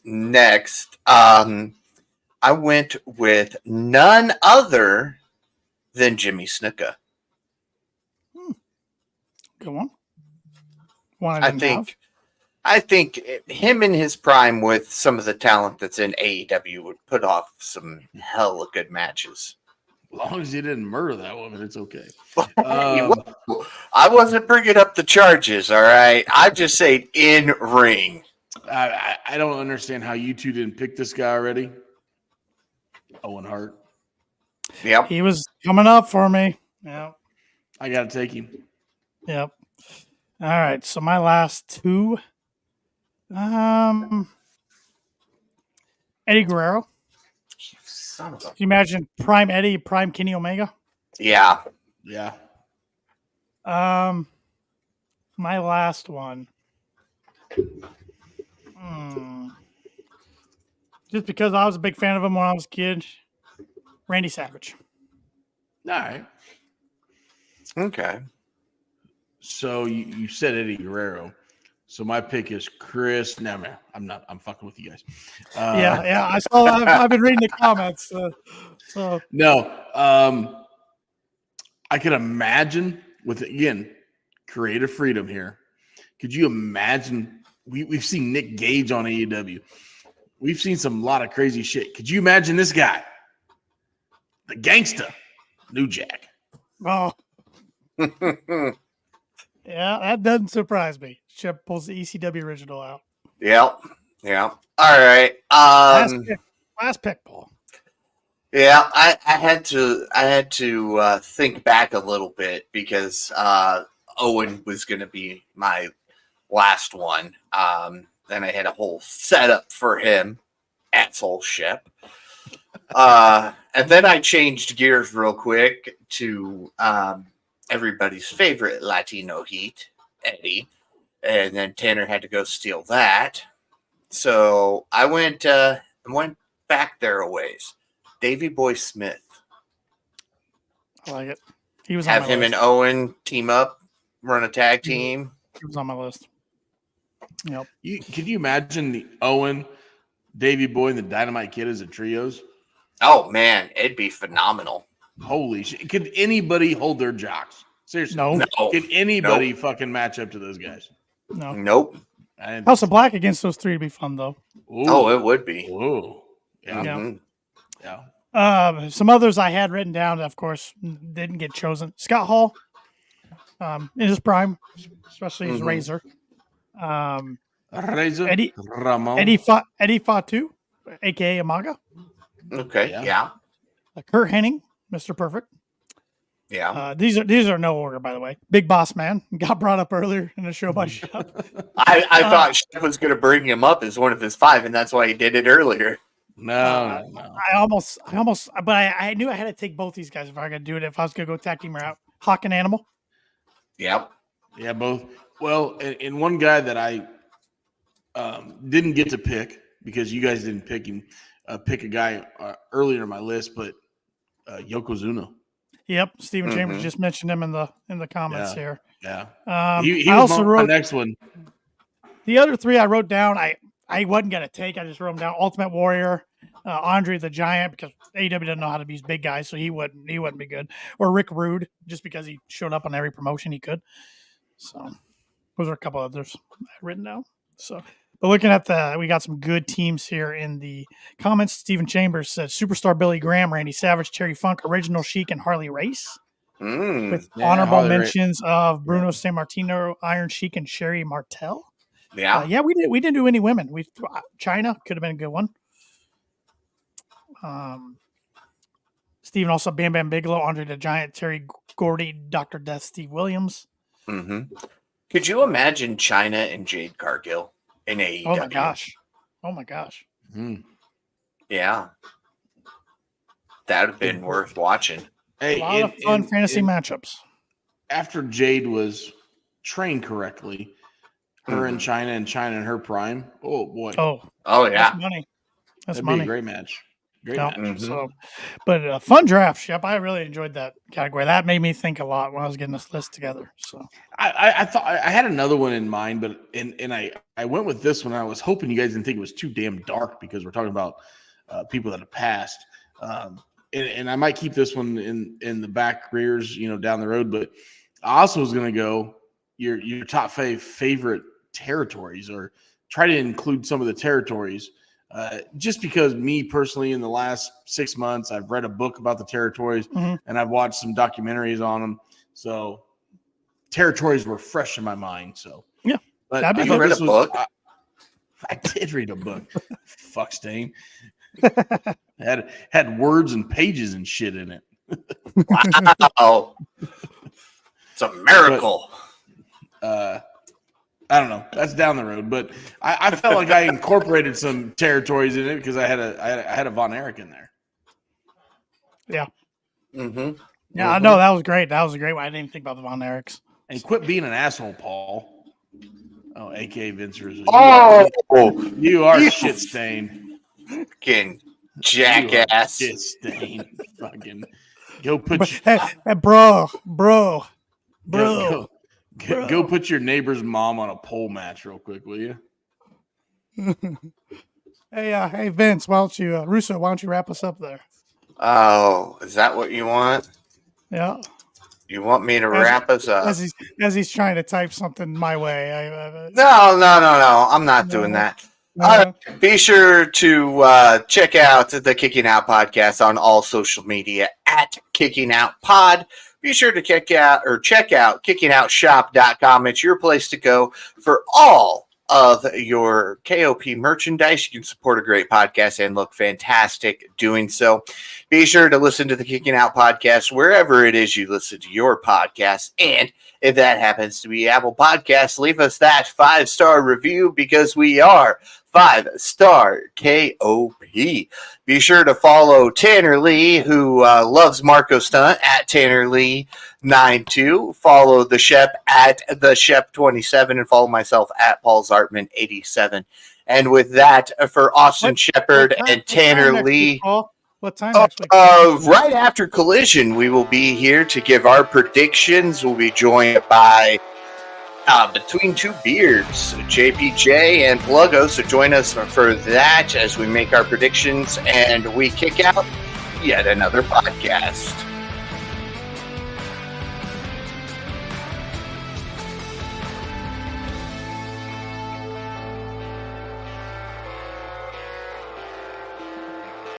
Speaker 3: Next, I went with none other than Jimmy Snuka.
Speaker 2: Good one. One I didn't have.
Speaker 3: I think him in his prime with some of the talent that's in AEW would put off some hella good matches.
Speaker 4: As long as you didn't murder that woman, it's okay.
Speaker 3: I wasn't bringing up the charges, all right? I just say in ring.
Speaker 4: I don't understand how you two didn't pick this guy already. Owen Hart.
Speaker 3: Yep.
Speaker 2: He was coming up for me. Yep.
Speaker 4: I got to take him.
Speaker 2: Yep. All right. So my last two. Eddie Guerrero.
Speaker 3: Son of a...
Speaker 2: Can you imagine prime Eddie, prime Kenny Omega?
Speaker 3: Yeah.
Speaker 4: Yeah.
Speaker 2: My last one. Just because I was a big fan of him when I was a kid. Randy Savage.
Speaker 4: All right.
Speaker 3: Okay.
Speaker 4: So you said Eddie Guerrero. So my pick is Chris. No, man, I'm not. I'm fucking with you guys.
Speaker 2: Yeah. I saw. I've been reading the comments. So
Speaker 4: no. I could imagine with again creative freedom here. Could you imagine? We've seen Nick Gage on AEW. We've seen some lot of crazy shit. Could you imagine this guy, the gangster, New Jack?
Speaker 2: Oh. Yeah, that doesn't surprise me. Shep pulls the ECW original out.
Speaker 3: Yep. Yeah. All right.
Speaker 2: Last pick, Paul.
Speaker 3: Yeah, I had to think back a little bit because Owen was going to be my last one. Then I had a whole setup for him, asshole Shep. And then I changed gears real quick to everybody's favorite Latino heat, Eddie. And then Tanner had to go steal that. So I went back there a ways. Davey Boy Smith.
Speaker 2: I like it. He was
Speaker 3: have
Speaker 2: on my
Speaker 3: him
Speaker 2: list.
Speaker 3: and Owen team up, run a tag team.
Speaker 2: He was on my list. Yep.
Speaker 4: Can you imagine the Owen, Davey Boy, and the Dynamite Kid as a trios?
Speaker 3: Oh man, it'd be phenomenal.
Speaker 4: Holy shit! Could anybody hold their jocks? Seriously,
Speaker 2: No.
Speaker 4: Could anybody fucking match up to those guys?
Speaker 2: No.
Speaker 3: Nope.
Speaker 2: House of Black against those three would be fun though.
Speaker 4: Ooh.
Speaker 3: Oh, it would be.
Speaker 4: Whoa. Yeah.
Speaker 3: Mhm.
Speaker 4: Yeah.
Speaker 2: Some others I had written down, of course, didn't get chosen. Scott Hall, in his prime, especially his Razor.
Speaker 4: Razor
Speaker 2: Eddie
Speaker 4: Ramon.
Speaker 2: Eddie Fatu, aka Amaga.
Speaker 3: Okay. Yeah.
Speaker 2: Kurt Hennig, Mr. Perfect.
Speaker 3: Yeah.
Speaker 2: These are no order, by the way. Big Boss Man got brought up earlier in the show by Shep.
Speaker 3: I thought Shep was going to bring him up as one of his five, and that's why he did it earlier.
Speaker 4: No.
Speaker 2: I almost, but I knew I had to take both these guys if I was going to do it. If I was going to go tag team out, Hawk and Animal.
Speaker 3: Yep.
Speaker 4: Yeah, both. Well, and one guy that I didn't get to pick because you guys didn't pick him. Pick a guy earlier in my list, but Yokozuna.
Speaker 2: Yep, Stephen Chambers just mentioned him in the comments here.
Speaker 4: Yeah,
Speaker 2: he
Speaker 4: was
Speaker 2: also wrote
Speaker 4: my next one.
Speaker 2: The other three I wrote down. I wasn't gonna take. I just wrote them down. Ultimate Warrior, Andre the Giant, because AEW doesn't know how to use big guys, so he wouldn't be good. Or Rick Rude, just because he showed up on every promotion he could. So those are a couple others written down. So. But looking at we got some good teams here in the comments. Stephen Chambers said Superstar Billy Graham, Randy Savage, Terry Funk, Original Sheik, and Harley Race. With honorable mentions of Bruno Sammartino, Iron Sheik, and Sherry Martel.
Speaker 3: Yeah.
Speaker 2: We didn't do any women. China could have been a good one. Stephen also Bam Bam Bigelow, Andre the Giant, Terry Gordy, Dr. Death, Steve Williams.
Speaker 3: Could you imagine China and Jade Cargill? In AEW.
Speaker 2: Oh my gosh.
Speaker 3: Yeah. That would have been worth watching.
Speaker 2: Hey, a lot of fun fantasy matchups.
Speaker 4: After Jade was trained correctly, her and China and her prime. Oh boy.
Speaker 2: Oh
Speaker 3: yeah.
Speaker 2: That's money.
Speaker 4: That'd be a great match. Great
Speaker 2: Yep.
Speaker 4: match.
Speaker 2: So, but fun draft, Shep. I really enjoyed that category. That made me think a lot when I was getting this list together. So
Speaker 4: I thought I had another one in mind, but I went with this one. I was hoping you guys didn't think it was too damn dark because we're talking about people that have passed. And I might keep this one in the back rears, down the road. But I also was going to go your top favorite territories, or try to include some of the territories. Just because me personally, in the last 6 months, I've read a book about the territories and I've watched some documentaries on them. So territories were fresh in my mind. So
Speaker 2: yeah,
Speaker 4: but
Speaker 3: I read a book.
Speaker 4: I did read a book. Fuck stain. had words and pages and shit in it.
Speaker 3: Wow. It's a miracle.
Speaker 4: But, I don't know. That's down the road, but I felt like I incorporated some territories in it because I had a Von Erich in there.
Speaker 2: Yeah.
Speaker 3: Mm-hmm.
Speaker 2: Yeah, I know that was great. That was a great one. I didn't even think about the Von Erichs.
Speaker 4: And quit being an asshole, Paul. Oh, A.K.A. Vince Russo. You are shit stained.
Speaker 3: Fucking jackass.
Speaker 4: Shit stained. Fucking go put.
Speaker 2: Hey, bro.
Speaker 4: Go put your neighbor's mom on a pole match real quick, will you?
Speaker 2: Hey, Vince. Why don't you, Russo? Why don't you wrap us up there?
Speaker 3: Oh, is that what you want?
Speaker 2: Yeah.
Speaker 3: You want me to wrap us up?
Speaker 2: As he's trying to type something my way.
Speaker 3: No. I'm not doing that. All right. Be sure to check out the Kicking Out podcast on all social media at Kicking Out Pod. Be sure to check out kickingOutshop.com. It's your place to go for all of your KOP merchandise. You can support a great podcast and look fantastic doing so. Be sure to listen to the Kicking Out podcast wherever it is you listen to your podcast. And if that happens to be Apple Podcasts, leave us that 5-star review because we are 5-star KOP. Be sure to follow Tanner Lee, who loves Marco Stunt, at Tanner Lee 92. Follow the Shep at the Shep27, and follow myself at Paul Zartman 87. And with that, for Austin Shepard and Tanner Lee.
Speaker 2: What time next week?
Speaker 3: Right after Collision, we will be here to give our predictions. We'll be joined by Between Two Beards, JPJ and Pluggo. So join us for that as we make our predictions and we kick out yet another podcast.